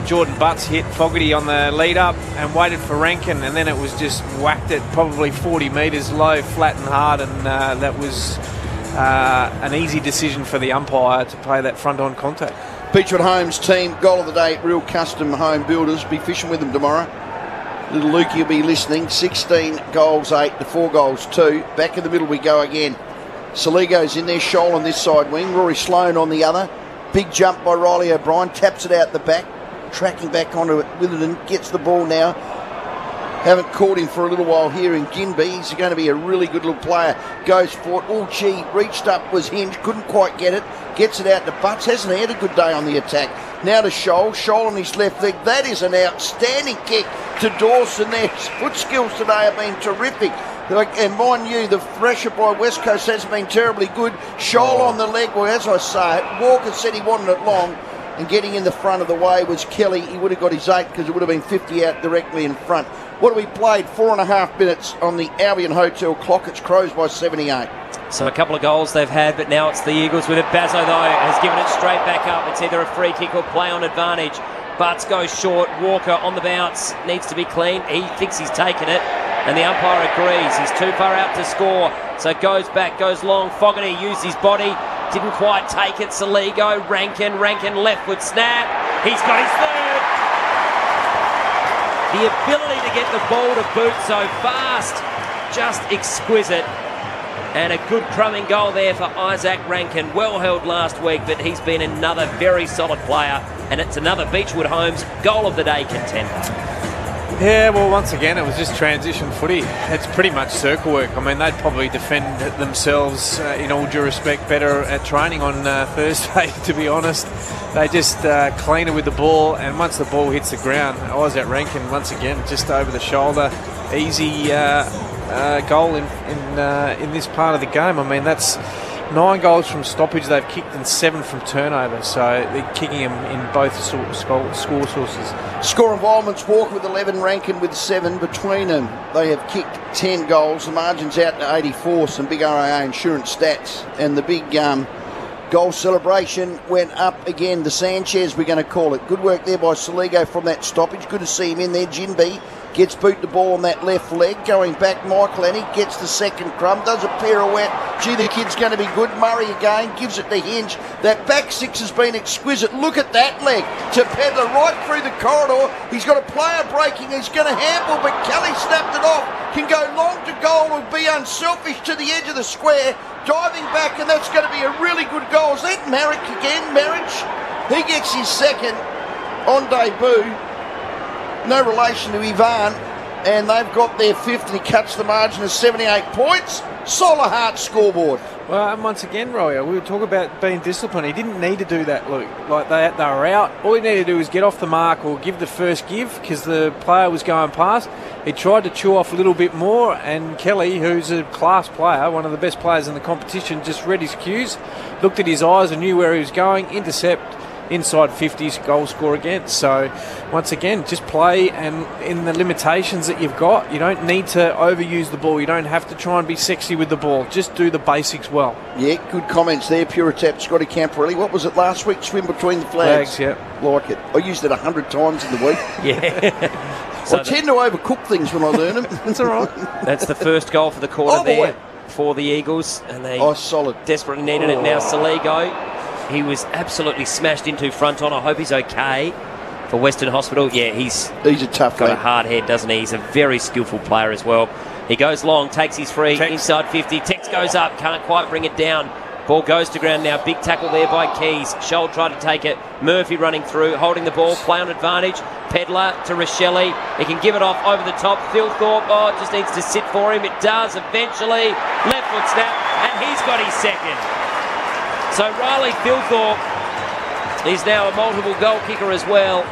Jordan Butts hit Fogarty on the lead up and waited for Rankin, and then it was just whacked it probably 40 metres low, flat and hard, and that was an easy decision for the umpire to play that front-on contact. Beechwood Homes team, goal of the day, Real Custom Home Builders. Be fishing with them tomorrow. Little Lukey will be listening. 16 goals 8 to 4 goals 2. Back in the middle we go again. Soligo's in there, Scholl on this side wing, Rory Sloane on the other. Big jump by Riley O'Brien, taps it out the back. Tracking back onto it, Witherden gets the ball now. Haven't caught him for a little while here in Ginby. He's going to be a really good little player. Goes for it. All G reached up, was Hinge, couldn't quite get it. Gets it out to Butts. Hasn't had a good day on the attack. Now to Scholl. Scholl on his left leg. That is an outstanding kick to Dawson. Their foot skills today have been terrific. And mind you, the pressure by West Coast has been terribly good. Scholl on the leg. Well, as I say, Walker said he wanted it long. And getting in the front of the way was Kelly. He would have got his 8 because it would have been 50 out directly in front. What have we played? 4.5 minutes on the Albion Hotel clock. It's Crows by 78. So a couple of goals they've had, but now it's the Eagles with it. Bazzo, though, has given it straight back up. It's either a free kick or play on advantage. Butts goes short. Walker on the bounce. Needs to be clean. He thinks he's taken it. And the umpire agrees. He's too far out to score. So goes back, goes long. Fogarty used his body. Didn't quite take it. Soligo, Rankin leftward snap. He's got his third. The ability to get the ball to boot so fast, just exquisite. And a good crumbing goal there for Isaac Rankin. Well held last week, but he's been another very solid player. And it's another Beechwood Homes goal of the day contender. Yeah, well, once again, it was just transition footy. It's pretty much circle work. I mean, they'd probably defend themselves, in all due respect, better at training on Thursday, to be honest. They just cleaner with the ball, and once the ball hits the ground, Isaac Rankin, once again, just over the shoulder. Easy goal in this part of the game. I mean, that's 9 goals from stoppage they've kicked and 7 from turnover, so they're kicking them in both score sources. Score involvements, Walker with 11, Rankin with 7. Between them, they have kicked 10 goals. The margin's out to 84, some big RAA insurance stats. And the big Goal celebration went up again. The Sanchez, we're going to call it. Good work there by Soligo from that stoppage. Good to see him in there. Jinby gets boot the ball on that left leg. Going back, Michael Annie gets the second crumb. Does a pirouette. Gee, the kid's going to be good. Murray again gives it to Hinge. That back six has been exquisite. Look at that leg to Pedler right through the corridor. He's got a player breaking. He's going to handball, but Kelly snapped it off. Can go long to goal and be unselfish to the edge of the square. Diving back, and that's going to be a really good goal. Is that Merrick again? Marriage? He gets his second on debut. No relation to Ivan. And they've got their fifth, and he cuts the margin of 78 points. Solar Heart scoreboard. Well, and once again, Roy, we were talking about being disciplined. He didn't need to do that, Luke. Like, they were out. All he needed to do was get off the mark or give the first give because the player was going past. He tried to chew off a little bit more, and Kelly, who's a class player, one of the best players in the competition, just read his cues, looked at his eyes and knew where he was going, intercept, inside 50s, goal score again. So, once again, just play and in the limitations that you've got. You don't need to overuse the ball. You don't have to try and be sexy with the ball. Just do the basics well. Yeah, good comments there. Puritap, Scotty Camporelli. What was it last week? Swim between the flags. Yeah. Like it. I used it 100 times in the week. Yeah. So I tend to overcook things when I learn them. That's all right. That's the first goal for the quarter there for the Eagles. And they solid. Desperately needed it now. Soligo. He was absolutely smashed into front on. I hope he's okay for Western Hospital. Yeah, he's a tough got lad. a hard head, doesn't he? He's a very skillful player as well. He goes long, takes his free, inside 50. Tex goes up, can't quite bring it down. Ball goes to ground now. Big tackle there by Keys. Scholl tried to take it. Murphy running through, holding the ball, play on advantage. Pedler to Rochelle. He can give it off over the top. Thilthorpe, it just needs to sit for him. It does eventually. Left foot snap, and he's got his second. So Riley Thilthorpe is now a multiple goal kicker as well.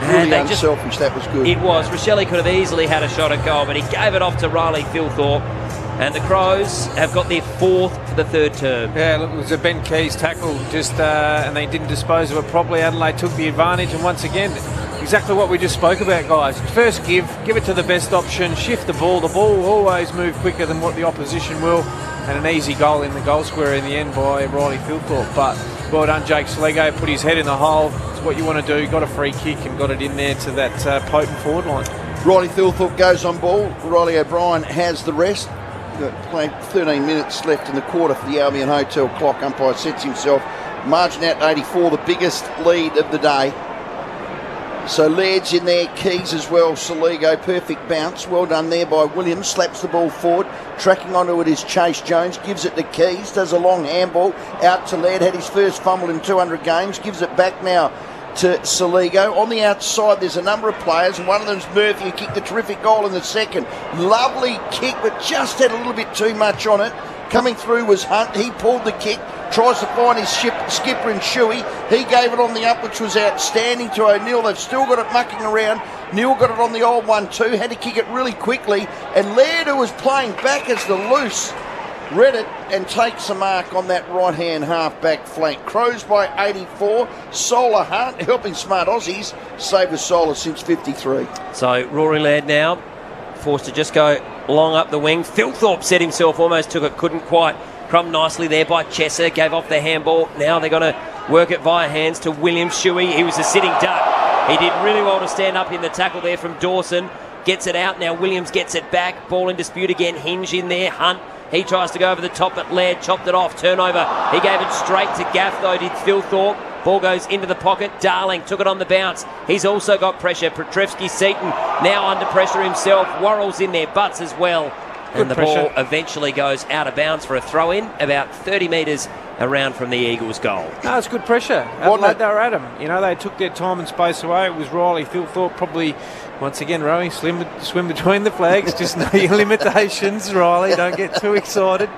Really unselfish, that was good. It was. Rochelle could have easily had a shot at goal, but he gave it off to Riley Thilthorpe. And the Crows have got their fourth for the third term. Yeah, look, it was a Ben Keys tackle, and they didn't dispose of it properly. Adelaide took the advantage, and once again, exactly what we just spoke about, guys. First give it to the best option, shift the ball. The ball will always move quicker than what the opposition will, and an easy goal in the goal square in the end by Riley Thilthorpe. But well done, Jake Soligo. Put his head in the hole. It's what you want to do. Got a free kick and got it in there to that potent forward line. Riley Thilthorpe goes on ball. Riley O'Brien has the rest. Played 13 minutes left in the quarter for the Albion Hotel clock. Umpire sets himself. Margin out to 84, the biggest lead of the day. So Laird's in there, Keys as well, Soligo, perfect bounce. Well done there by Williams, slaps the ball forward. Tracking onto it is Chase Jones, gives it to Keys, does a long handball out to Laird, had his first fumble in 200 games, gives it back now to Soligo. On the outside there's a number of players, and one of them's Murphy, who kicked a terrific goal in the second. Lovely kick, but just had a little bit too much on it. Coming through was Hunt. He pulled the kick, tries to find his skipper in Shuey. He gave it on the up, which was outstanding to O'Neill. They've still got it mucking around. Neil got it on the old 1-2, had to kick it really quickly. And Laird, who was playing back as the loose, read it and takes a mark on that right-hand half-back flank. Crows by 84. Solar Hunt helping smart Aussies save the Solar since 53. So Rory Laird now forced to just go long up the wing. Thilthorpe set himself, almost took it, couldn't quite. Crumb nicely there by Chesser, gave off the handball. Now they're going to work it via hands to William Shuey. He was a sitting duck. He did really well to stand up in the tackle there from Dawson. Gets it out, now Williams gets it back. Ball in dispute again, Hinge in there, Hunt. He tries to go over the top, but Laird chopped it off. Turnover. He gave it straight to Gaff, though, did Thilthorpe. Ball goes into the pocket. Darling took it on the bounce. He's also got pressure. Petrevski-Seaton now under pressure himself. Worrell's in there, Butts as well. And the ball eventually goes out of bounds for a throw-in, about 30 metres around from the Eagles' goal. No, it's good pressure. Adelaide, they were at him. You know, they took their time and space away. It was Riley Thilthorpe probably, once again, rowing, swim between the flags. Just know your limitations, Riley. Don't get too excited.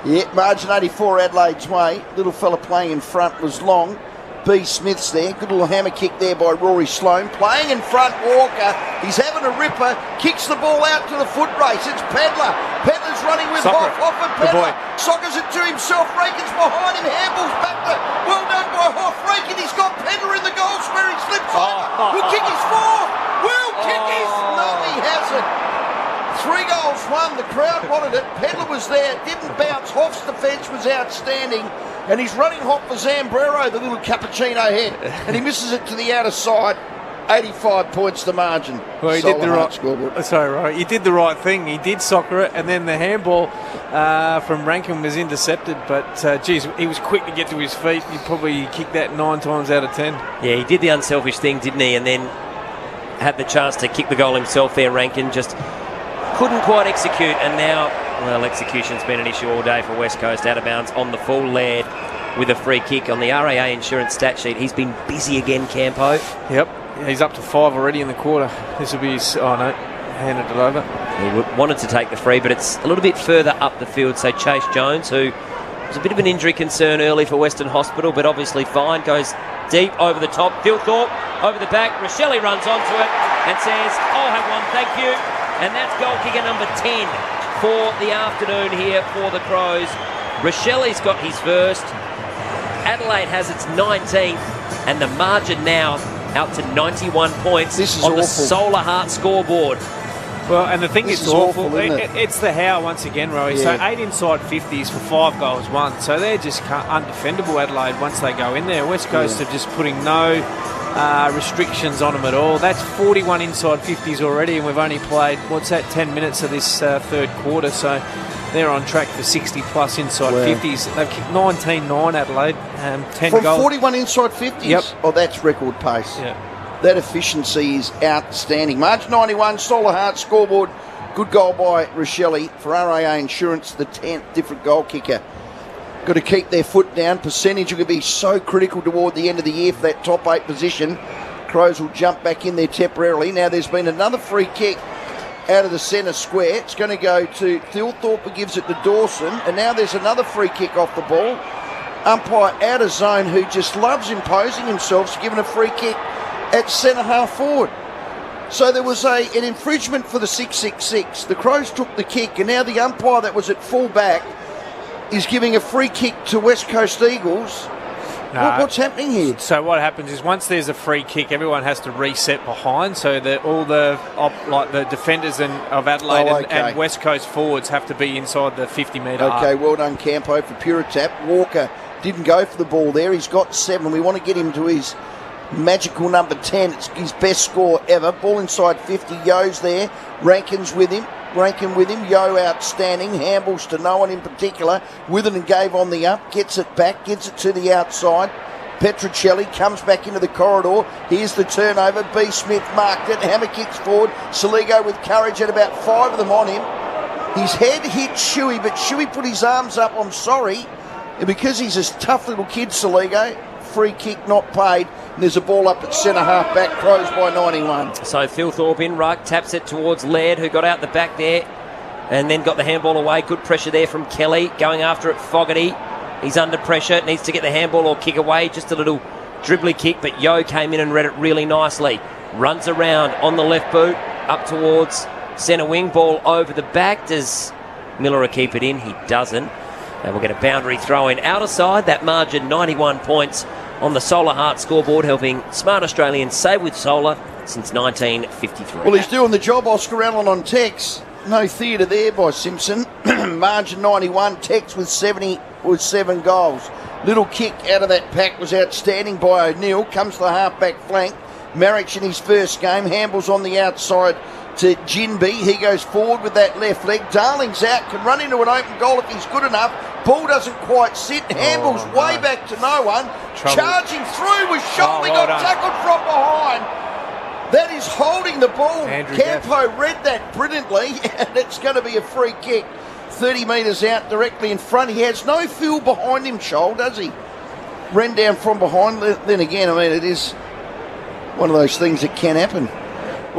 Yeah, margin 84 Adelaide's way. Little fella playing in front was Long. B. Smith's there. Good little hammer kick there by Rory Sloane. Playing in front, Walker. He's having a ripper. Kicks the ball out to the foot race. It's Pedler. Pedler's running with Hoff. Hoff and Pedler. Sockers it to himself. Rakin's behind him. Handballs back there. Well done by Hoff. Rakin, he's got Pedler in the goal square. He slips over. Will kick his fourth. Will kick his... No, he hasn't. 3 goals, 1. The crowd wanted it. Pedler was there. Didn't bounce. Hoff's defence was outstanding. And he's running hot for Zambrero, the little cappuccino head. And he misses it to the outer side. 85 points the margin. Well, he did the right scoreboard. Sorry, right. He did the right thing. He did soccer it, and then the handball from Rankin was intercepted. But geez, he was quick to get to his feet. He probably kicked that 9 times out of 10. Yeah, he did the unselfish thing, didn't he? And then had the chance to kick the goal himself there. Rankin just couldn't quite execute, and now, well, execution's been an issue all day for West Coast. Out of bounds on the full. Laird with a free kick on the RAA insurance stat sheet. He's been busy again, Campo. Yep. He's up to 5 already in the quarter. This will be his... Oh, no. Handed it over. He wanted to take the free, but it's a little bit further up the field. So Chase Jones, who was a bit of an injury concern early for Western Hospital, but obviously fine, goes deep over the top. Phil Thorpe over the back. Rochelle runs onto it and says, I'll have one, thank you. And that's goal kicker number 10 for the afternoon here for the Crows. Rochelle's got his first. Adelaide has its 19th, and the margin now out to 91 points on the Solar Heart scoreboard. Well, and the thing This is is awful. awful, isn't it? It's the how once again, Roy. Yeah. So 8 inside 50s for 5 goals won. So they're just undefendable, Adelaide, once they go in there. West Coast are just putting no restrictions on them at all. That's 41 inside 50s already, and we've only played, 10 minutes of this third quarter. So they're on track for 60-plus inside 50s. They've kicked 19-9, Adelaide, 10 From goals. 41 inside 50s? Yep. Oh, that's record pace. Yeah. That efficiency is outstanding. March 91, Solar Heart scoreboard. Good goal by Rochelle for RAA Insurance, the 10th different goal kicker. Got to keep their foot down. Percentage will be so critical toward the end of the year for that top 8 position. Crows will jump back in there temporarily. Now there's been another free kick out of the centre square. It's going to go to Thilthorpe, who gives it to Dawson. And now there's another free kick off the ball. Umpire out of zone, who just loves imposing himself, is given a free kick at centre half forward. So there was an infringement for the 666. The Crows took the kick, and now the umpire that was at full back is giving a free kick to West Coast Eagles. What's happening here? So what happens is once there's a free kick, everyone has to reset behind. So that all the defenders of Adelaide and West Coast forwards have to be inside the 50-metre arc. Okay, well done, Campo, for Puritap. Walker didn't go for the ball there. He's got 7. We want to get him to his magical number 10. It's his best score ever. Ball inside 50. Yo's there. Rankin with him. Yo outstanding. Handballs to no one in particular. Witherden gave on the up. Gets it back. Gets it to the outside. Petruccelli comes back into the corridor. Here's the turnover. B. Smith marked it. Hammer kicks forward. Saligo with courage at about 5 of them on him. His head hit Shuey, but Shuey put his arms up. I'm sorry. And because he's a tough little kid, Saligo, free kick not paid. And there's a ball up at centre half back. Crows by 91. So Phil Thorpe in ruck, taps it towards Laird, who got out the back there and then got the handball away. Good pressure there from Kelly. Going after it, Fogarty. He's under pressure, needs to get the handball or kick away. Just a little dribbly kick, but Yo came in and read it really nicely. Runs around on the left boot, up towards centre wing. Ball over the back. Does Miller keep it in? He doesn't. And we'll get a boundary throw in. Outer side, that margin 91 points on the Solar Heart scoreboard, helping smart Australians save with solar since 1953. Well, he's doing the job, Oscar Allen on Tex. No theatre there by Simpson. Margin 91, Tex with 7 goals. Little kick out of that pack was outstanding by O'Neill. Comes to the half-back flank. Marriage in his first game. Handballs on the outside to Jinby. He goes forward with that left leg. Darling's out. Can run into an open goal if he's good enough. Ball doesn't quite sit. Handballs way back to no one. Charging through with Sholey. Got tackled from behind. That is holding the ball. Campo read that brilliantly, and it's going to be a free kick. 30 metres out, directly in front. He has no feel behind him, Shoal, does he? Ran down from behind. Then again, I mean, it is one of those things that can happen.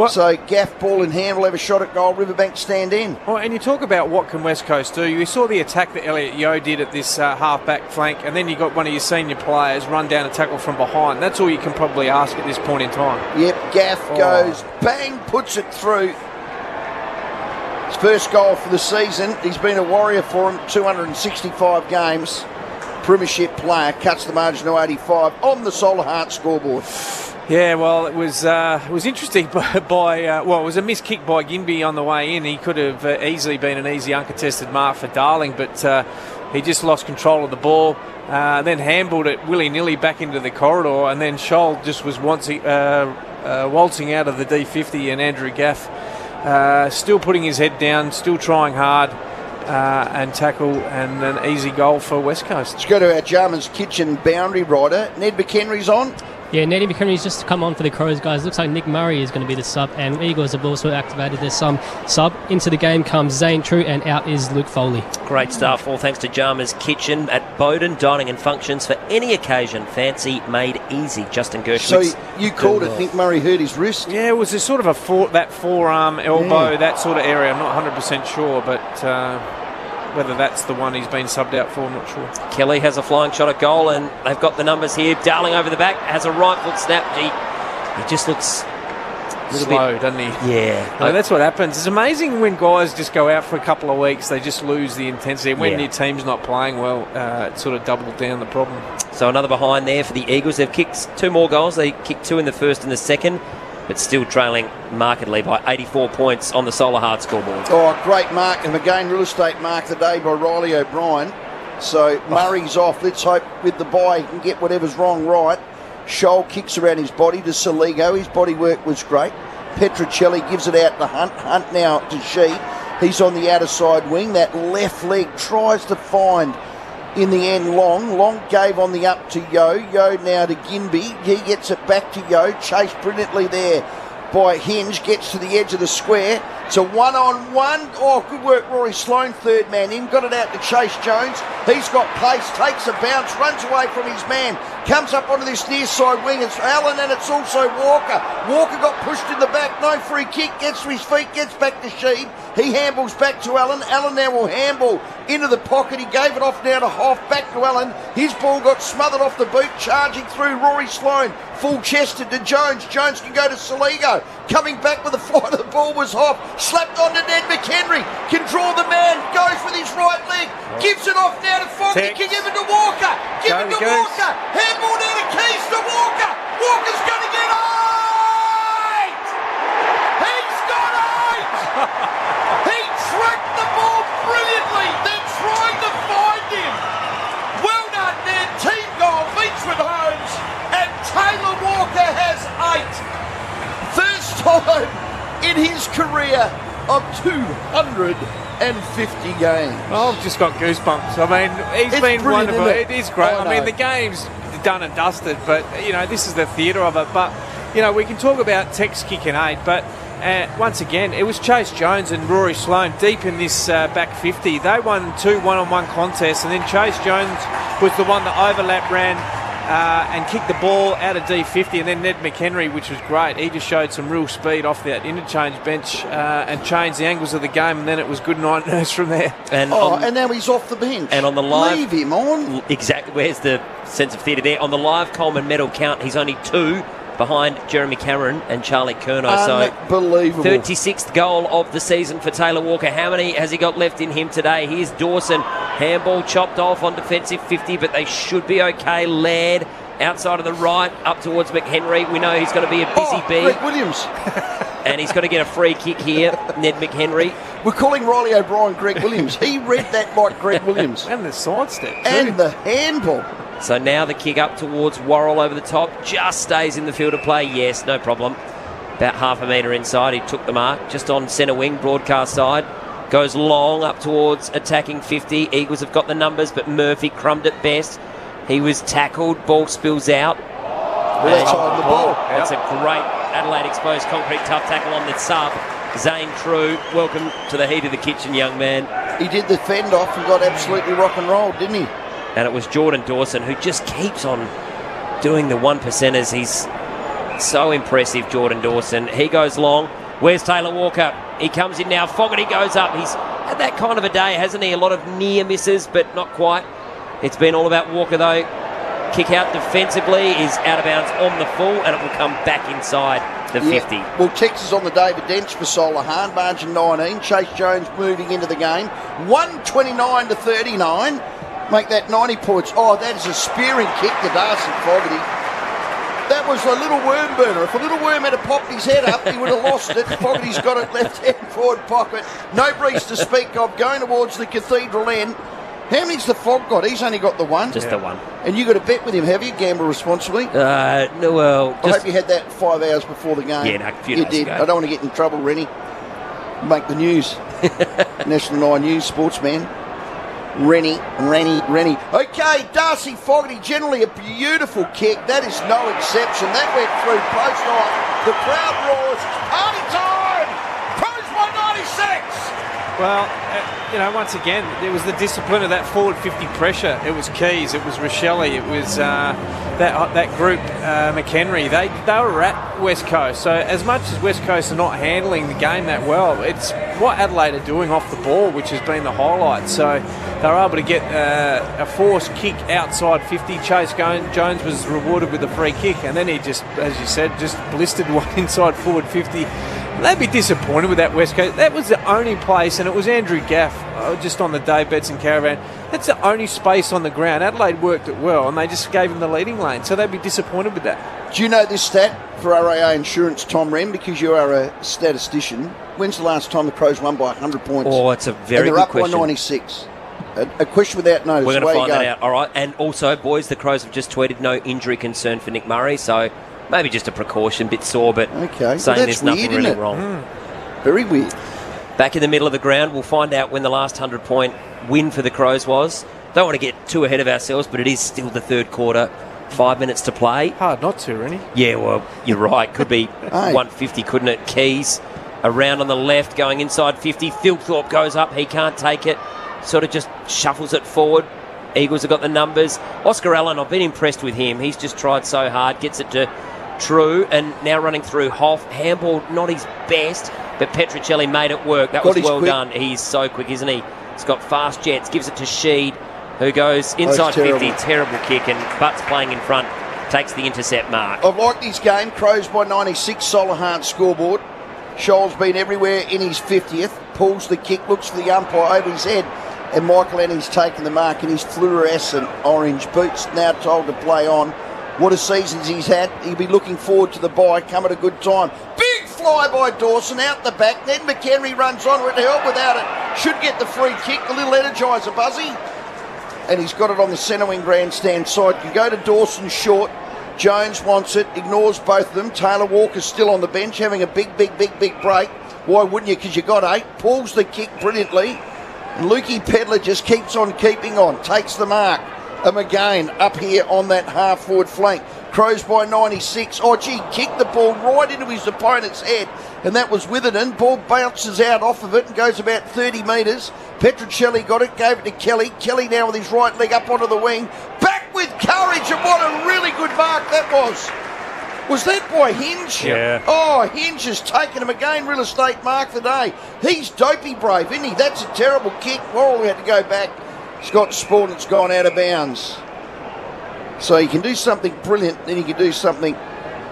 So gaff, ball in hand, will have a shot at goal. Riverbank stand in. Well, and you talk about what can West Coast do. You saw the attack that Elliot Yo did at this half-back flank, and then you got one of your senior players run down a tackle from behind. That's all you can probably ask at this point in time. Yep, gaff goes, bang, puts it through. His first goal for the season. He's been a warrior for him, 265 games. Premiership player, cuts the margin to 85 on the Solar Heart scoreboard. Yeah, well, it was interesting it was a missed kick by Ginby on the way in. He could have easily been an easy uncontested mark for Darling, but he just lost control of the ball, then handballed it willy-nilly back into the corridor, and then Scholl just was waltzing out of the D50, and Andrew Gaff still putting his head down, still trying hard, and tackle, and an easy goal for West Coast. Let's go to our Jarman's Kitchen boundary rider. Ned McHenry's on. Yeah, Neddy McHenry's just come on for the Crows, guys. Looks like Nick Murray is going to be the sub, and Eagles have also activated their sub. Into the game comes Zane True, and out is Luke Foley. Great stuff. All thanks to Jarman's Kitchen at Bowden. Dining and functions for any occasion. Fancy made easy. Justin Gershwitz. So you called it. Nick Murray hurt his wrist? Yeah, it was a sort of that forearm, elbow, that sort of area. I'm not 100% sure, but whether that's the one he's been subbed out for, I'm not sure. Kelly has a flying shot at goal, and they've got the numbers here. Darling over the back, has a right foot snap. He just looks a little slow, bit, doesn't he? Yeah. No, that's what happens. It's amazing when guys just go out for a couple of weeks, they just lose the intensity. When your team's not playing well, it sort of doubled down the problem. So another behind there for the Eagles. They've kicked 2 more goals. They kicked 2 in the first and the second, but still trailing markedly by 84 points on the Solar Hard scoreboard. Oh, great mark, and again, real estate mark of the day by Riley O'Brien. So Murray's off. Let's hope with the bye he can get whatever's wrong right. Scholl kicks around his body to Saligo. His body work was great. Petrocelli gives it out to Hunt. Hunt now to Sheed. He's on the outer side wing. That left leg tries to find, in the end, Long. Long gave on the up to Yo. Yo now to Ginby. He gets it back to Yo. Chased brilliantly there by Hinge. Gets to the edge of the square. It's a one-on-one. Oh, good work, Rory Sloane, third man in. Got it out to Chase Jones. He's got pace, takes a bounce, runs away from his man. Comes up onto this near side wing. It's Allen and it's also Walker. Walker got pushed in the back. No free kick. Gets to his feet. Gets back to Sheed. He handballs back to Allen. Allen now will handball into the pocket. He gave it off now to Hoff. Back to Allen. His ball got smothered off the boot. Charging through Rory Sloane. Full chested to Jones. Jones can go to Saligo. Coming back with the flight of the ball was Hoff. Slapped on to Ned McHenry. Can draw the man. Goes with his right leg. Gives it off now to Foggy. Can give it to Walker. Give it to Walker. Handball down to Keys to Walker. Walker's going to get 8. He's got 8. He tracked the ball brilliantly. Then trying to find him. Well done, Ned. Team goal. Beachwood Homes. And Taylor Walker has 8. First time in his career of 250 games. Oh, I've just got goosebumps. I mean, he's been wonderful. It is great. I mean, the game's done and dusted, but, you know, this is the theatre of it. But, you know, we can talk about Tex kicking 8, but once again, it was Chase Jones and Rory Sloane deep in this back 50. They won 2 one-on-one contests, and then Chase Jones was the one that overlapped, ran, and kicked the ball out of D50, and then Ned McHenry, which was great. He just showed some real speed off that interchange bench and changed the angles of the game, and then it was good night nurse from there. And now he's off the bench. And on the live... Leave him on. Exactly. Where's the sense of theatre there? On the live Coleman medal count, he's only 2 behind Jeremy Cameron and Charlie Curnow. Unbelievable. So 36th goal of the season for Taylor Walker. How many has he got left in him today? Here's Dawson. Handball chopped off on defensive 50, but they should be okay. Laird outside of the right, up towards McHenry. We know he's going to be a busy bee. Greg Williams. And he's got to get a free kick here, Ned McHenry. We're calling Riley O'Brien Greg Williams. He read that like Greg Williams. And the sidestep. And the handball. So now the kick up towards Worrell over the top. Just stays in the field of play. Yes, no problem. About half a metre inside. He took the mark. Just on centre wing, broadcast side. Goes long up towards attacking 50. Eagles have got the numbers, but Murphy crumbed at best. He was tackled. Ball spills out. That's on the ball. That's a great Adelaide exposed concrete tough tackle on the sub. Zane True, welcome to the heat of the kitchen, young man. He did the fend off and got absolutely rock and roll, didn't he? And it was Jordan Dawson who just keeps on doing the 1%ers. He's so impressive, Jordan Dawson. He goes long. Where's Taylor Walker? He comes in now. Fogarty goes up. He's had that kind of a day, hasn't he? A lot of near misses, but not quite. It's been all about Walker, though. Kick out defensively is out of bounds on the full, and it will come back inside the 50. Well, Texas on the David Dench for Solar Hard, margin 19. Chase Jones moving into the game. 129 to 39. Make that 90 points. Oh, that is a spearing kick to Darcy Fogarty. That was a little worm burner. If a little worm had popped his head up, he would have lost it. Fogarty's got it left hand forward pocket. No breeze to speak of. Going towards the cathedral end. How many's the Fog got? He's only got the one. Just the one. And you got a bet with him, have you? Gamble responsibly. No, well, I hope you had that 5 hours before the game. Yeah, no, a few you days did. ago. I don't want to get in trouble, Rennie. Make the news. National 9 News sportsman. Rennie. Okay, Darcy Fogarty, generally a beautiful kick. That is no exception. That went through post on. The crowd roars. Party time! Pros by 96! Well, once again, it was the discipline of that forward 50 pressure. It was Keys, it was Rochelle, it was that group, McHenry. They were at West Coast. So as much as West Coast are not handling the game that well, it's what Adelaide are doing off the ball, which has been the highlight. So they were able to get a forced kick outside 50. Chase Jones was rewarded with a free kick, and then he just, as you said, just blistered one inside forward 50. They'd be disappointed with that West Coast. That was the only place, and it was Andrew Gaff just on the Dave Betts and Caravan. That's the only space on the ground. Adelaide worked it well, and they just gave him the leading lane, so they'd be disappointed with that. Do you know this stat for RAA Insurance, Tom Wren, because you are a statistician? When's the last time the Crows won by 100 points? Oh, it's a very and good they're up question. by 96. A question without notice. We're going to find Away that you go. out. All right. And also, boys, the Crows have just tweeted no injury concern for Nick Murray, so maybe just a precaution, bit sore, but saying there's nothing really wrong. Very weird. Back in the middle of the ground, we'll find out when the last 100-point win for the Crows was. Don't want to get too ahead of ourselves, but it is still the third quarter. 5 minutes to play. Hard not to, Rennie. Yeah, well, you're right. Could be 150, couldn't it? Keys around on the left, going inside 50. Thilthorpe goes up. He can't take it. Sort of just shuffles it forward. Eagles have got the numbers. Oscar Allen, I've been impressed with him. He's just tried so hard. Gets it to True, and now running through Hoff. Handball, not his best, but Petruccelli made it work. That was well done. He's so quick, isn't he? He's got fast jets. Gives it to Sheed, who goes inside 50. Terrible kick, and Butts playing in front takes the intercept mark. I've liked this game. Crows by 96, Solihunt scoreboard. Scholl's been everywhere in his 50th. Pulls the kick, looks for the umpire over his head, and Michael Annie's taken the mark in his fluorescent orange boots. Now told to play on. What a season he's had. He'll be looking forward to the bye. Come at a good time. Big fly by Dawson out the back. Then McHenry runs onward to help without it. Should get the free kick. The little energiser, Buzzy. And he's got it on the centre wing grandstand side. You go to Dawson short. Jones wants it. Ignores both of them. Taylor Walker's still on the bench having a big break. Why wouldn't you? Because you got 8. Pulls the kick brilliantly. And Lukey Pedler just keeps on keeping on. Takes the mark. Again, up here on that half-forward flank. Crows by 96. Oh, gee, kicked the ball right into his opponent's head, and that was Witherden. Ball bounces out off of it and goes about 30 metres. Petruccelli got it, gave it to Kelly. Kelly now with his right leg up onto the wing. Back with courage, and what a really good mark that was. Was that by Hinge? Yeah. Oh, Hinge has taken him again. Real estate mark for the day. He's dopey brave, isn't he? That's a terrible kick. Worrell had to go back. Scott Sport's gone out of bounds. So he can do something brilliant, then he can do something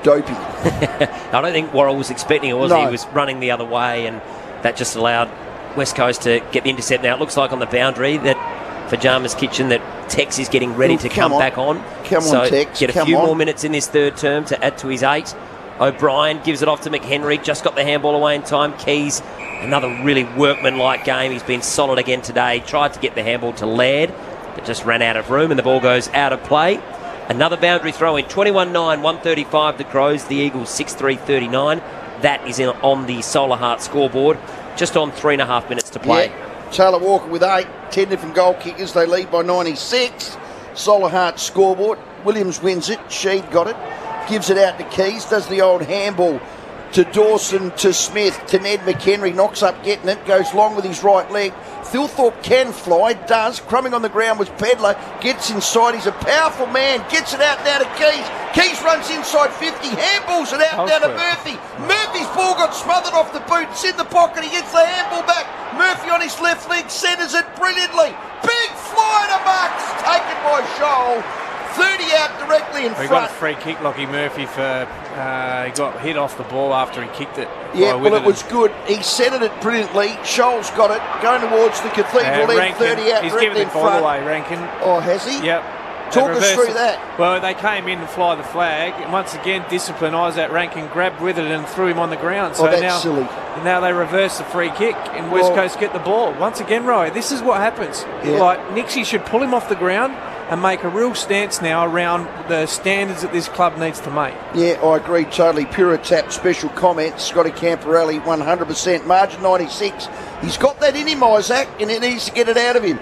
dopey. I don't think Worrell was expecting it, was he? He was running the other way, and that just allowed West Coast to get the intercept. Now, it looks like on the boundary that for Jarman's Kitchen that Tex is getting ready to come back on. Come on, Tex. Get a few more minutes in this third term to add to his 8. O'Brien gives it off to McHenry. Just got the handball away in time. Keys, another really workmanlike game. He's been solid again today. Tried to get the handball to Laird, but just ran out of room, and the ball goes out of play. Another boundary throw in. 21-9, 135 the Crows. The Eagles 6-3-39. That is on the Solihunt scoreboard. Just on 3.5 minutes to play. Yeah. Taylor Walker with 8. 10 different goal kickers. They lead by 96. Solihunt scoreboard. Williams wins it. Sheed got it. Gives it out to Keys. Does the old handball to Dawson, to Smith, to Ned McHenry. Knocks up getting it. Goes long with his right leg. Thilthorpe can fly. Does. Crumbing on the ground was Pedler. Gets inside. He's a powerful man. Gets it out now to Keys. Keys runs inside 50. Handballs it out now to Murphy. Murphy's ball got smothered off the boot. It's in the pocket. He gets the handball back. Murphy on his left leg centres it brilliantly. Big fly to marks. Taken by Scholl. 30 out directly in front. He got a free kick, Lockie Murphy, for he got hit off the ball after he kicked it. Yeah, well, it was good. He centred it brilliantly. Scholl's got it, going towards the cathedral end, 30 out He's directly given in the front. ball away, Rankin. Oh, has he? Yep. Talk us through that. Well, they came in to fly the flag, and once again, discipline Isaac Rankin grabbed with it and threw him on the ground. So that's silly. Now they reverse the free kick, and West Coast get the ball. Once again, Roy, this is what happens. Yeah. Like, Nixie should pull him off the ground and make a real stance now around the standards that this club needs to make. Yeah, I agree totally. Pura Tap, special comments. Scotty Camporelli, 100%. Margin 96. He's got that in him, Isaac, and he needs to get it out of him.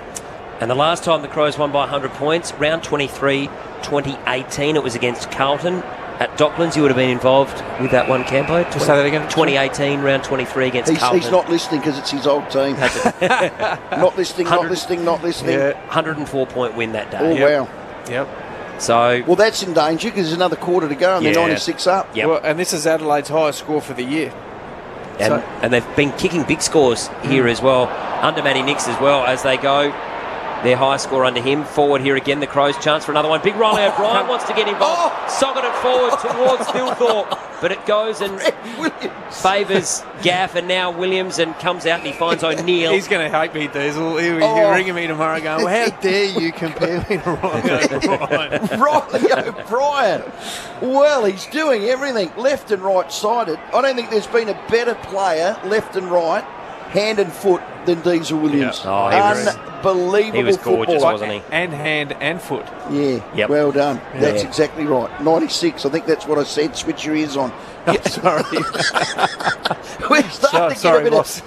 And the last time the Crows won by 100 points, round 23, 2018, it was against Carlton at Docklands. You would have been involved with that one, Campo. Just say that again. 2018, round 23 against Carlton. He's not listening because it's his old team. Not listening. Yeah, 104-point win that day. Oh, wow. Yep. So, well, that's in danger because there's another quarter to go and they're 96 up. Yep. Well, and this is Adelaide's highest score for the year. And they've been kicking big scores here as well, under Matty Nix as well, as they go. Their high score under him. Forward here again, the Crows chance for another one. Big Riley O'Brien wants to get involved. Socket it forward towards Dilthorpe, but it goes and favours Gaff and now Williams, and comes out and he finds O'Neill. He's going to hate me, Diesel. He'll be ringing me tomorrow going, well, how dare you compare me to Riley O'Brien? Riley O'Brien. Well, he's doing everything left and right sided. I don't think there's been a better player left and right, hand and foot, than Diesel Williams. Yeah. Unbelievable. He was gorgeous, football. wasn't he? And hand and foot. Yeah, Yep. well done. Yeah. That's exactly right. 96, I think that's what I said. Switch your ears on. Sorry. We're starting Sorry, to get boss.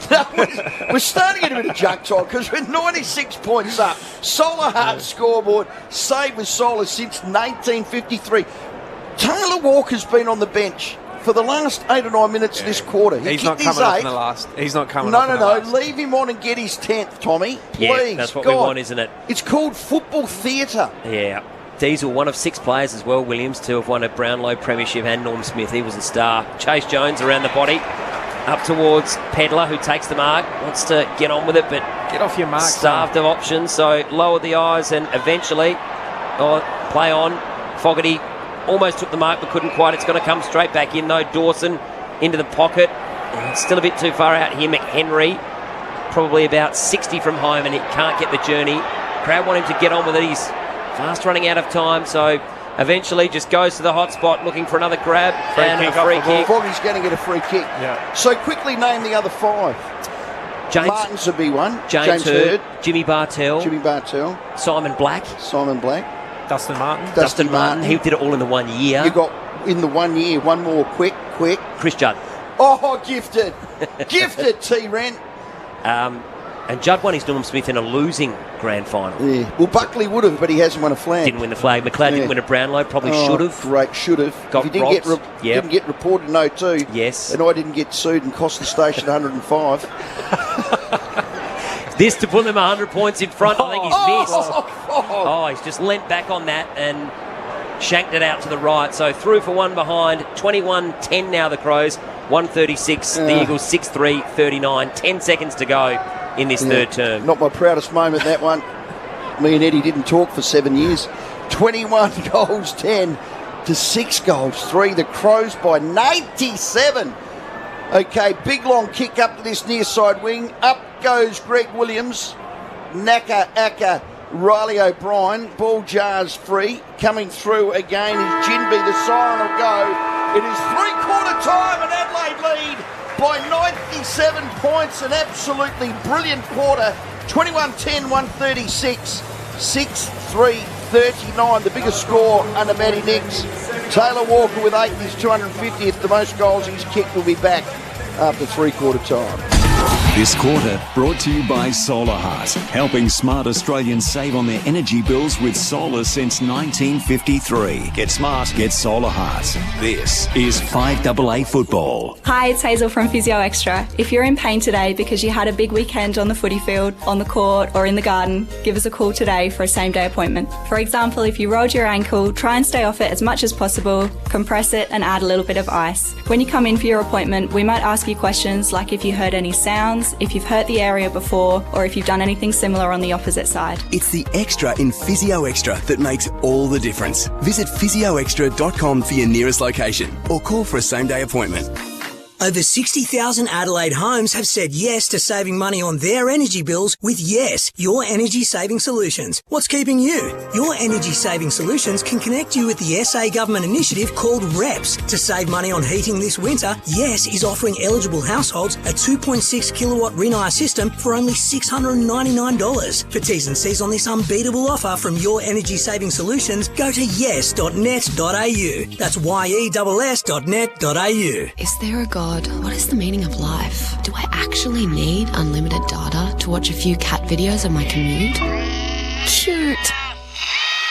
we're starting to get a bit of junk time because we're 96 points up. Solar Heart scoreboard, saved with Solar since 1953. Taylor Walker's been on the bench for the last 8 or 9 minutes of this quarter. He's not coming off in the last. He's not coming off in the last. Leave him on and get his 10th, Tommy. Please, Yeah, that's what we want, isn't it? It's called football theatre. Yeah. Diesel, one of 6 players as well, Williams, to have won a Brownlow Premiership, and Norm Smith, he was a star. Chase Jones around the body, up towards Pedler, who takes the mark, wants to get on with it, but get off your mark. Starved of options, so lowered the eyes and eventually play on. Fogarty almost took the mark but couldn't quite. It's going to come straight back in though. Dawson into the pocket. Still a bit too far out here. McHenry probably about 60 from home and he can't get the journey. Crowd want him to get on with it. He's fast running out of time, so eventually just goes to the hot spot looking for another grab and a free kick. Fogarty's going to get a free kick. Yeah. So quickly name the other 5. James Martins would be one. James Hurd, Jimmy Bartell, Simon Black, Dustin Martin. He did it all in the 1 year. You got in the 1 year, one more quick. Chris Judd. Oh, gifted. Gifted, T-Rent. And Judd won his Norm Smith in a losing grand final. Yeah. Well, Buckley would have, but he hasn't won a flag. Didn't win the flag. McLeod didn't win a Brownlow. Probably should have. Great, should have. Got if he didn't robbed. didn't get reported no too. Yes. And I didn't get sued and cost the station 105. This to put them 100 points in front. I think he's missed. He's just leant back on that and shanked it out to the right. So through for one behind. 21-10 now the Crows. 136. The Eagles 6-3, 39. 10 seconds to go in this third term. Not my proudest moment, that one. Me and Eddie didn't talk for 7 years. 21 goals, 10 to 6 goals, 3. The Crows by 97. Okay, big long kick up to this near side wing. Up goes Greg Williams. Naka, Riley O'Brien. Ball jars free. Coming through again is Jinby. The siren will go. It is 3/4 time and Adelaide lead by 97 points. An absolutely brilliant quarter. 21-10, 136, 6-3, 39. The biggest score under Matty Nix. Taylor Walker with 8 in his 250th. The most goals he's kicked will be back after 3/4 time. This quarter brought to you by Solar Heart, helping smart Australians save on their energy bills with solar since 1953. Get smart, get Solar Heart. This is 5AA Football. Hi, it's Hazel from Physio Extra. If you're in pain today because you had a big weekend on the footy field, on the court or in the garden, give us a call today for a same-day appointment. For example, if you rolled your ankle, try and stay off it as much as possible, compress it and add a little bit of ice. When you come in for your appointment, we might ask you questions like if you heard any sounds, if you've hurt the area before, or if you've done anything similar on the opposite side. It's the extra in Physio Extra that makes all the difference. Visit physioextra.com for your nearest location or call for a same-day appointment. Over 60,000 Adelaide homes have said yes to saving money on their energy bills with Yes, Your Energy Saving Solutions. What's keeping you? Your Energy Saving Solutions can connect you with the SA government initiative called REPS. To save money on heating this winter, Yes is offering eligible households a 2.6 kilowatt Rinnai system for only $699. For T's and C's on this unbeatable offer from Your Energy Saving Solutions, go to yes.net.au. That's yes.net.au. Is there a God? What is the meaning of life? Do I actually need unlimited data to watch a few cat videos on my commute? Cute.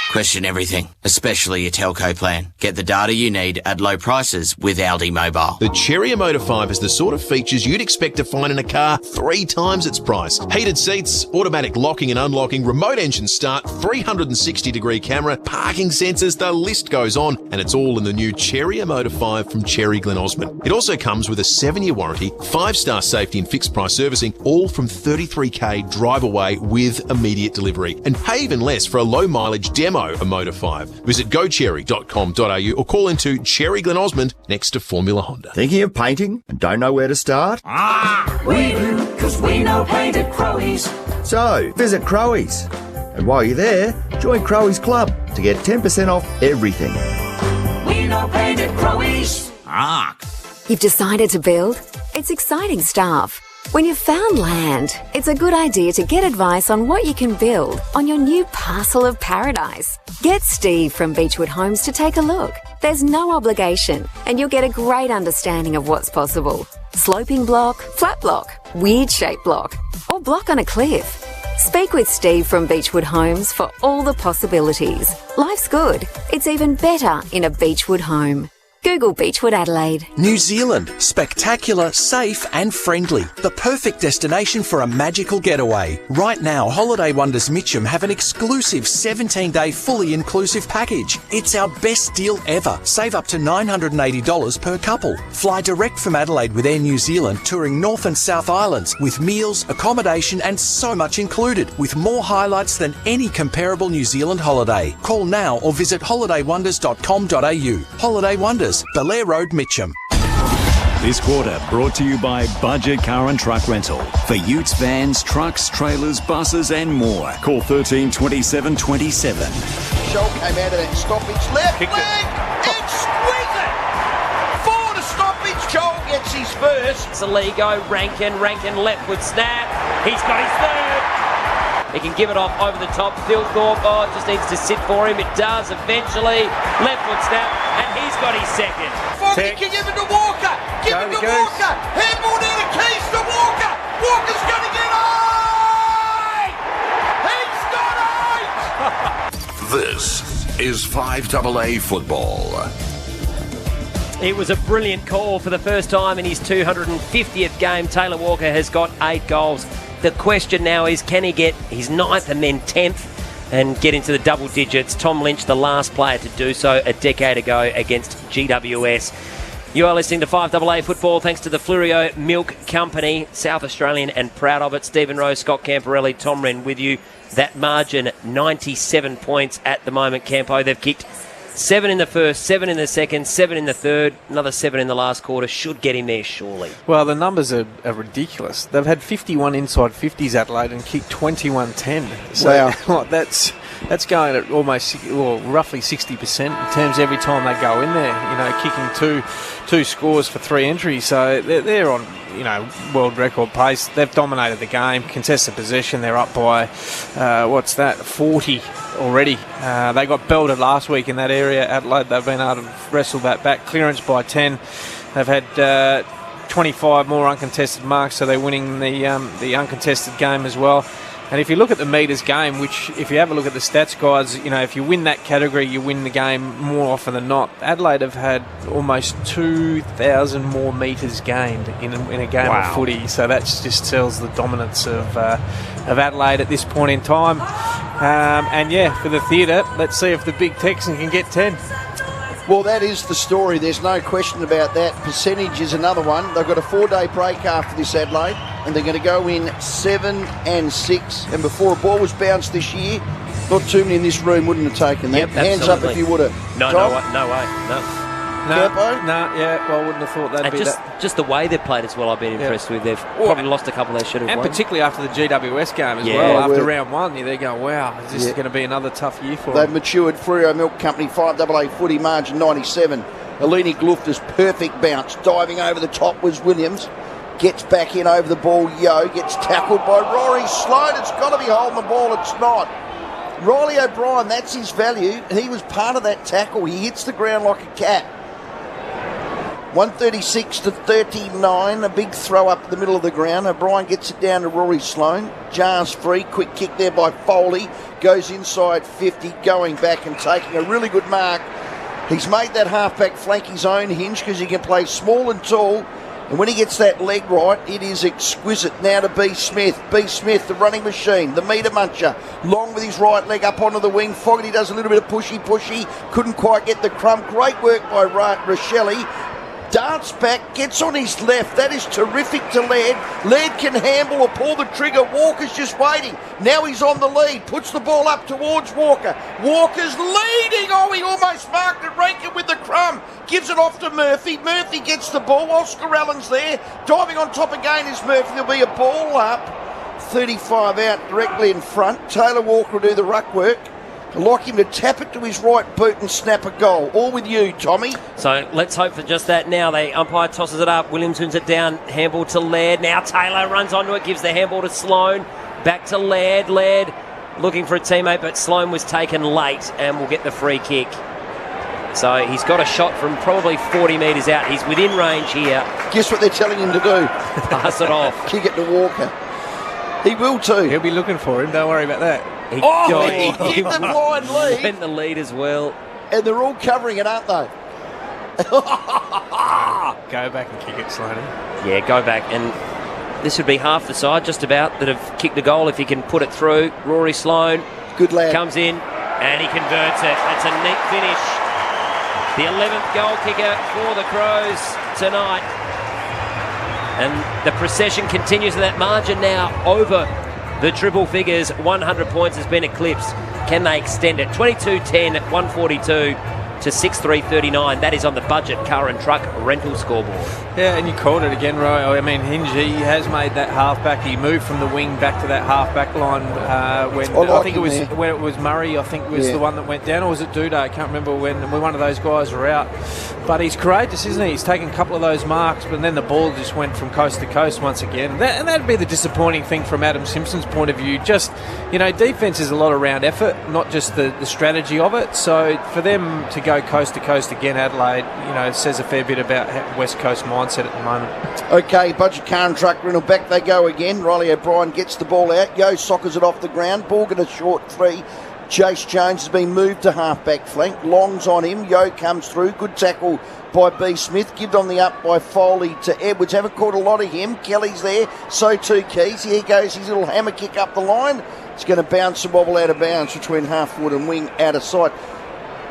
Question everything, especially your telco plan. Get the data you need at low prices with Aldi Mobile. The Cherry Motor 5 has the sort of features you'd expect to find in a car 3 times its price. Heated seats, automatic locking and unlocking, remote engine start, 360-degree camera, parking sensors, the list goes on, and it's all in the new Cherry Motor 5 from Cherry Glen Osmond. It also comes with a 7-year warranty, 5-star safety and fixed price servicing, all from $33,000 drive away with immediate delivery. And pay even less for a low mileage demo a Motor 5. Visit gocherry.com.au or call into Cherry Glen Osmond next to Formula Honda. Thinking of painting and don't know where to start? We do, because we know paint at Crowe's. So, visit Crowe's. And while you're there, join Crowe's Club to get 10% off everything. We know paint at Crowe's. You've decided to build? It's exciting stuff. When you've found land, it's a good idea to get advice on what you can build on your new parcel of paradise. Get Steve from Beechwood Homes to take a look. There's no obligation, and you'll get a great understanding of what's possible. Sloping block, flat block, weird shaped block, or block on a cliff. Speak with Steve from Beechwood Homes for all the possibilities. Life's good. It's even better in a Beechwood home. Google Beechwood Adelaide. New Zealand. Spectacular, safe and friendly. The perfect destination for a magical getaway. Right now, Holiday Wonders Mitcham have an exclusive 17-day fully inclusive package. It's our best deal ever. Save up to $980 per couple. Fly direct from Adelaide with Air New Zealand, touring North and South Islands with meals, accommodation and so much included, with more highlights than any comparable New Zealand holiday. Call now or visit holidaywonders.com.au. Holiday Wonders, Belair Road, Mitcham. This quarter brought to you by Budget Car and Truck Rental. For utes, vans, trucks, trailers, buses and more. Call 13 27 27. Scholl came out of that stoppage, left leg, and squeeze it! Forward to stoppage, Scholl gets his first. Saligo, Rankin, leftward snap. He's got his third. He can give it off over the top. Philthorpe, it just needs to sit for him. It does eventually. Leftward snap, and he's got his second. Foggy can give it to Walker. Give it to Walker. Handball down the keys to Walker. Walker's going to get 8! He's got 8! This is 5AA football. It was a brilliant call. For the first time in his 250th game, Taylor Walker has got 8 goals. The question now is, can he get his 9th and then 10th and get into the double digits? Tom Lynch, the last player to do so a decade ago against GWS. You are listening to 5AA Football thanks to the Flurio Milk Company, South Australian and proud of it. Stephen Rose, Scott Camporelli, Tom Wren with you. That margin, 97 points at the moment, Campo. They've kicked 7 in the first, 7 in the second, 7 in the third, another 7 in the last quarter. Should get him there, surely. Well, the numbers are ridiculous. They've had 51 inside 50s, Adelaide, and kicked 21-10. So wow. That's going at almost, well, roughly 60% in terms of every time they go in there, kicking two scores for 3 entries. So they're on, world record pace. They've dominated the game, contested possession. They're up by, 40 already. They got belted last week in that area. Adelaide, they've been able to wrestle that back. Clearance by 10. They've had 25 more uncontested marks, so they're winning the uncontested game as well. And if you look at the metres game, which if you have a look at the stats, guys, if you win that category, you win the game more often than not. Adelaide have had almost 2,000 more metres gained in a game of footy. So that just tells the dominance of Adelaide at this point in time. For the theatre, let's see if the big Texan can get 10. Well, that is the story. There's no question about that. Percentage is another one. They've got a 4-day break after this, Adelaide, and they're going to go in 7 and 6. And before a ball was bounced this year, not too many in this room wouldn't have taken that. Yep, Hands up if you would have. No way. Campo? No, yeah, well, I wouldn't have thought that'd And be just, that. just the way they've played as well, I've been impressed with. They've probably lost a couple they should have And won. particularly after the GWS game as Yeah. well, after well. round one, they're going, wow, is this going to be another tough year for They've them? matured. Frio Milk Company, 5AA footy, margin 97. Eleni Glufter's perfect bounce. Diving over the top was Williams. Gets back in over the ball. Yo gets tackled by Rory Sloan. It's got to be holding the ball. It's not. Riley O'Brien, that's his value. He was part of that tackle. He hits the ground like a cat. 136 to 39. A big throw up the middle of the ground. O'Brien gets it down to Rory Sloan. Jars free. Quick kick there by Foley. Goes inside 50. Going back and taking a really good mark. He's made that halfback flank his own hinge because he can play small and tall. And when he gets that leg right, it is exquisite. Now to B. Smith. B. Smith, the running machine, the meter muncher. Long with his right leg up onto the wing. Fogarty does a little bit of pushy. Couldn't quite get the crumb. Great work by Rochelle. Darts back, gets on his left. That is terrific to Laird. Laird can handle or pull the trigger. Walker's just waiting. Now he's on the lead. Puts the ball up towards Walker. Walker's leading. Oh, he almost marked it. Rankin with the crumb. Gives it off to Murphy. Murphy gets the ball. Oscar Allen's there. Diving on top again is Murphy. There'll be a ball up. 35 out directly in front. Taylor Walker will do the ruck work. I'd like him to tap it to his right boot and snap a goal. All with you, Tommy. So let's hope for just that now. The umpire tosses it up. Williams wins it down. Handball to Laird. Now Taylor runs onto it, gives the handball to Sloan. Back to Laird. Laird looking for a teammate, but Sloan was taken late and will get the free kick. So he's got a shot from probably 40 metres out. He's within range here. Guess what they're telling him to do? Pass it off. Kick it to Walker. He will too. He'll be looking for him. Don't worry about that. He hit the blind lead. Went the lead as well. And they're all covering it, aren't they? Go back and kick it, Sloan. Yeah, go back. And this would be half the side, just about, that have kicked a goal if he can put it through. Rory Sloan. Good lad. Comes in and he converts it. That's a neat finish. The 11th goal kicker for the Crows tonight. And the procession continues in that margin now over the triple figures. 100 points has been eclipsed. Can they extend it? 22-10, 142 to 6-3-39. That is on the budget car and truck rental scoreboard. Yeah, and you called it again, Roy. I mean, Hingy has made that halfback. He moved from the wing back to that halfback line when I think it was when it was Murray. I think was the one that went down, or was it Duda? I can't remember when one of those guys were out. But he's courageous, isn't he? He's taken a couple of those marks, but then the ball just went from coast to coast once again. And that'd be the disappointing thing from Adam Simpson's point of view. Just, defence is a lot around effort, not just the strategy of it. So for them to go coast to coast again, Adelaide, says a fair bit about West Coast mindset at the moment. Okay, budget car and truck rental, back they go again. Riley O'Brien gets the ball out. Yo soccers it off the ground. Ball get a short three. Jace Jones has been moved to half-back flank. Long's on him. Yo comes through. Good tackle by B. Smith. Given on the up by Foley to Edwards. Haven't caught a lot of him. Kelly's there. So too Keys. Here goes his little hammer kick up the line. It's going to bounce and wobble out of bounds between half-forward and wing out of sight.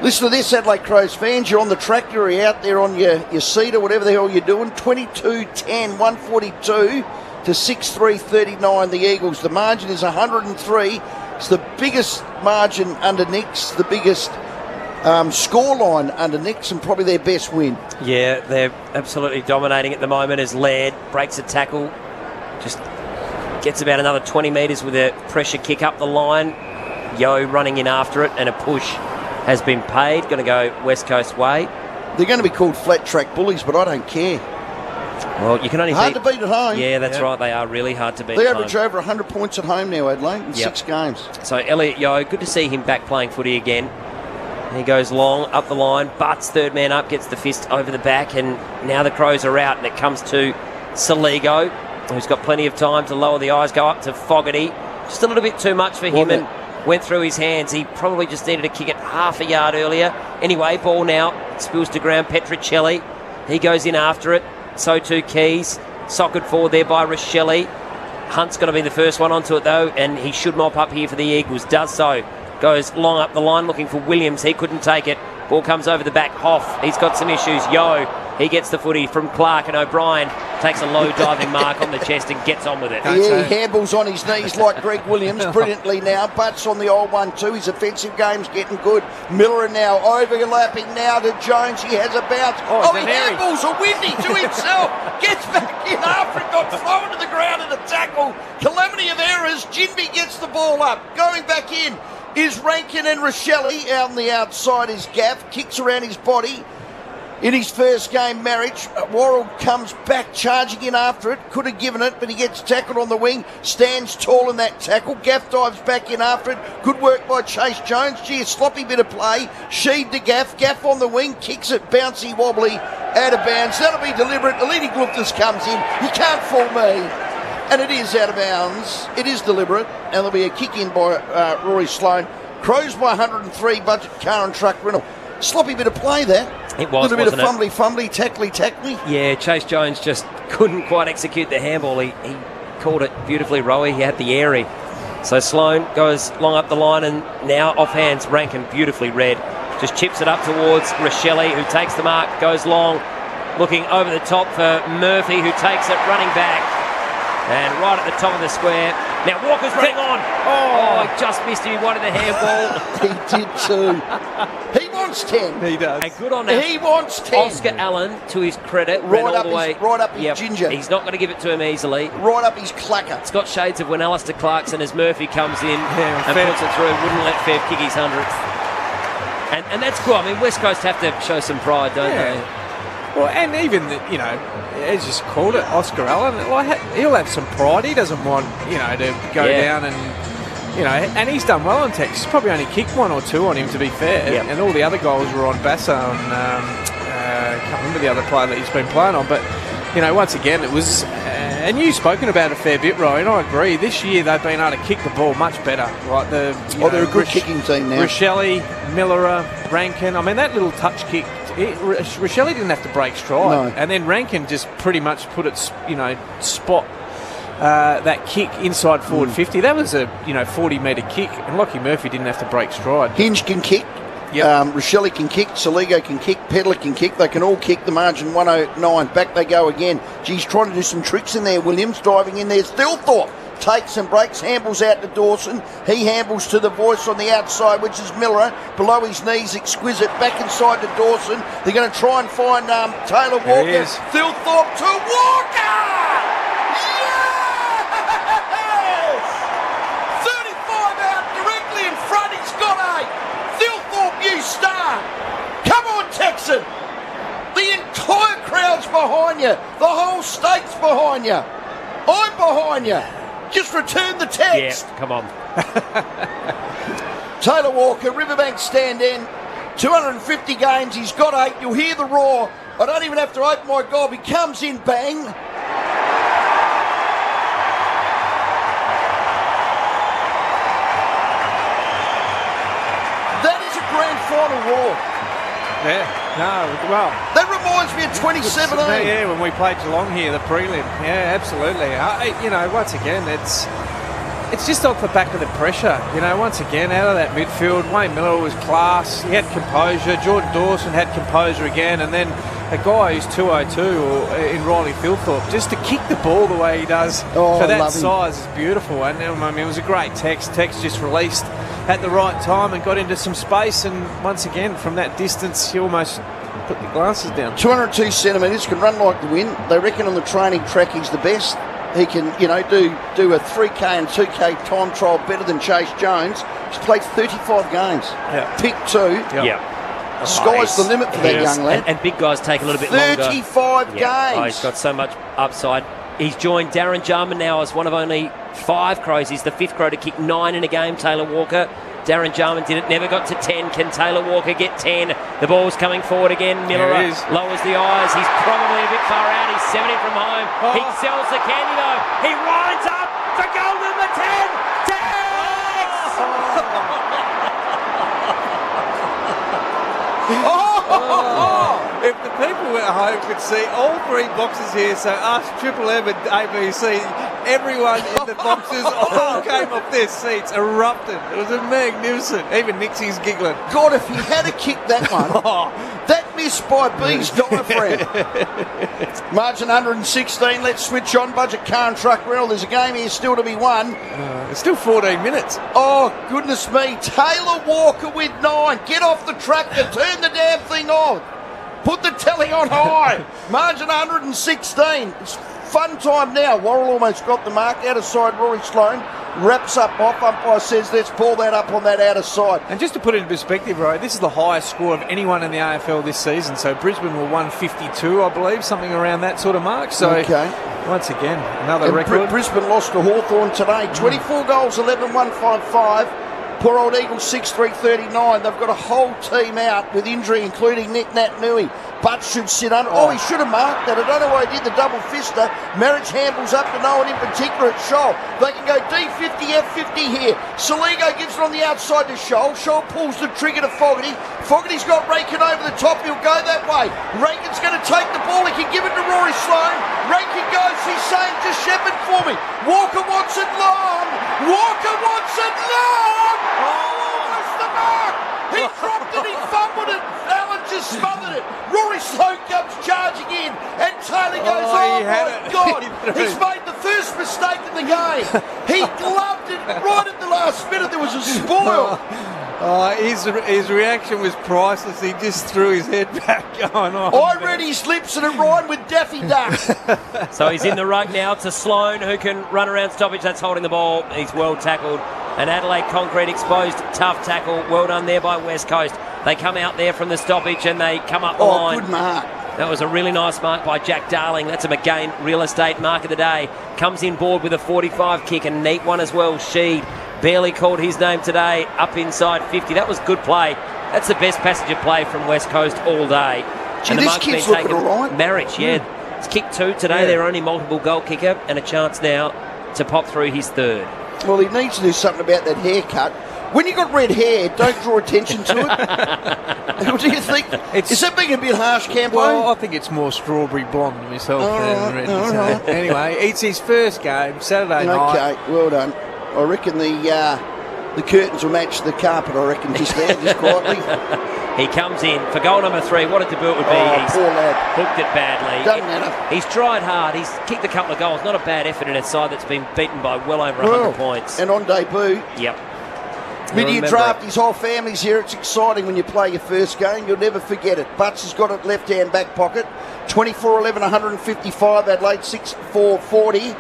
Listen to this, Adelaide Crows fans. You're on the tractor, you're out there on your seat or whatever the hell you're doing. 22-10, 142 to 6-3-39, the Eagles. The margin is 103. It's the biggest margin under Nicks, the biggest scoreline under Nicks, and probably their best win. Yeah, they're absolutely dominating at the moment as Laird breaks a tackle. Just gets about another 20 metres with a pressure kick up the line. Yo running in after it, and a push has been paid. Going to go West Coast way. They're going to be called flat track bullies, but I don't care. Well, you can only hard to beat at home. Yeah, that's right. They are really hard to beat. They average over 100 points at home now, Adelaide, in 6 games. So Elliot Yo, good to see him back playing footy again. He goes long up the line, butts third man up, gets the fist over the back, and now the Crows are out, and it comes to Saligo, who's got plenty of time to lower the eyes, go up to Fogarty. Just a little bit too much for him, and went through his hands. He probably just needed to kick it half a yard earlier. Anyway, ball now spills to ground. Petricelli, he goes in after it. So too Keys, socket forward there by Rochelle. Hunt's going to be the first one onto it though, and he should mop up here for the Eagles. Does so. Goes long up the line looking for Williams. He couldn't take it. Ball comes over the back. Hoff, he's got some issues. Yo, he gets the footy from Clark, and O'Brien takes a low diving mark on the chest and gets on with it. Yeah, he handles on his knees like Greg Williams brilliantly now. Butts on the old one too. His offensive game's getting good. Miller now overlapping now to Jones. He has a bounce. He handballs a windy to himself. Gets back in after it got thrown to the ground in a tackle. Calamity of errors. Jinby gets the ball up. Going back in is Rankin and Rochelle. Out on the outside is Gaff. Kicks around his body. In his first game marriage, Worrell comes back charging in after it. Could have given it, but he gets tackled on the wing. Stands tall in that tackle. Gaff dives back in after it. Good work by Chase Jones. Gee, a sloppy bit of play. Sheed to Gaff. Gaff on the wing. Kicks it bouncy wobbly. Out of bounds. That'll be deliberate. Eleni Gluftas comes in. You can't fool me. And it is out of bounds. It is deliberate. And there'll be a kick in by Rory Sloane. Crows by 103. Budget car and truck rental. Sloppy bit of play there. It was, a little bit of fumbly, tackly. Yeah, Chase Jones just couldn't quite execute the handball. He called it beautifully, Rowie. He had the airy. So Sloane goes long up the line and now off hands. Rankin beautifully read. Just chips it up towards Rochelle, who takes the mark, goes long, looking over the top for Murphy, who takes it running back. And right at the top of the square. Now Walker's running on. Oh, he just missed him. He wanted the handball. He did too. He wants 10. He does. And good on that. He wants 10. Oscar Allen, to his credit, Right ran all up the his- way. right up his ginger. He's not going to give it to him easily. Right up his clacker. It's got shades of when Alistair Clarkson as Murphy comes in and Fev. puts it through. Wouldn't let Fev kick his 100th. And that's cool. I mean, West Coast have to show some pride, don't they? Well, and even, as you called it, Oscar Allen, he'll have some pride. He doesn't want, to go down and, and he's done well on Tex. He's probably only kicked one or two on him, to be fair. Yep. And all the other goals were on Basso and I can't remember the other player that he's been playing on. But, once again, it was, and you've spoken about it a fair bit, Roy, and I agree. This year they've been able to kick the ball much better. Like they're a good kicking team now. Rochelle, Miller, Rankin. I mean, that little touch kick. Rochelle didn't have to break stride, and then Rankin just pretty much put it, spot that kick inside forward 50. That was a 40-metre kick, and Lockie Murphy didn't have to break stride. Hinge can kick. Yep. Rochelle can kick. Saligo can kick. Pedler can kick. They can all kick. The margin 109. Back they go again. Geez, trying to do some tricks in there. Williams driving in there. Stilthorpe takes and breaks, handballs out to Dawson. He handballs to the voice on the outside, which is Miller. Below his knees, exquisite. Back inside to Dawson. They're going to try and find Taylor Walker. Stilthorpe to Walker! Yes! 35 out, directly in front. He's got 8. Stilthorpe, you star! Come on, Texan! The entire crowd's behind you. The whole state's behind you. I'm behind you. Just return the text. Yeah, come on. Taylor Walker, Riverbank stand in. 250 games, he's got 8. You'll hear the roar. I don't even have to open my gob. He comes in, bang. That is a grand final roar. Yeah, no, well. That reminds me of 2017. Yeah, when we played Geelong here, the prelim. Yeah, absolutely. Once again, it's just off the back of the pressure. Once again, out of that midfield, Wayne Miller was class. He had composure. Jordan Dawson had composure again. And then a guy who's 202 in Riley Philthorpe, just to kick the ball the way he does for that size is beautiful. And it was a great text. Text just released at the right time and got into some space, and once again from that distance you almost put the glasses down. 202 centimetres, can run like the wind. They reckon on the training track he's the best. He can, do a 3K and 2K time trial better than Chase Jones. He's played 35 games. Yeah. Pick 2. Yeah. Sky's the limit for that young lad. And big guys take a little bit longer. 35 games. Oh, he's got so much upside. He's joined Darren Jarman now as one of only 5 Crows. He's the 5th Crow to kick 9 in a game, Taylor Walker. Darren Jarman did it, never got to 10. Can Taylor Walker get 10? The ball's coming forward again. Miller lowers the eyes. He's probably a bit far out. He's 70 from home. He sells the candy though. He winds up for Golden the 10. If the people at home could see all 3 boxes here, so us, Triple M and ABC, Everyone in the boxes all came off their seats, erupted. It was magnificent. Even Nixie's giggling. God, if he had kicked that one, that missed by B's diaphragm. Margin 116. Let's switch on. Budget car and truck rental. There's a game here still to be won. It's still 14 minutes. Oh, goodness me. Taylor Walker with 9. Get off the tractor. Turn the damn thing on. Put the telly on high. Margin 116. It's fun time now. Worrell almost got the mark. Outer side, Rory Sloane wraps up off. Umpire says, let's pull that up on that outer side. And just to put it in perspective, Ray, this is the highest score of anyone in the AFL this season. So Brisbane were 152, I believe, something around that sort of mark. So once again, another record. Brisbane lost to Hawthorn today. 24 goals, 11-155. Poor old Eagles 6-3-39. They've got a whole team out with injury, including Nick Nat Nui. Butts should sit under. Oh, he should have marked that. I don't know why he did the double fister. Marriage handles up to no one in particular at Shoal. They can go D50, F50 here. Saligo gives it on the outside to Shoal. Shoal pulls the trigger to Fogarty. Fogarty's got Rakin over the top. He'll go that way. Rakin's going to take the ball. He can give it to Rory Sloane. Rakin goes. He's saying, just shepherd for me. Walker wants it long. Walker wants it long. Oh, almost the mark. He dropped it. He fumbled it. Allen just smothered it. Rory Sloane comes charging in, and Taylor goes, oh my God, he's made the first mistake in the game. He gloved it right at the last minute. There was a spoil. His reaction was priceless. He just threw his head back going on. I read his lips and it rhymed with Daffy Duck. So he's in the ruck now. It's a Sloane who can run around stoppage. That's holding the ball. He's well tackled. And Adelaide Concrete exposed. Tough tackle. Well done there by West Coast. They come out there from the stoppage and they come up the line. Good mark. That was a really nice mark by Jack Darling. That's a McGain Real Estate mark of the day. Comes in board with a 45 kick, a neat one as well. Sheed barely called his name today. Up inside 50. That was good play. That's the best passenger play from West Coast all day. Gee, and this kid's looking all right. Marriage, yeah. It's kicked 2 today. They're only multiple goal kicker and a chance now to pop through his 3rd. Well, he needs to do something about that haircut. When you've got red hair, don't draw attention to it. What do you think? Is that being a bit harsh, Campo? Well, I think it's more strawberry blonde myself than red. Right. Anyway, it's his first game, Saturday night. Okay, well done. I reckon the curtains will match the carpet, I reckon, just there, just quietly. He comes in for goal number 3. What a debut it would be. He's poor lad. Hooked it badly. Doesn't matter. He's tried hard. He's kicked a couple of goals. Not a bad effort in a side that's been beaten by well over 100 points. And on debut. Yep. Mid-year draft, his whole family's here. It's exciting when you play your first game. You'll never forget it. Butts has got it left-hand back pocket. 24-11, 155. Adelaide 6-4, 40. You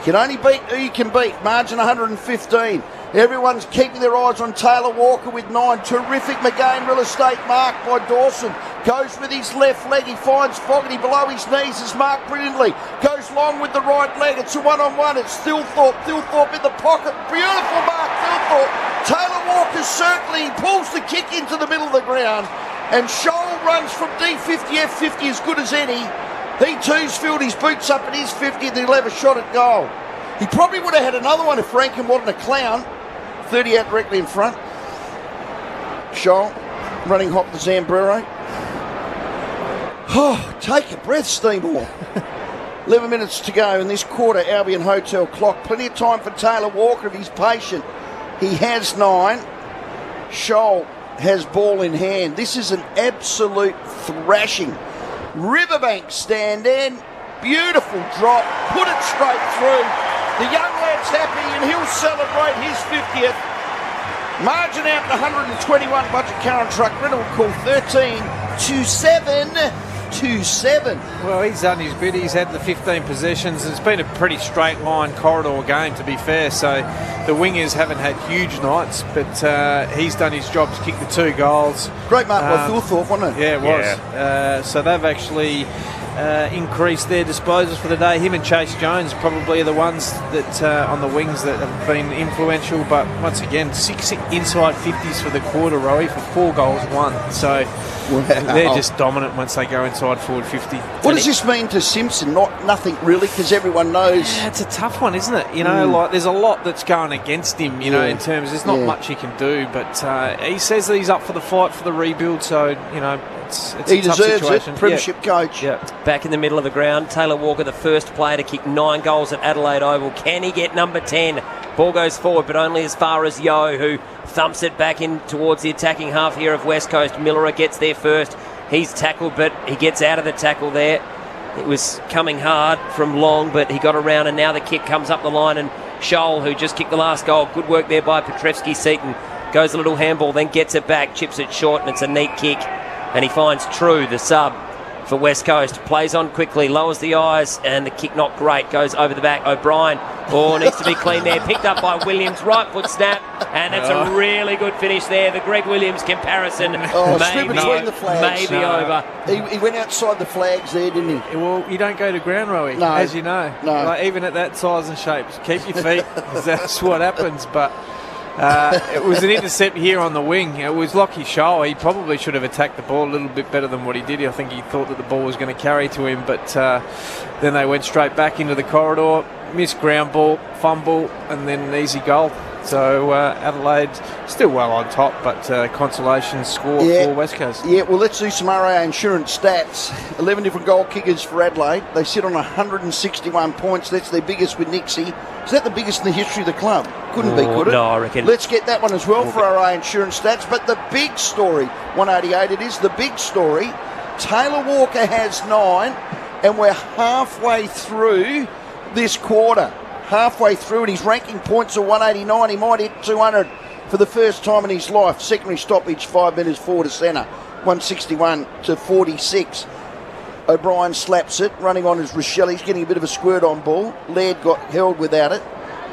can only beat who you can beat. Margin 115. Everyone's keeping their eyes on Taylor Walker with 9. Terrific McGain Real Estate mark by Dawson. Goes with his left leg. He finds Fogarty below his knees. Is marked brilliantly. Goes long with the right leg. It's a one-on-one. It's Thilthorpe. Thilthorpe in the pocket. Beautiful mark, Thilthorpe. Taylor Walker certainly pulls the kick into the middle of the ground. And Shoal runs from D50, F50 as good as any. He too's filled his boots up at his 50 and he'll have a shot at goal. He probably would have had another one if Rankin wasn't a clown. 30 out directly in front. Shoal running hot the Zambrero. Oh, take a breath, Steamore. 11 minutes to go in this quarter, Albion Hotel clock. Plenty of time for Taylor Walker if he's patient. He has 9. Shoal has ball in hand. This is an absolute thrashing. Riverbank stand in. Beautiful drop. Put it straight through. The young lad's happy and he'll celebrate his 50th. Margin out to 121. Budget car and truck rental call 13-7. 2-7. Well, he's done his bit. He's had the 15 possessions. It's been a pretty straight line corridor game, to be fair. So the wingers haven't had huge nights, but he's done his job to kick the 2 goals. Great mark by Thilthorpe, wasn't it? Yeah, it was. Yeah. So they've actually increased their disposals for the day. Him and Chase Jones probably are the ones that on the wings that have been influential. But once again, 6 inside 50s for the quarter, Rowie, for 4 goals, 1. So they're just dominant once they go inside forward 50. What does this mean to Simpson? Nothing really, because everyone knows. Yeah, it's a tough one, isn't it? You know, like there's a lot that's going against him. You know, in terms there's not much he can do. But he says that he's up for the fight for the rebuild. So it's he a tough deserves situation. it. Premiership coach. Yeah. Back in the middle of the ground, Taylor Walker, the first player to kick 9 goals at Adelaide Oval. Can he get number 10? Ball goes forward, but only as far as Yo, who thumps it back in towards the attacking half here of West Coast. Miller gets there first. He's tackled, but he gets out of the tackle there. It was coming hard from Long, but he got around, and now the kick comes up the line, and Scholl, who just kicked the last goal, good work there by Petrevski-Seaton, goes a little handball, then gets it back, chips it short, and it's a neat kick, and he finds True, the sub for West Coast, plays on quickly, lowers the eyes, and the kick not great, goes over the back. O'Brien, needs to be clean there, picked up by Williams, right foot snap, and that's a really good finish there. The Greg Williams comparison maybe over. He went outside the flags there, didn't he? Well, you don't go to ground rowing, as you know. No. Like, even at that size and shape, keep your feet, 'cause that's what happens. But it was an intercept here on the wing. It was Lockie Scholl. He probably should have attacked the ball a little bit better than what he did. I think he thought that the ball was going to carry to him, but then they went straight back into the corridor, missed ground ball, fumble, and then an easy goal. So Adelaide still well on top, but consolation score for West Coast. Yeah, well, let's do some RA Insurance stats. 11 different goal kickers for Adelaide. They sit on 161 points. That's their biggest with Nixie. Is that the biggest in the history of the club? Couldn't be, could it? No, I reckon. Let's get that one as well for RA Insurance stats. But the big story, 188 it is, the big story, Taylor Walker has 9, and we're halfway through this quarter. Halfway through it, he's ranking points of 189. He might hit 200 for the first time in his life. Secondary stoppage, 5 metres forward to centre, 161 to 46. O'Brien slaps it, running on is Rochelle. He's getting a bit of a squirt on ball. Laird got held without it.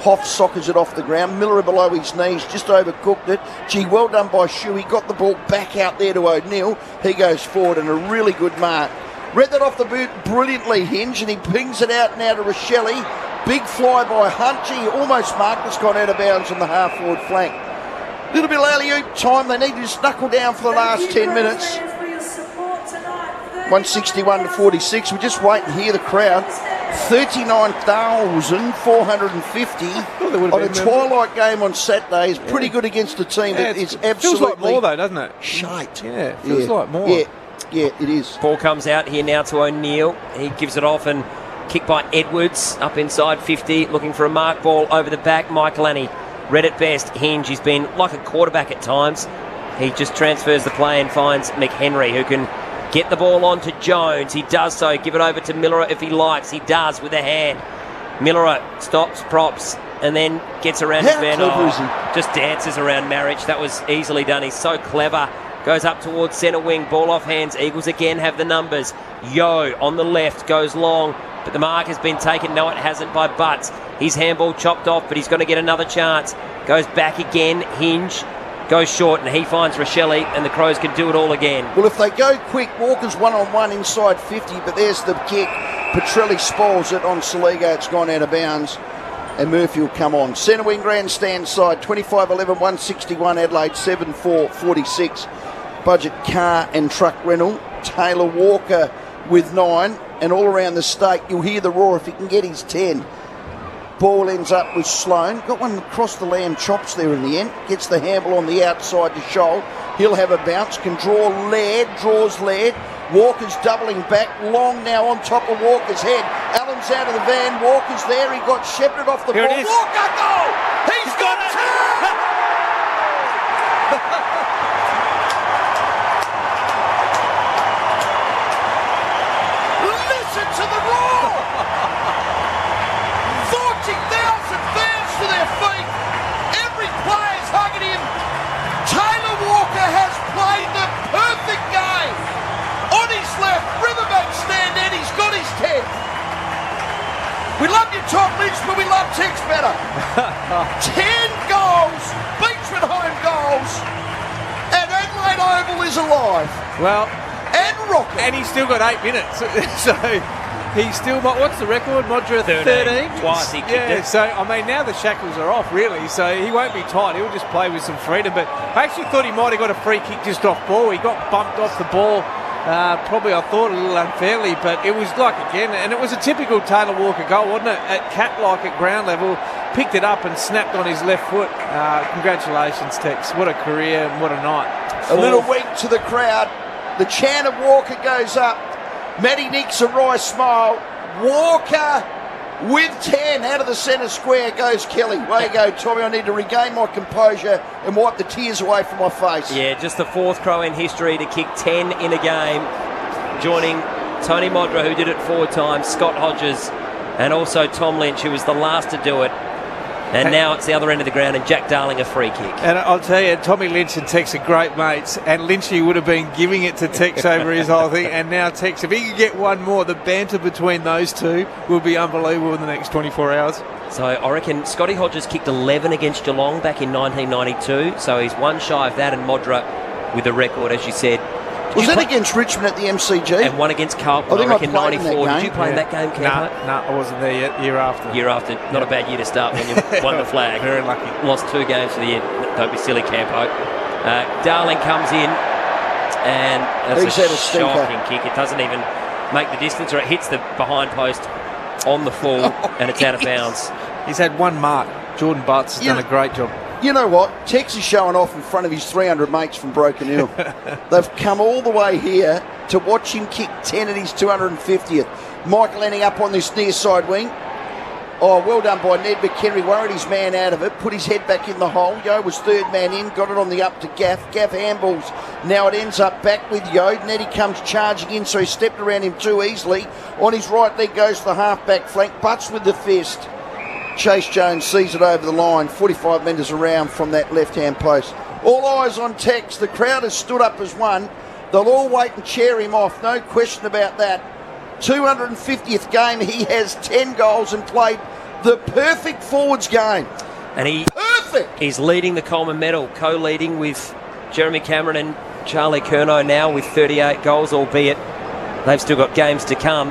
Hoff sockers it off the ground. Miller below his knees, just overcooked it. Gee, well done by Shuey. Got the ball back out there to O'Neill. He goes forward and a really good mark. Read that off the boot brilliantly, Hinge, and he pings it out now to Rochelle. Big fly by Hunt. Gee, almost marked. It's gone out of bounds on the half-forward flank. Little bit of alley-oop time. They need to just knuckle down for the last 10 minutes. 161 to 46. We just wait and hear the crowd. 39,450 on a twilight game on Saturday is pretty good against a team that is absolutely... Feels like more though, doesn't it? Shite. Yeah, feels like more. Yeah, it is. Ball comes out here now to O'Neill. He gives it off and kicked by Edwards up inside 50, looking for a mark ball over the back. Michael Annie read it best. Hinge, he's been like a quarterback at times. He just transfers the play and finds McHenry, who can get the ball on to Jones. He does so. Give it over to Miller if he likes. He does with a hand. Miller stops, props, and then gets around his man. Just dances around Marriage. That was easily done. He's so clever. Goes up towards centre wing. Ball off hands. Eagles again have the numbers. Yo on the left goes long, but the mark has been taken. No, it hasn't by Butts. His handball chopped off, but he's going to get another chance. Goes back again. Hinge goes short, and he finds Rochelle, and the Crows can do it all again. Well, if they go quick, Walker's one-on-one inside 50, but there's the kick. Petrelli spoils it on Saligo. It's gone out of bounds, and Murphy will come on. Centre wing grandstand side, 25-11, 161 Adelaide, 7-4, 46. Budget car and truck rental. Taylor Walker with 9, and all around the state, you'll hear the roar if he can get his 10. Ball ends up with Sloane. Got one across the land, chops there in the end. Gets the handle on the outside to Scholl. He'll have a bounce. Can draw Laird. Draws Laird. Walker's doubling back. Long now on top of Walker's head. Allen's out of the van. Walker's there. He got shepherded off the ball. Walker goal! He's got 2! Listen to the roar! 40,000 fans to their feet. Every player's hugging him. Taylor Walker has played the perfect game. On his left, Riverbank stand in. He's got his 10. We love you, Tom Lynch, but we love Tex better. 10 goals, Beachford home goals, and Adelaide Oval is alive. Well, and rocking. And he's still got 8 minutes. So he's still, what's the record? Modra 13? Twice he kicked it. So, I mean, now the shackles are off, really. So he won't be tight. He'll just play with some freedom. But I actually thought he might have got a free kick just off ball. He got bumped off the ball. Probably, I thought, a little unfairly. But it was like, again, and it was a typical Taylor Walker goal, wasn't it? At cat-like at ground level. Picked it up and snapped on his left foot. Congratulations, Tex. What a career and what a night. A little wink to the crowd. The chant of Walker goes up. Matty nicks a wry smile. Walker with 10 out of the centre square goes Kelly. Way you go, Tommy. I need to regain my composure and wipe the tears away from my face. Yeah, just the fourth Crow in history to kick 10 in a game, joining Tony Modra, who did it 4 times, Scott Hodges, and also Tom Lynch, who was the last to do it. And now it's the other end of the ground, and Jack Darling a free kick. And I'll tell you, Tommy Lynch and Tex are great mates, and Lynchy would have been giving it to Tex over his whole thing, and now Tex, if he could get one more, the banter between those two will be unbelievable in the next 24 hours. So I reckon Scotty Hodges kicked 11 against Geelong back in 1992, so he's one shy of that, and Modra with the record, as you said. Was that against Richmond at the MCG? And one against Carlton, I think I reckon, I played in that 94. game. Did you play in that game, Campo? No, I wasn't there yet. Year after. Year after. Not a bad year to start when you won the flag. Very lucky. Lost 2 games for the year. Don't be silly, Campo. Darling comes in, and that's He's had a a stinker. shocking kick. It doesn't even make the distance, or it hits the behind post on the full, and it's out of bounds. He's had one mark. Jordan Butts has done a great job. You know what? Tex is showing off in front of his 300 mates from Broken Hill. They've come all the way here to watch him kick 10 at his 250th. Michael ending up on this near side wing. Oh, well done by Ned McHenry. Worried his man out of it. Put his head back in the hole. Yo was third man in. Got it on the up to Gaff. Gaff handballs. Now it ends up back with Yo. Neddy comes charging in, so he stepped around him too easily. On his right leg goes the half-back flank. Butts with the fist. Chase Jones sees it over the line. 45 metres around from that left-hand post. All eyes on Tex. The crowd has stood up as one. They'll all wait and cheer him off. No question about that. 250th game. He has 10 goals and played the perfect forwards game. And he's leading the Coleman medal, co-leading with Jeremy Cameron and Charlie Curnow now with 38 goals, albeit they've still got games to come.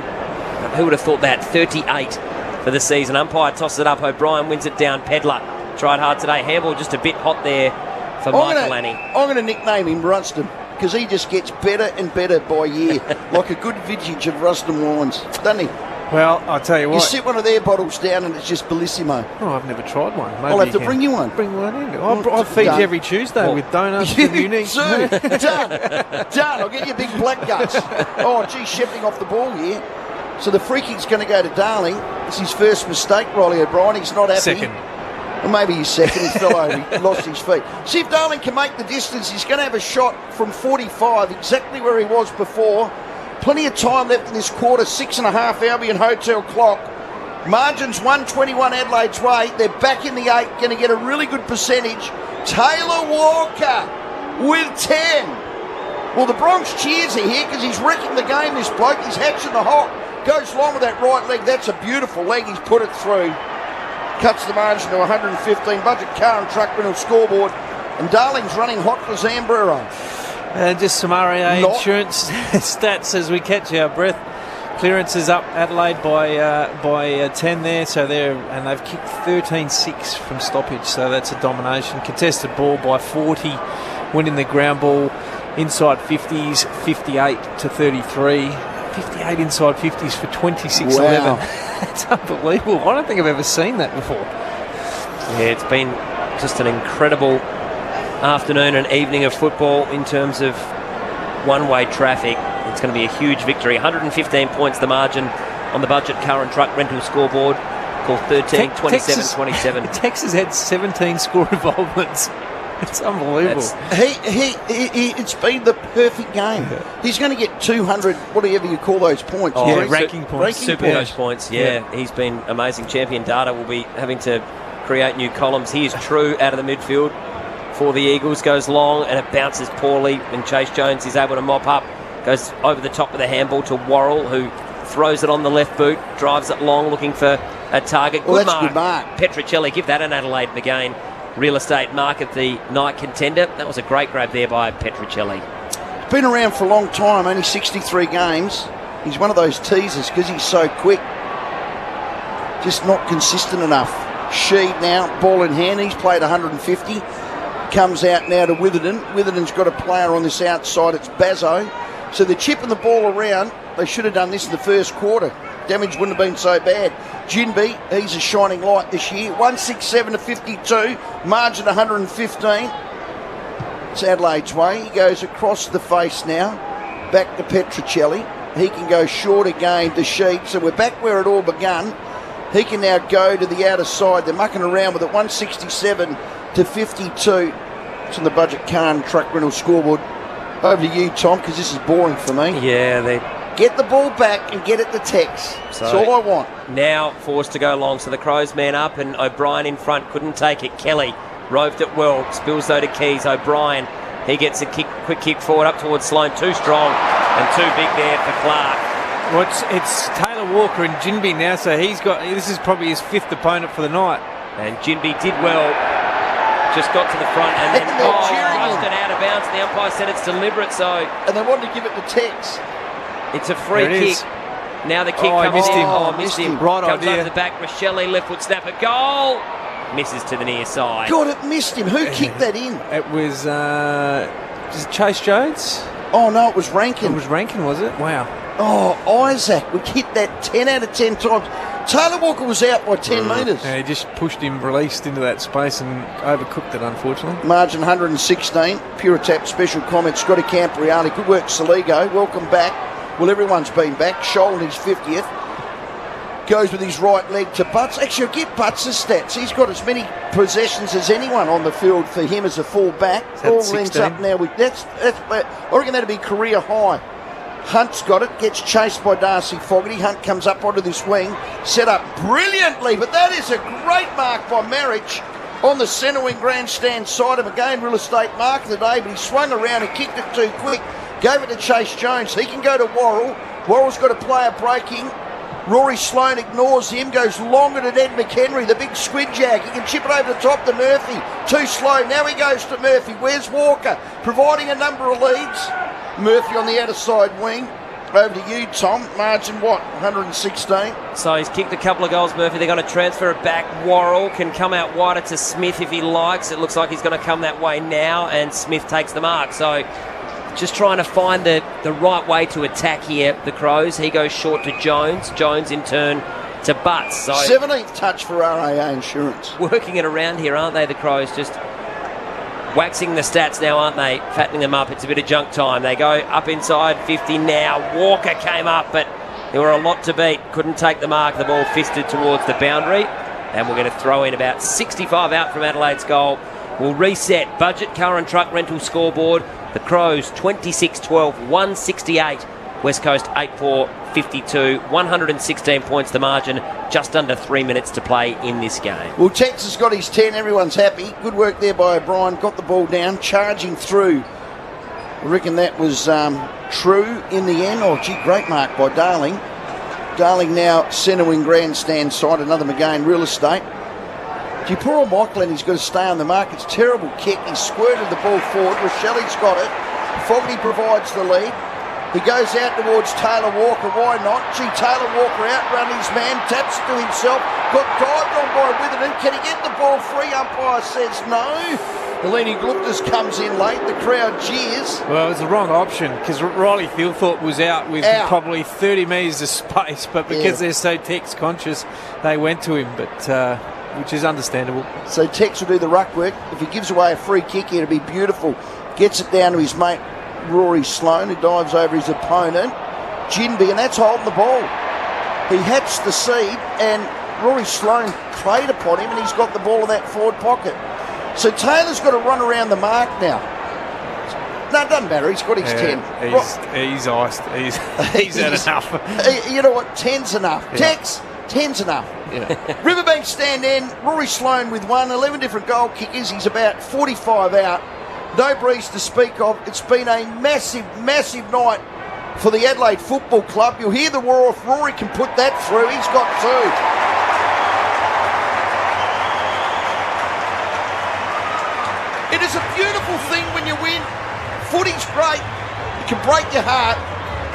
Who would have thought that? 38 for the season. Umpire tosses it up. O'Brien wins it down. Pedler tried hard today. Handball just a bit hot there for Michael Lanning. I'm going to nickname him Runston because he just gets better and better by year, like a good vintage of Ruston wines, doesn't he? Well, I'll tell you what. You sit one of their bottles down and it's just Bellissimo. Oh, I've never tried one. Maybe I'll have to can bring you one. Bring one in. I feed you every Tuesday with donuts from Unique. Done. I'll get you big black guts. Oh, gee, shipping off the ball here. So the free kick's going to go to Darling. It's his first mistake, Riley O'Brien. He's not happy. Second. Or maybe he's second. He fell over. He lost his feet. See if Darling can make the distance. He's going to have a shot from 45, exactly where he was before. Plenty of time left in this quarter. 6.5 Albion Hotel clock. Margins 121 Adelaide's way. They're back in the 8. Going to get a really good percentage. Taylor Walker with 10. Well, the Bronx cheers are here because he's wrecking the game, this bloke. He's hatching the hot. Goes along with that right leg. That's a beautiful leg. He's put it through. Cuts the margin to 115. Budget car and truck rental scoreboard. And Darling's running hot for Zambrero. And just some RAA insurance stats as we catch our breath. Clearance is up Adelaide by 10 there, so they've kicked 13-6 from stoppage, so that's a domination. Contested ball by 40, winning the ground ball inside 50s, 58-33. 58 inside 50s for 26-11. Wow. That's unbelievable. I don't think I've ever seen that before. Yeah, it's been just an incredible afternoon and evening of football in terms of one-way traffic. It's going to be a huge victory. 115 points the margin on the budget car and truck rental scoreboard. Called 13, 27, 27. Texas had 17 score involvements. It's unbelievable. It's been the perfect game. He's going to get 200, whatever you call those points. Oh, yeah, ranking points. Super coach points, yeah. He's been amazing. Champion Data will be having to create new columns. He is true out of the midfield for the Eagles. Goes long and it bounces poorly, and Chase Jones is able to mop up. Goes over the top of the handball to Worrell, who throws it on the left boot, drives it long, looking for a target. Good mark. Petricelli, give that an Adelaide again. Real estate mark at the night contender. That was a great grab there by Petricelli. Been around for a long time, only 63 games. He's one of those teasers because he's so quick. Just not consistent enough. Sheed now, ball in hand. He's played 150. Comes out now to Witherden. Witherden's got a player on this outside. It's Bazzo. So they're chipping the ball around. They should have done this in the first quarter. Damage wouldn't have been so bad. Jinby, he's a shining light this year. 167-52, margin 115. It's Adelaide's way. He goes across the face now. back to Petrocelli. He can go short again to Sheed. So we're back where it all begun. He can now go to the outer side. They're mucking around with it. 167 to 52. It's on the Budget Khan Truck Rental scoreboard. Over to you, Tom, because this is boring for me. Yeah, they get the ball back and get it to Tex. That's all I want. Now forced to go long, so the Crows man up and O'Brien in front couldn't take it. Kelly roved it well, spills though to Keys. O'Brien, he gets a quick kick forward up towards Sloane. Too strong and too big there for Clark. Well, it's Taylor Walker and Jinby now, so this is probably his 5th opponent for the night. And Jinby did well. Just got to the front and then rushed it out of bounds. The umpire said it's deliberate, so... And they wanted to give it to Tex. It's a free kick. Now the kick comes missed in. him. Missed him. Right comes idea. over the back. Rochelle, left foot snapper. Goal! Misses to the near side. God, it missed him. Who kicked that in? It was Chase Jones? Oh, no, it was Rankin. It was Rankin, was it? Wow. Oh, Isaac would hit that 10 out of 10 times. Taylor Walker was out by 10 metres. Yeah, he just pushed him, released into that space and overcooked it, unfortunately. Margin 116. Pure Tap special comment. Scotty Campriani. Good work, Saligo. Welcome back. Well, everyone's been back. Scholl in his 50th. Goes with his right leg to Butts. Actually, I'll give Butts his stats. He's got as many possessions as anyone on the field for him as a full back. All ends up now with... I reckon that'd be career high. Hunt's got it, gets chased by Darcy Fogarty. Hunt comes up onto this wing, set up brilliantly, but that is a great mark by Marriage on the centre wing grandstand side of again, real estate mark of the day, but he swung around and kicked it too quick, gave it to Chase Jones. He can go to Worrell. Worrell's got a player breaking. Rory Sloane ignores him, goes longer to Ed McHenry, the big squid jag. He can chip it over the top to Murphy. Too slow. Now he goes to Murphy. Where's Walker? Providing a number of leads. Murphy on the outer side wing. Over to you, Tom. Margin, 116. So he's kicked a couple of goals, Murphy. They're going to transfer it back. Worrell can come out wider to Smith if he likes. It looks like he's going to come that way now, and Smith takes the mark. So just trying to find the right way to attack here, the Crows. He goes short to Jones. Jones, in turn, to Butts. So 17th touch for RAA Insurance. Working it around here, aren't they, the Crows? Just waxing the stats now, aren't they? Fattening them up. It's a bit of junk time. They go up inside 50 now. Walker came up, but there were a lot to beat. Couldn't take the mark. The ball fisted towards the boundary. And we're going to throw in about 65 out from Adelaide's goal. We'll reset Budget Car and Truck Rental scoreboard. The Crows 26-12, 168. West Coast 8-4, 52. 116 points the margin. Just under 3 minutes to play in this game. Well, Tex has got his 10. Everyone's happy. Good work there by O'Brien. Got the ball down, charging through. I reckon that was true in the end. Oh, gee, great mark by Darling. Darling now centre wing grandstand side. Another McGain real estate. Gee, poor old Michael, and he's got to stay on the mark. It's a terrible kick. He squirted the ball forward. Rochelli's got it. Fogarty provides the lead. He goes out towards Taylor Walker. Why not? Gee, Taylor Walker outrun his man, taps to himself, got dived on by Witherden. Can he get the ball free? Umpire says no. Eleni Gluptas comes in late. The crowd jeers. Well, it was the wrong option because Riley Thilthorpe was out with probably 30 metres of space, but because they're so Tex conscious, they went to him, but which is understandable. So Tex will do the ruck work. If he gives away a free kick, it'll be beautiful. Gets it down to his mate Rory Sloane, who dives over his opponent, Jinby, and that's holding the ball. He hatched the seed, and Rory Sloane played upon him, and he's got the ball in that forward pocket. So Taylor's got to run around the mark now. No, it doesn't matter. He's got his 10. He's iced. He's had enough. You know what? 10's enough. Yeah. Tex, 10's enough. Yeah. Riverbank stand end. Rory Sloane with 11 different goal kickers. He's about 45 out. No breeze to speak of. It's been a massive, massive night for the Adelaide Football Club. You'll hear the roar if Rory can put that through. He's got two. It is a beautiful thing when you win. Footy's great. It can break your heart.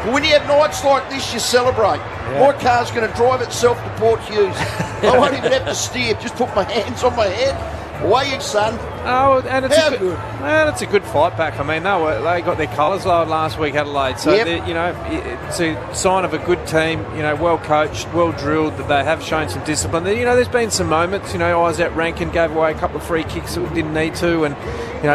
But when you have nights like this, you celebrate. Yeah. My car's going to drive itself to Port Hughes. I won't even have to steer. Just put my hands on my head. Away you, son. Oh, and it's a good fight back. I mean, they got their colours lowered last week, Adelaide. So it's a sign of a good team. You know, well coached, well drilled. That they have shown some discipline. You know, there's been some moments. You know, Isaac Rankin gave away a couple of free kicks that we didn't need to, and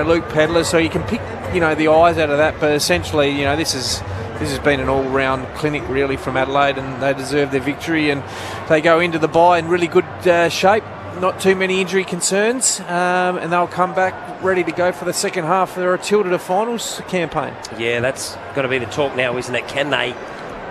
Luke Pedler. So you can pick the eyes out of that. But essentially, this is this has been an all-round clinic really from Adelaide, and they deserve their victory, and they go into the bye in really good shape. Not too many injury concerns, and they'll come back ready to go for the second half of their Tilda to finals campaign. Yeah, that's got to be the talk now, isn't it? Can they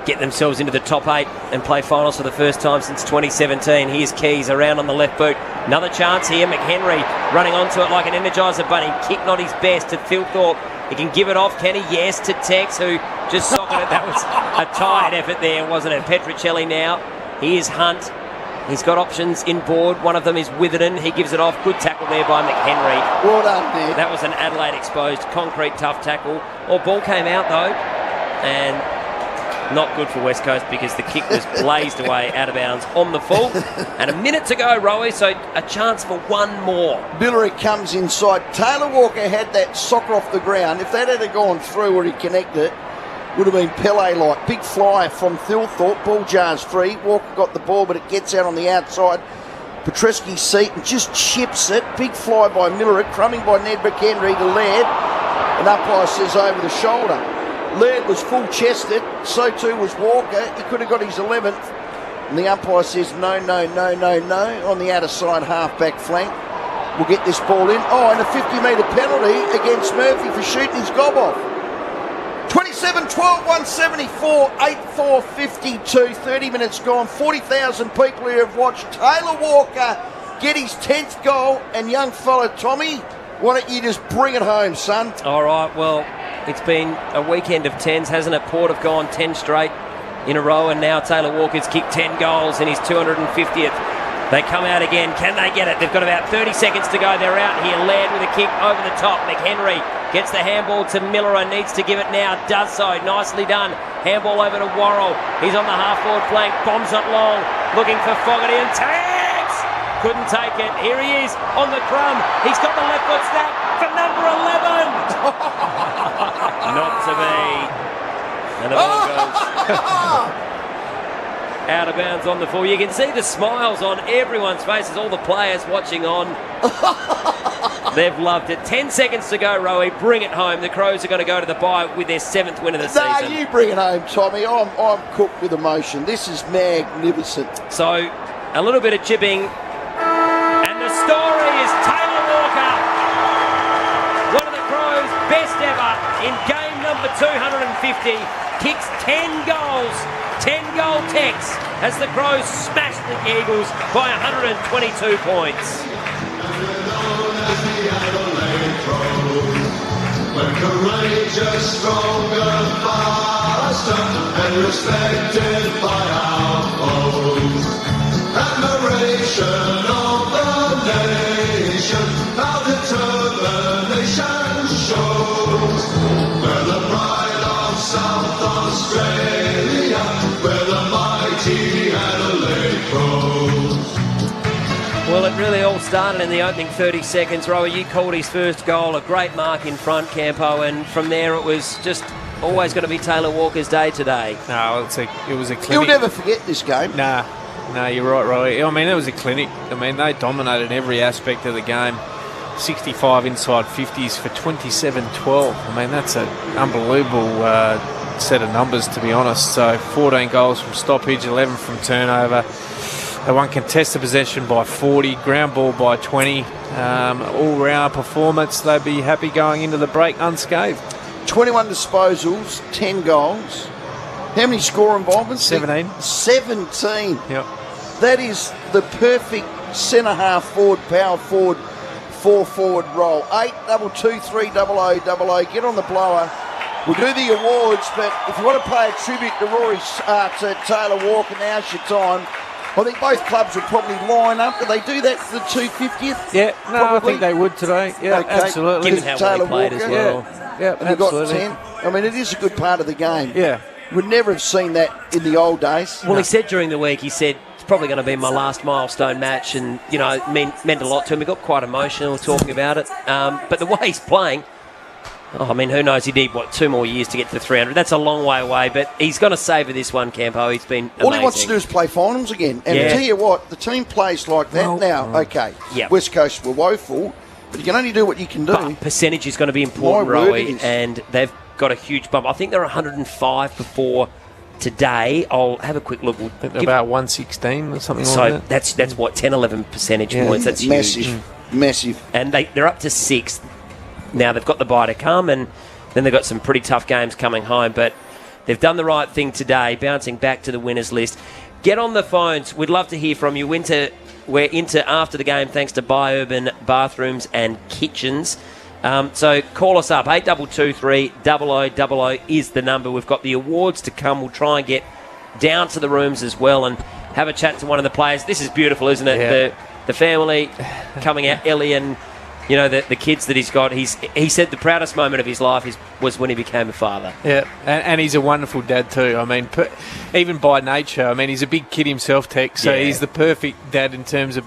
get themselves into the top 8 and play finals for the first time since 2017? Here's Keys around on the left boot. Another chance here. McHenry running onto it like an Energizer bunny. Kick not his best to Thilthorpe. He can give it off, can he? Yes, to Tex, who just socketed it. That was a tired effort there, wasn't it? Petricelli now. Here's Hunt. He's got options inboard. One of them is Witherden. He gives it off. Good tackle there by McHenry. Well done, man. That was an Adelaide exposed, concrete, tough tackle. Ball came out, though, and not good for West Coast because the kick was blazed away out of bounds on the full. And a minute to go, Rowie, so a chance for one more. Billery comes inside. Taylor Walker had that soccer off the ground. If that had gone through or he connected it, would have been Pele-like. Big fly from Thilthorpe. Ball jars free. Walker got the ball, but it gets out on the outside. Petreski's seat and just chips it. Big fly by Millerick. Crumbing by Ned McHenry to Laird. And umpire says over the shoulder. Laird was full-chested. So too was Walker. He could have got his 11th. And the umpire says no on the outer side half-back flank. We'll get this ball in. And a 50-metre penalty against Murphy for shooting his gob off. 27-12, 174, 8-4, 52, 30 minutes gone. 40,000 people here have watched Taylor Walker get his 10th goal. And young fella Tommy, why don't you just bring it home, son? All right, well, it's been a weekend of 10s, hasn't it? Port have gone 10 straight in a row, and now Taylor Walker's kicked 10 goals in his 250th. They come out again. Can they get it? They've got about 30 seconds to go. They're out here. Laird with a kick over the top. McHenry gets the handball to Miller and needs to give it now. Does so. Nicely done. Handball over to Worrell. He's on the half-forward flank. Bombs not long. Looking for Fogarty and tags! Couldn't take it. Here he is on the crumb. He's got the left foot snap for number 11. Not to be. And the ball goes out of bounds on the full. You can see the smiles on everyone's faces, all the players watching on. They've loved it. 10 seconds to go, Rowie. Bring it home. The Crows are going to go to the bye with their 7th win of the season. You bring it home, Tommy. I'm cooked with emotion. This is magnificent. So, a little bit of chipping. And the story is Taylor Walker. One of the Crows' best ever in game number 250. Kicks 10 goals. 10-goal Tex as the Crows smash the Eagles by 122 points. When courageous, stronger, faster, and respected by our foes. Admiration of the nation, our determination shows. We're the pride of South Australia, where the mighty Adelaide Crows. Well, it really all started in the opening 30 seconds. Rowie, you called his first goal a great mark in front, Campo, and from there it was just always going to be Taylor Walker's day today. No, it was a clinic. You'll never forget this game. No, you're right, Rowie. I mean, it was a clinic. I mean, they dominated every aspect of the game. 65 inside 50s for 27-12. I mean, that's an unbelievable set of numbers, to be honest. So 14 goals from stoppage, 11 from turnover. They won contested possession by 40, ground ball by 20. All-round performance. They'd be happy going into the break unscathed. 21 disposals, 10 goals. How many score involvements? 17. 17. Yep. That is the perfect centre-half forward, power forward, 4-forward role. 8-2-2-3-0-0-0. Get on the blower. We'll do the awards, but if you want to pay a tribute to to Taylor Walker, now's your time. I think both clubs will probably line up. Do they do that for the 250th? Yeah, no, probably? I think they would today. Yeah, okay. Absolutely. Given how well he played as well. Yeah, and absolutely. You've got 10. I mean, it is a good part of the game. Yeah. We'd never have seen that in the old days. Well, he said during the week, it's probably going to be my last milestone match, and, you know, it meant a lot to him. He got quite emotional talking about it. But the way he's playing, I mean, who knows? He'd need, 2 more years to get to 300. That's a long way away, but he's going to savour this one, Campo. He's been amazing. All he wants to do is play finals again. And I tell you what, the team plays like that now. Okay, West Coast were woeful, but you can only do what you can do. But percentage is going to be important, Rowie, and they've got a huge bump. I think they're 105 before today. I'll have a quick look. About 116 or something so like that. that's what, 10, 11 percentage points. That's massive, huge. massive. And they're up to 6th. Now they've got the bye to come, and then they've got some pretty tough games coming home. But they've done the right thing today, bouncing back to the winners list. Get on the phones. We'd love to hear from you. We're into after the game thanks to Bi-Urban Bathrooms and Kitchens. So call us up. 8223 0000 is the number. We've got the awards to come. We'll try and get down to the rooms as well and have a chat to one of the players. This is beautiful, isn't it? Yeah. The family coming out, Ellie and the kids that he's got. He said the proudest moment of his life was when he became a father. Yeah, and he's a wonderful dad too. I mean, even by nature, I mean, he's a big kid himself, Tex, so he's the perfect dad in terms of,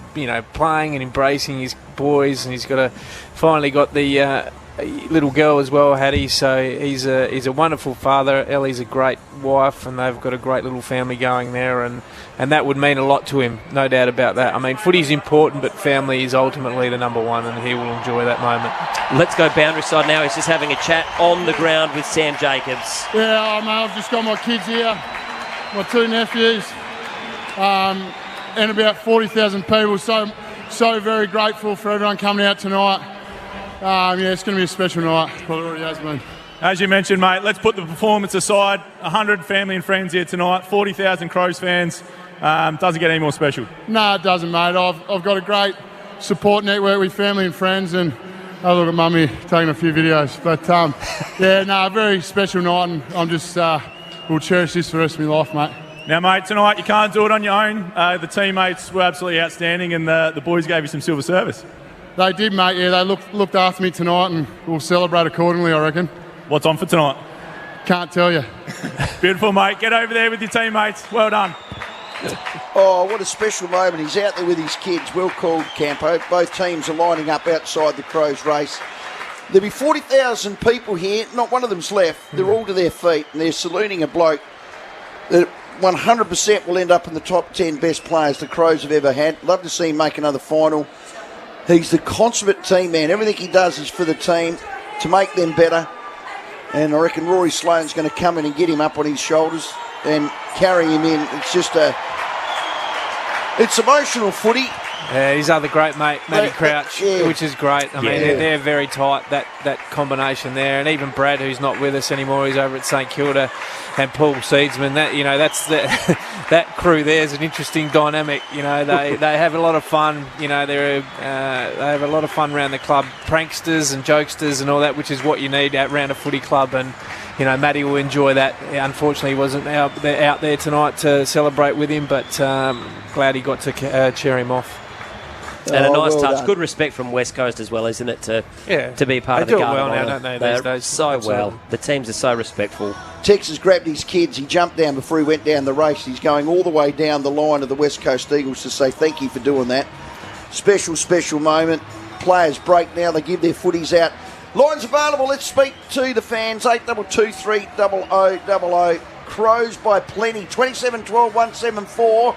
playing and embracing his boys, and he's finally got the little girl as well, Hattie, so he's a wonderful father. Ellie's a great wife, and they've got a great little family going there, and that would mean a lot to him, no doubt about that. I mean, footy's important, but family is ultimately the number one, and he will enjoy that moment. Let's go boundary side now. He's just having a chat on the ground with Sam Jacobs. Yeah, mate, I've just got my kids here, my 2 nephews, and about 40,000 people. So very grateful for everyone coming out tonight. It's going to be a special night. Well, it already has been. As you mentioned, mate, let's put the performance aside. 100 family and friends here tonight, 40,000 Crows fans. Doesn't get any more special. No, it doesn't, mate. I've got a great support network with family and friends, and I look at mummy taking a few videos. But, a very special night, and I'm just will cherish this for the rest of my life, mate. Now, mate, tonight you can't do it on your own. The teammates were absolutely outstanding, and the boys gave you some silver service. They did, mate. Yeah, they looked after me tonight, and we'll celebrate accordingly, I reckon. What's on for tonight? Can't tell you. Beautiful, mate. Get over there with your teammates. Well done. Oh, what a special moment. He's out there with his kids. Well called, Campo. Both teams are lining up outside the Crows race. There'll be 40,000 people here. Not one of them's left. They're all to their feet, and they're saluting a bloke that 100% will end up in the top 10 best players the Crows have ever had. Love to see him make another final. He's the consummate team man. Everything he does is for the team to make them better. And I reckon Rory Sloane's going to come in and get him up on his shoulders and carry him in. It's emotional footy. Yeah, his other great mate, Matty Crouch, which is great. I mean, they're very tight, that combination there. And even Brad, who's not with us anymore, he's over at St Kilda, and Paul Seedsman, that's that crew there is an interesting dynamic. They have a lot of fun. They have a lot of fun around the club, pranksters and jokesters and all that, which is what you need around a footy club. And Matty will enjoy that. Unfortunately, he wasn't out there tonight to celebrate with him, but glad he got to cheer him off. And a nice touch. Done. Good respect from West Coast as well, isn't it, to be part of the Garden? They do it well now, don't they, these days? So well. The teams are so respectful. Tex has grabbed his kids. He jumped down before he went down the race. He's going all the way down the line of the West Coast Eagles to say thank you for doing that. Special moment. Players break now. They give their footies out. Lines available. Let's speak to the fans. 8223 0000. Crows by plenty. 27-12, 174.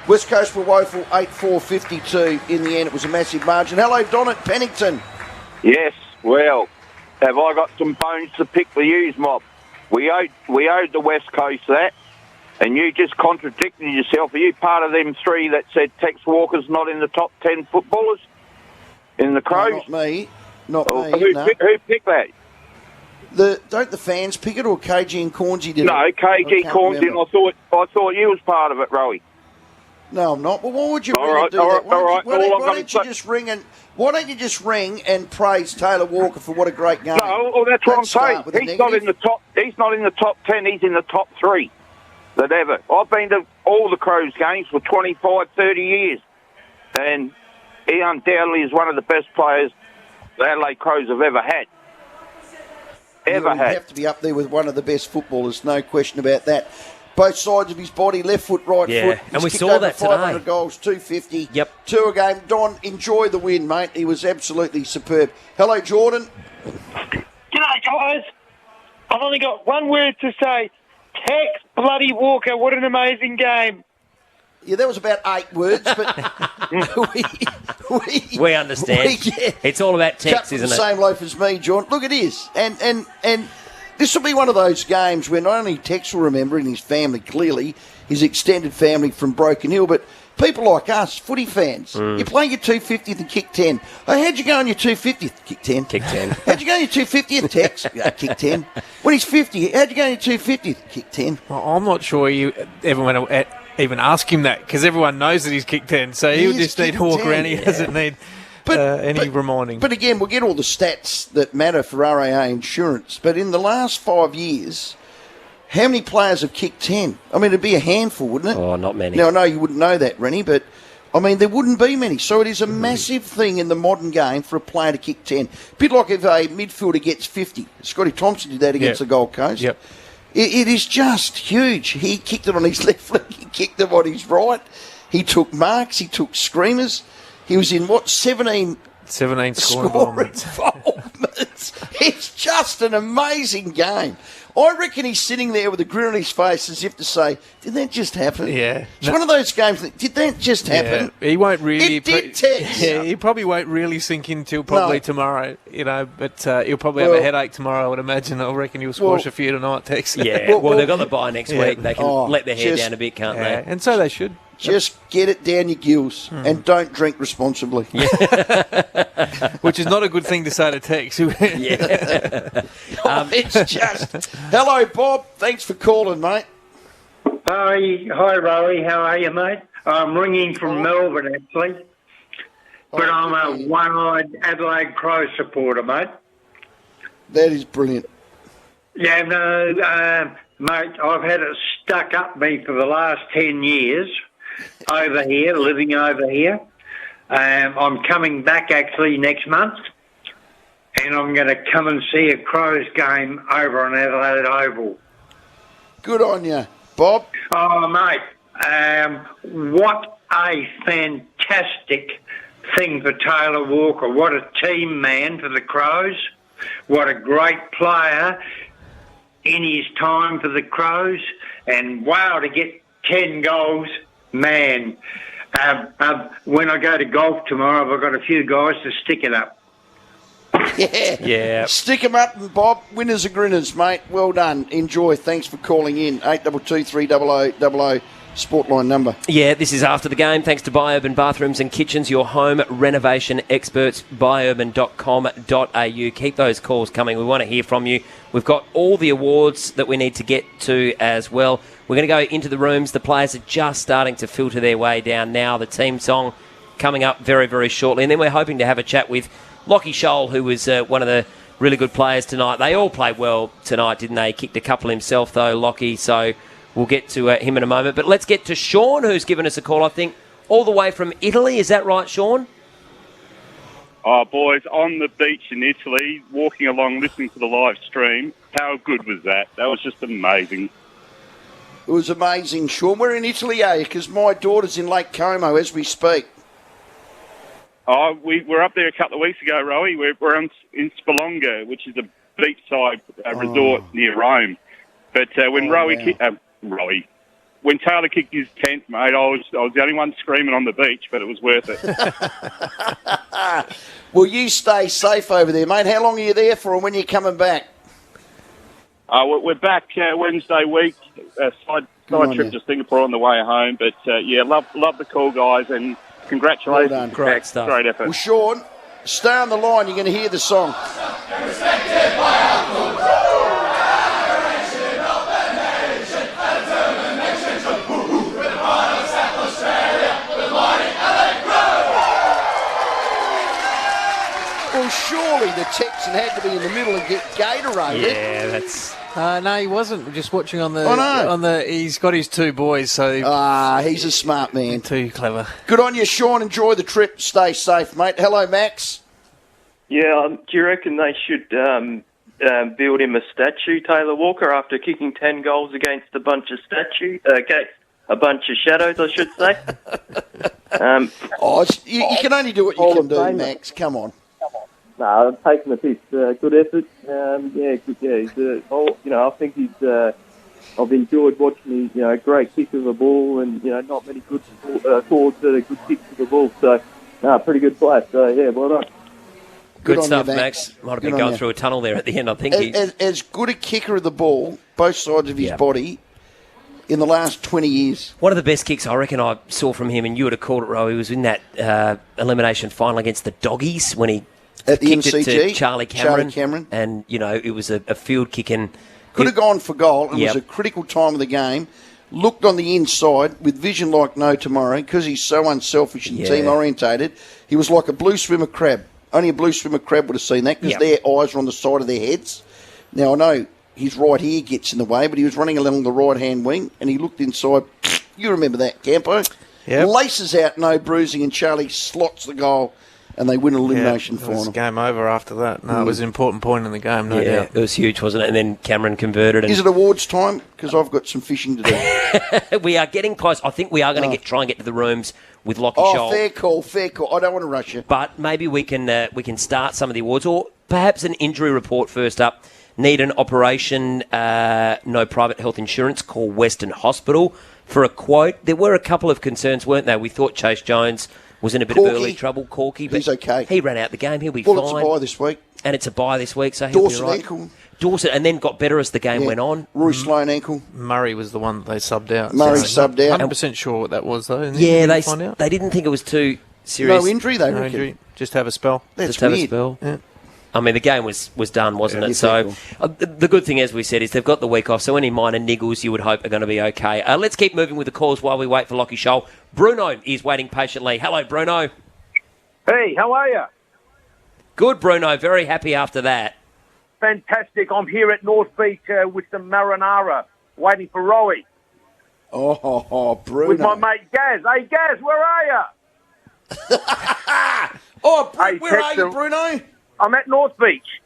West Coast were woeful, 8-4-52. In the end, it was a massive margin. Hello, Don at Pennington. Yes, well, have I got some bones to pick with you, mob? We owed the West Coast that, and you just contradicted yourself. Are you part of them 3 that said Tex Walker's not in the top 10 footballers in the Crows? No, not me. Who picked that? Don't the fans pick it, or KG and Cornsey did it? No, KG Cornsey, and I thought you was part of it, Rowie. No, I'm not. Well, why would you do that? Why don't you just ring and praise Taylor Walker for what a great game? No, that's what I'm saying. He's not in the top 10. He's in the top 3 that ever. I've been to all the Crows games for 25, 30 years, and he undoubtedly is one of the best players the Adelaide Crows have ever had. He would have to be up there with one of the best footballers, no question about that. Both sides of his body, left foot, right foot. And we saw that 500 today. goals, 250. Yep. 2 a game. Don, enjoy the win, mate. He was absolutely superb. Hello, Jordan. G'day, guys. I've only got one word to say. Tex bloody Walker, what an amazing game. Yeah, that was about 8 words, but we understand. It's all about Tex, isn't it? The same loaf as me, John. Look, it is. And This will be one of those games where not only Tex will remember and his family clearly, his extended family from Broken Hill, but people like us, footy fans. You play your 250th and kick 10. Oh, how'd you go on your 250th? Kick 10. Kick 10. How'd you go on your 250th, Tex? Kick 10. When he's 50, how'd you go on your 250th? Kick 10. Well, I'm not sure you ever want to even ask him that because everyone knows that he's kicked 10, so he'll just need to walk around. He doesn't need any reminding. But again, we'll get all the stats that matter for RAA insurance. But in the last 5 years, how many players have kicked 10? I mean, it'd be a handful, wouldn't it? Oh, not many. Now, I know you wouldn't know that, Rennie, but, I mean, there wouldn't be many. So it is a massive thing in the modern game for a player to kick 10. A bit like if a midfielder gets 50. Scotty Thompson did that against the Gold Coast. Yep. It is just huge. He kicked it on his left leg. He kicked it on his right. He took marks. He took screamers. He was in, 17 scoring involvements. It's just an amazing game. I reckon he's sitting there with a grin on his face as if to say, did that just happen? Yeah. It's one of those games that, did that just happen? Yeah. He won't really... It did, Tex. Yeah, he probably won't really sink in till probably tomorrow, but he'll probably have a headache tomorrow, I would imagine. I reckon he'll squash a few tonight, Tex. Yeah, well, they've got the bye next week. They can let their hair down a bit, can't they? And so they should. Just get it down your gills and don't drink responsibly. Which is not a good thing to say to Tex. It's just... Hello, Bob. Thanks for calling, mate. Hi, Rowie. How are you, mate? I'm ringing from Melbourne, actually. But I'm a one-eyed Adelaide Crow supporter, mate. That is brilliant. Yeah, no, mate, I've had it stuck up me for the last 10 years over here, living over here. I'm coming back, actually, next month. And I'm going to come and see a Crows game over on Adelaide Oval. Good on you, Bob. Oh, mate, what a fantastic thing for Taylor Walker. What a team man for the Crows. What a great player in his time for the Crows. And, wow, to get 10 goals, man. When I go to golf tomorrow, I've got a few guys to stick it up. Yeah. Stick 'em up, Bob. Winners are grinners, mate. Well done. Enjoy. Thanks for calling in. 8223 300 Sportline number. Yeah, this is after the game. Thanks to Biourban Bathrooms and Kitchens, your home renovation experts, biourban.com.au. Keep those calls coming. We want to hear from you. We've got all the awards that we need to get to as well. We're going to go into the rooms. The players are just starting to filter their way down now. The team song coming up very, very shortly. And then we're hoping to have a chat with Lockie Scholl, who was one of the really good players tonight. They all played well tonight, didn't they? Kicked a couple himself, though, Lockie. So we'll get to him in a moment. But let's get to Sean, who's given us a call, I think, all the way from Italy. Is that right, Sean? Oh, boys, on the beach in Italy, walking along, listening to the live stream. How good was that? That was just amazing. It was amazing, Sean. We're in Italy, eh? Because my daughter's in Lake Como as we speak. Oh, we were up there a couple of weeks ago, Rowie. We're in Spelonga, which is a beachside resort near Rome. But when when Taylor kicked his 10th, mate, I was the only one screaming on the beach, but it was worth it. Well, you stay safe over there, mate. How long are you there for and when are you coming back? We're back Wednesday week, side trip to Singapore on the way home. But, love the call, guys, and congratulations. Well done. Great stuff. Great effort. Well, Sean, stay on the line. You're going to hear the song. Well, surely the Texan had to be in the middle and get Gatorade. Yeah, that's... no, he wasn't. We're just watching on the. He's got his two boys, so he's a smart man. Too clever. Good on you, Sean. Enjoy the trip. Stay safe, mate. Hello, Max. Yeah, do you reckon they should build him a statue, Taylor Walker, after kicking 10 goals against a bunch of shadows, I should say? You can only do what you can do, Max. Come on. No, I'm taking the piss. Good effort. I think he's. I've enjoyed watching his, great kick of the ball, and not many good forwards that are good kicks of the ball. So, pretty good play. So yeah, well done. Good on stuff, you, Max. Might have Good been on going you. through a tunnel there at the end, I think. As good a kicker of the ball, both sides of his body, in the last 20 years. One of the best kicks I reckon I saw from him, and you would have called it, Ro, he was in that elimination final against the Doggies when he at the kicked MCG, it to Charlie Cameron. Charlie Cameron. And, it was a field kick. And could have gone for goal. It was a critical time of the game. Looked on the inside with vision like no tomorrow because he's so unselfish and team-orientated. He was like a blue swimmer crab. Only a blue swimmer crab would have seen that because their eyes are on the side of their heads. Now, I know his right ear gets in the way, but he was running along the right-hand wing and he looked inside. You remember that, Campo? Yep. Laces out, no bruising, and Charlie slots the goal and they win an elimination It final. was game over after that. No, it was an important point in the game, no doubt. It was huge, wasn't it? And then Cameron converted. And Is it awards time? Because I've got some fishing to do. we are getting close. I think we are going to try and get to the rooms with Lockie Scholl. Fair call. I don't want to rush you. But maybe we can start some of the awards, or perhaps an injury report first up. Need an operation, no private health insurance, call Western Hospital for a quote. There were a couple of concerns, weren't there? We thought Chase Jones was in a bit of early trouble, Corky, but he's okay. He ran out the game. He'll be fine. It's a bye this week. And it's a bye this week, so he'll Dorset be right. ankle. Dorset, and then got better as the game went on. Roy Sloan ankle. Murray was the one that they subbed out. Murray subbed out. 100% sure what that was, though. They didn't think it was too serious. No injury, they No reckon. injury. Just have a spell. That's Just have weird. a spell. Yeah. I mean, the game was done, wasn't it? So the good thing, as we said, is they've got the week off, so any minor niggles you would hope are going to be okay. Let's keep moving with the calls while we wait for Lockie Scholl. Bruno is waiting patiently. Hello, Bruno. Hey, how are you? Good, Bruno. Very happy after that. Fantastic. I'm here at North Beach with some marinara, waiting for Rowie. Oh, Bruno. With my mate Gaz. Hey, Gaz, where are you? Where are you, Bruno? I'm at North Beach.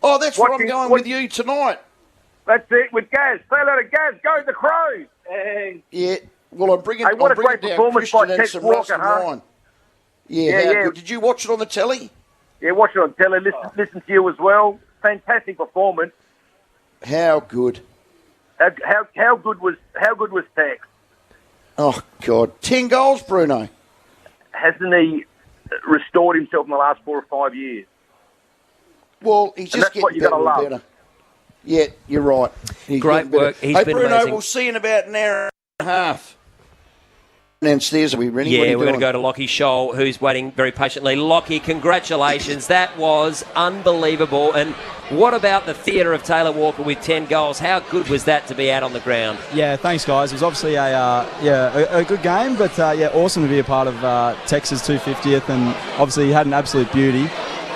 Oh, that's where I'm going with you tonight. That's it, with Gaz. Say hello to Gaz. Go the Crows. Yeah. Well, I'm bringing. Hey, what I'm a great bringing down performance by Christian and Tex some Walker, Russ and huh? Ryan. Yeah, how good. Did you watch it on the telly? Yeah, watch it on telly. Listen to you as well. Fantastic performance. How good. How good was Tex? Oh God, 10 goals, Bruno. Hasn't he restored himself in the last 4 or 5 years? Well, he's And just that's what getting you better gotta and better. Yeah, you're right. He's Great getting better. work. He's Hey, been Bruno, amazing. we'll see you in about an hour and a half. Downstairs, are we ready? Yeah, What are you we're going to doing? go to Lockie Scholl, who's waiting very patiently. Lockie, congratulations. That was unbelievable. And what about the theatre of Taylor Walker with 10 goals? How good was that to be out on the ground? Yeah, thanks, guys. It was obviously a good game, but awesome to be a part of Texas 250th, and obviously he had an absolute beauty.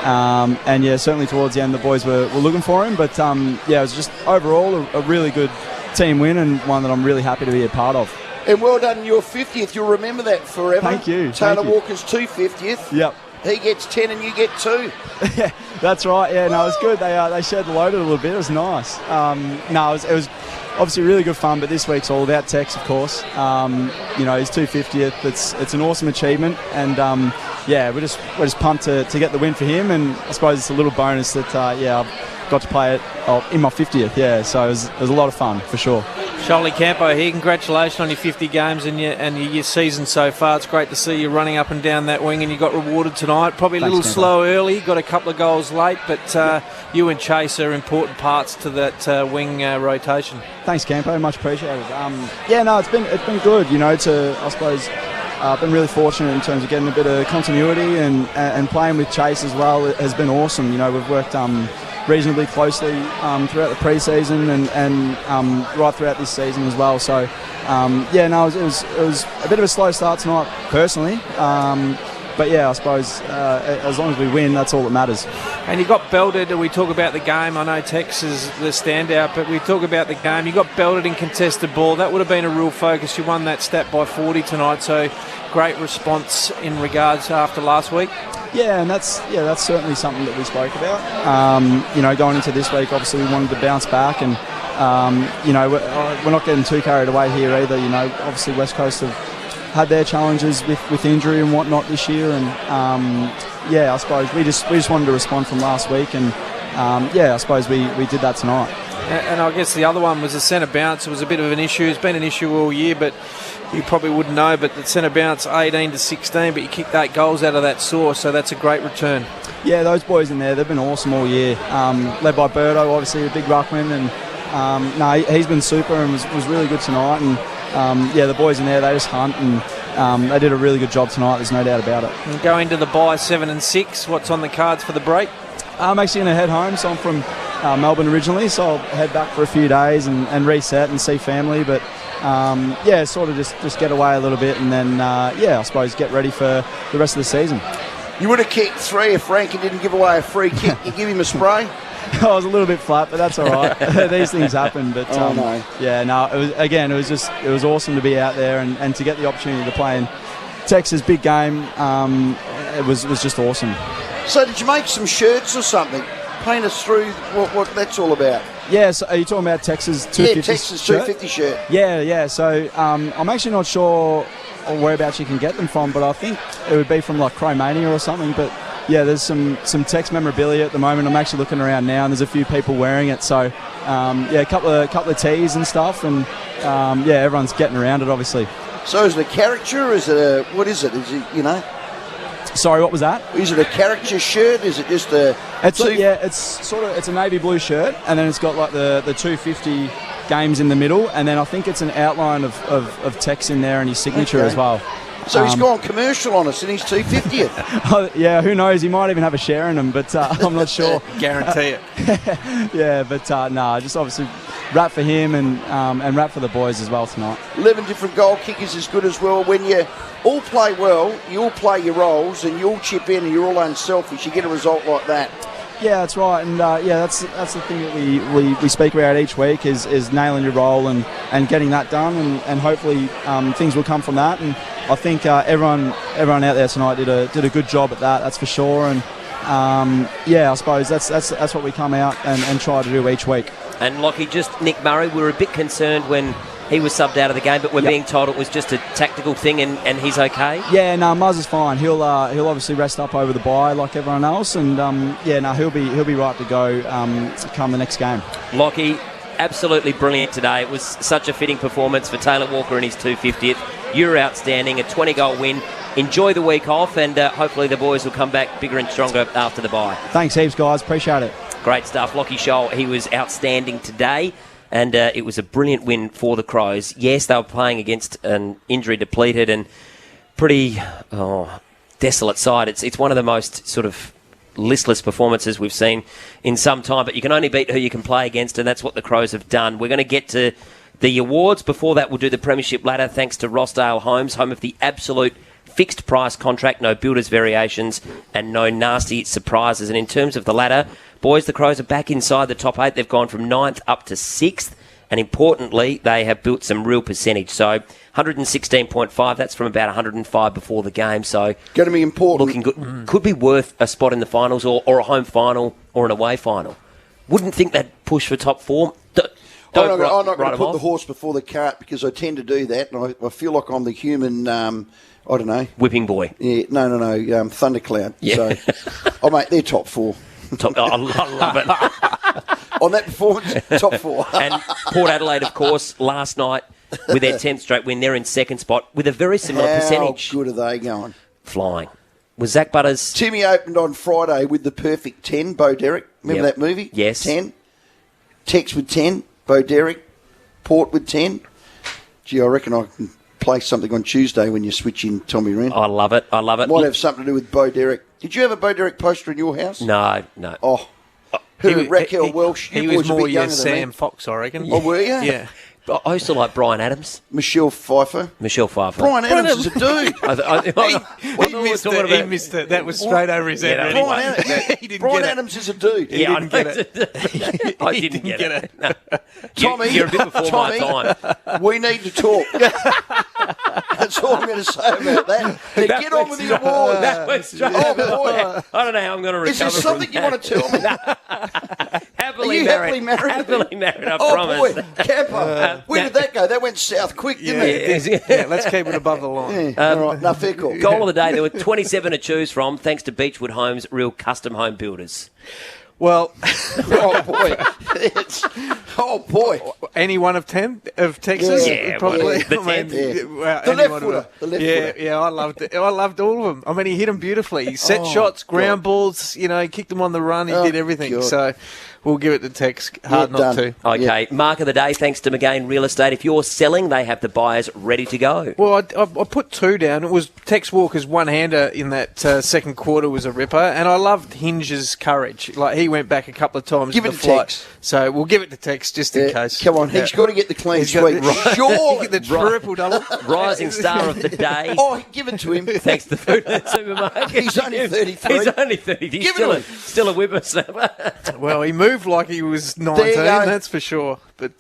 Certainly towards the end the boys were looking for him, but it was just overall a really good team win and one that I'm really happy to be a part of. And well done, your 50th. You'll remember that forever. Thank you. Taylor Thank you. Walker's 250th. Yep. He gets 10 and you get 2. That's right. Yeah, no, it was good. They shared the load a little bit. It was nice. It was obviously really good fun. But this week's all about Tex, of course. His 250th. It's an awesome achievement, and we're just pumped to get the win for him. And I suppose it's a little bonus that I've got to play it in my 50th. Yeah, so it was a lot of fun for sure. Charlie Campo here, congratulations on your 50 games and your season so far. It's great to see you running up and down that wing, and you got rewarded tonight. Probably a Thanks, little Campo. slow early, got a couple of goals late, but you and Chase are important parts to that wing rotation. Thanks, Campo. Much appreciated. It's been good. I suppose I've been really fortunate in terms of getting a bit of continuity and playing with Chase as well. It has been awesome. We've worked reasonably closely throughout the pre-season and right throughout this season as well. So, it was a bit of a slow start tonight personally. I suppose as long as we win, that's all that matters. And you got belted. We talk about the game. I know Tex is the standout, but we talk about the game. You got belted in contested ball. That would have been a real focus. You won that stat by 40 tonight, so great response in regards after last week. Yeah, and that's certainly something that we spoke about. Going into this week, obviously we wanted to bounce back, and we're not getting too carried away here either. Obviously West Coast have had their challenges with injury and whatnot this year, and I suppose we just wanted to respond from last week, and I suppose we did that tonight. And I guess the other one was the centre bounce. It was a bit of an issue. It's been an issue all year, but you probably wouldn't know. But the centre bounce, 18 to 16, but you kicked 8 goals out of that source, so that's a great return. Yeah, those boys in there, they've been awesome all year. Led by Birdo, obviously a big ruckman, and he's been super and was really good tonight. And the boys in there, they just hunt, and they did a really good job tonight. There's no doubt about it. And go into the bye 7 and 6. What's on the cards for the break? I'm actually going to head home, so I'm from Melbourne originally, so I'll head back for a few days and reset and see family. But sort of just get away a little bit, and then I suppose get ready for the rest of the season. You would have kicked 3 if Frankie didn't give away a free kick. You give him a spray. I was a little bit flat, but that's all right. These things happen. But it was awesome to be out there and to get the opportunity to play in Texas big game. It was just awesome. So did you make some shirts or something? Paint us through what that's all about. Yeah, so are you talking about Texas 250 Yeah, Texas 250 shirt? Yeah. So I'm actually not sure whereabouts you can get them from, but I think it would be from like Cromania or something. But yeah, there's some Tex memorabilia at the moment. I'm actually looking around now, and there's a few people wearing it. So a couple of tees and stuff, and everyone's getting around it, obviously. So is it a caricature? Is it what is it? Is it Sorry, what was that? Is it a caricature shirt? Is it just a? It's a navy blue shirt, and then it's got like the 250 games in the middle, and then I think it's an outline of Tex in there and his signature as well. So he's gone commercial on us in his 250th. Yeah, who knows? He might even have a share in them, but I'm not sure. Guarantee it. Just obviously rap for him and rap for the boys as well tonight. 11 different goal kickers is good as well. When you all play well, you all play your roles, and you all chip in, and you're all unselfish, you get a result like that. Yeah, that's right, and that's the thing that we speak about each week is nailing your role and getting that done, and hopefully things will come from that. And I think everyone out there tonight did a good job at that. That's for sure. And I suppose that's what we come out and try to do each week. And Lockie, just Nick Murray, we were a bit concerned when he was subbed out of the game, but we're being told it was just a tactical thing, and he's okay. Yeah, no, Muzz is fine. He'll obviously rest up over the bye like everyone else, and he'll be right to go come the next game. Lockie, absolutely brilliant today. It was such a fitting performance for Taylor Walker in his 250th. You're outstanding, a 20-goal win. Enjoy the week off, and hopefully the boys will come back bigger and stronger after the bye. Thanks heaps, guys. Appreciate it. Great stuff. Lockie Scholl, he was outstanding today. And it was a brilliant win for the Crows. Yes, they were playing against an injury-depleted and pretty desolate side. It's one of the most sort of listless performances we've seen in some time. But you can only beat who you can play against, and that's what the Crows have done. We're going to get to the awards. Before that, we'll do the Premiership ladder, thanks to Rossdale Homes, home of the absolute fixed price contract, no builders variations, and no nasty surprises. And in terms of the ladder, boys, the Crows are back inside the top 8. They've gone from 9th up to 6th. And importantly, they have built some real percentage. So 116.5, that's from about 105 before the game. So going to be important. Looking good. Could be worth a spot in the finals or a home final or an away final. Wouldn't think they'd push for top 4. I'm not going to put the horse before the cart, because I tend to do that. And I feel like I'm the human... I don't know. Whipping boy. Yeah, no. Thundercloud. Yeah. So, mate, they're top 4. I love it. On that performance, top 4. And Port Adelaide, of course, last night with their 10th straight win, they're in second spot with a very similar percentage. How good are they going? Flying. Was Zach Butters... Timmy opened on Friday with the perfect 10, Bo Derek. Remember that movie? Yes. 10. Tex with 10, Bo Derek. Port with 10. Gee, I reckon I can play something on Tuesday when you switch in Tommy Wren. I love it. Might have something to do with Bo Derek. Did you have a Bo Derek poster in your house? No. Oh, Raquel Welsh. He was more your Sam Fox, I reckon. Oh, were you? Yeah. I used to like Brian Adams. Michelle Pfeiffer. Brian Adams is a dude. He missed it. That was straight over his head. Brian Adams is a dude. Yeah, I get it. I didn't get it. No. Tommy, you're a bit before my time. We need to talk. That's all I'm going to say about that. Now get on with the award. That was straight boy. I don't know how I'm going to recover. Is there something you want to tell me? Happily married. Happily married, I promise. promise. Boy, Camper. Where did that go? That went south quick, didn't it? Yeah, let's keep it above the line. All right, no, fair call. Goal of the day, there were 27 to choose from, thanks to Beechwood Homes, real custom home builders. Well, oh boy, any one of 10 of Texas, Yeah, probably. the 10th. The any left one of footer, them. the left yeah, footer. yeah, I loved it. I loved all of them. I mean, he hit them beautifully. He set shots, ground balls. You know, he kicked them on the run. He did everything. God. So we'll give it to Tex. Hard not done. to. Okay, mark of the day, thanks to McGain Real Estate. If you're selling, they have the buyers ready to go. Well, I put 2 down. It was Tex Walker's one-hander in that second quarter was a ripper, and I loved Hinge's courage. Like, he went back a couple of times. Give to it the to flight. Tex. So we'll give it to Tex just in case. Come on, he's got to get the clean He's got sweep. the- Surely. the triple double. Rising star of the day. Oh, give it to him. Thanks to Foodland Supermarket. He's only 33. He's only 30. He's Give it still a whippersnapper. Well, he moved like he was 19, you go. that's for sure. But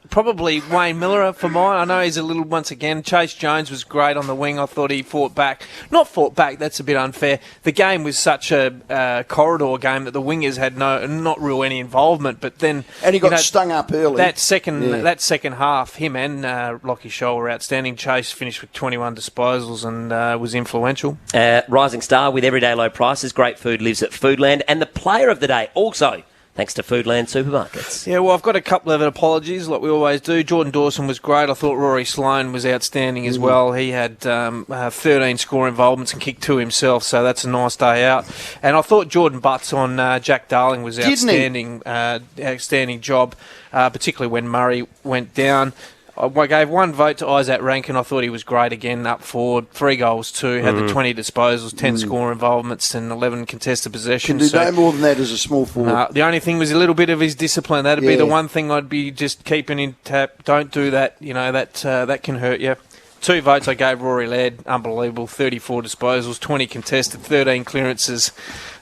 probably Wayne Miller for mine. I know he's a little, once again, Chase Jones was great on the wing. I thought he fought back. Not fought back, that's a bit unfair. The game was such a corridor game that the wingers had not real any involvement. But then, And he got stung up early. That second half, him and Lockie Scholl were outstanding. Chase finished with 21 disposals and was influential. Rising star with everyday low prices. Great food lives at Foodland. And the player of the day also, thanks to Foodland Supermarkets. Yeah, well, I've got a couple of apologies, like we always do. Jordan Dawson was great. I thought Rory Sloane was outstanding as well. He had 13 score involvements and kicked 2 himself, so that's a nice day out. And I thought Jordan Butts on Jack Darling was outstanding. Outstanding job, particularly when Murray went down. I gave 1 vote to Isaac Rankin. I thought he was great again, up forward. 3 goals, 2. Had the 20 disposals, 10 score involvements and 11 contested possessions. Can do no more than that as a small forward. The only thing was a little bit of his discipline. That'd be the one thing I'd be just keeping in tap. Don't do that. You know, that can hurt you. 2 votes I gave Rory Laird. Unbelievable. 34 disposals, 20 contested, 13 clearances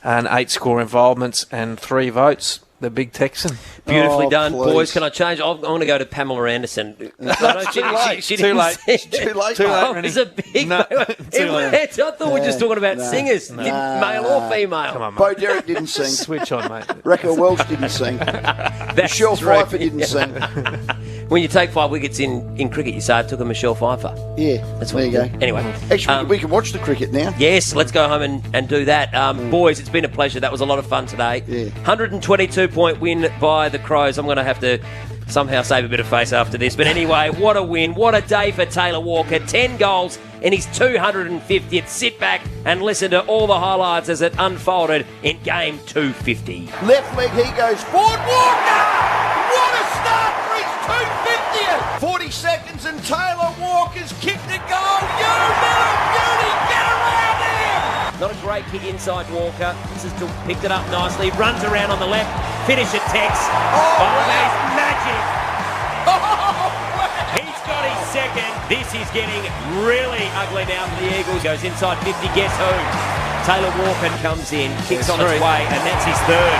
and 8 score involvements and 3 votes. The big Texan. Beautifully done, please. boys. Can I change? I'm going to go to Pamela Anderson. Too late. Too late. Too late. Oh, it's a big. No, too late. I thought we were just talking about singers, male or female. Come on, mate. Bo Derek didn't sing. Switch on, mate. Raquel Welch didn't sing. Michelle Pfeiffer didn't sing. When you take 5 wickets in cricket, you say it took a Michelle Pfeiffer. Yeah, That's there what you go. Anyway, Actually, we can watch the cricket now. yes, let's go home and do that. Boys, it's been a pleasure. That was a lot of fun today. Yeah. 122-point win by the Crows. I'm going to have to somehow save a bit of face after this. But anyway, what a win. What a day for Taylor Walker. 10 goals in his 250th. Sit back and listen to all the highlights as it unfolded in game 250. Left leg, he goes forward. Walker! What a start for his 250th! 40 seconds and Taylor Walker's kicked a goal. You little beauty, get around here! Not a great kick inside Walker. This has picked it up nicely. Runs around on the left. Finish at Tex. Oh, that's magic. He's got his second. This is getting really ugly now for the Eagles. Goes inside 50. Guess who? Taylor Walker comes in, kicks on its way, and that's his third.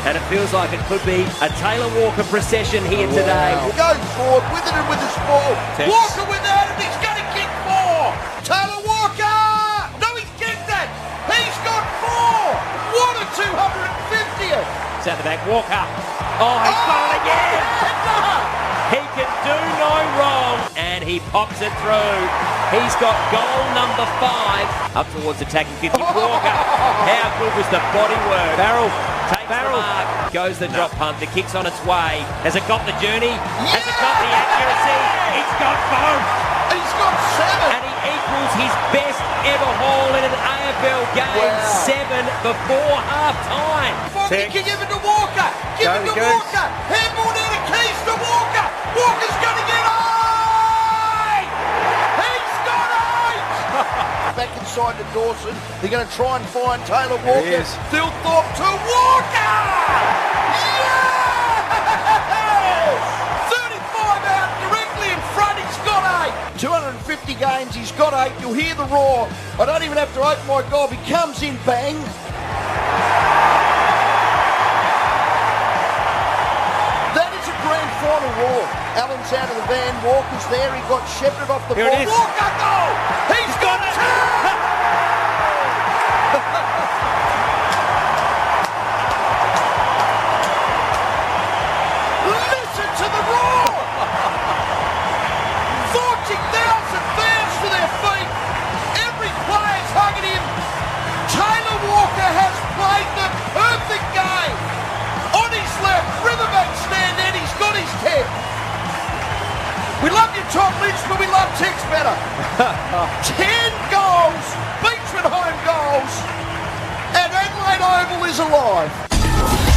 And it feels like it could be a Taylor Walker procession here today. Goes forward with it and with his ball. Tex. Walker without it, he's going to kick 4. Taylor Walker! No, he's kicked that. He's got 4. What a 250th! It's out the back. Walker. Oh, he's got it again. He can do no wrong, and he pops it through. He's got goal number 5 up towards attacking 50. Walker, how good was the body work? Barrel. Takes the mark, goes the drop punt. The kick's on its way. Has it got the journey? Has it got the accuracy? He's got both. He's got 7. And he equals his best ever haul in an AFL game. 7 before half-time. Foggy can give it to Walker. Give it to Walker. Handball down the keys to Walker. Walker's going to get 8. He's got 8. Back inside to Dawson. They're going to try and find Taylor Walker. Thilthorpe to Walker. Yes! 35 out directly in front. He's got 8. 250 games. He's got 8. You'll hear the roar. I don't even have to open my gob. He comes in, bang. That is a grand final roar. Allen's out of the van. Walker's there. He got shepherded off the Here ball. it is. Walker goal. He's got 2. Listen to the roar. 40,000 fans to their feet. Every player's hugging him. Taylor Walker has played the perfect game. Tom Lynch, but we love Tex better. 10 goals, Beachford home goals, and Adelaide Oval is alive.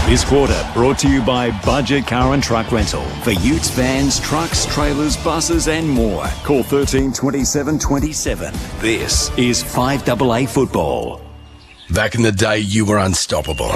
This quarter brought to you by Budget Car and Truck Rental. For utes, vans, trucks, trailers, buses and more. Call 13 27 27. This is 5AA Football. Back in the day, you were unstoppable.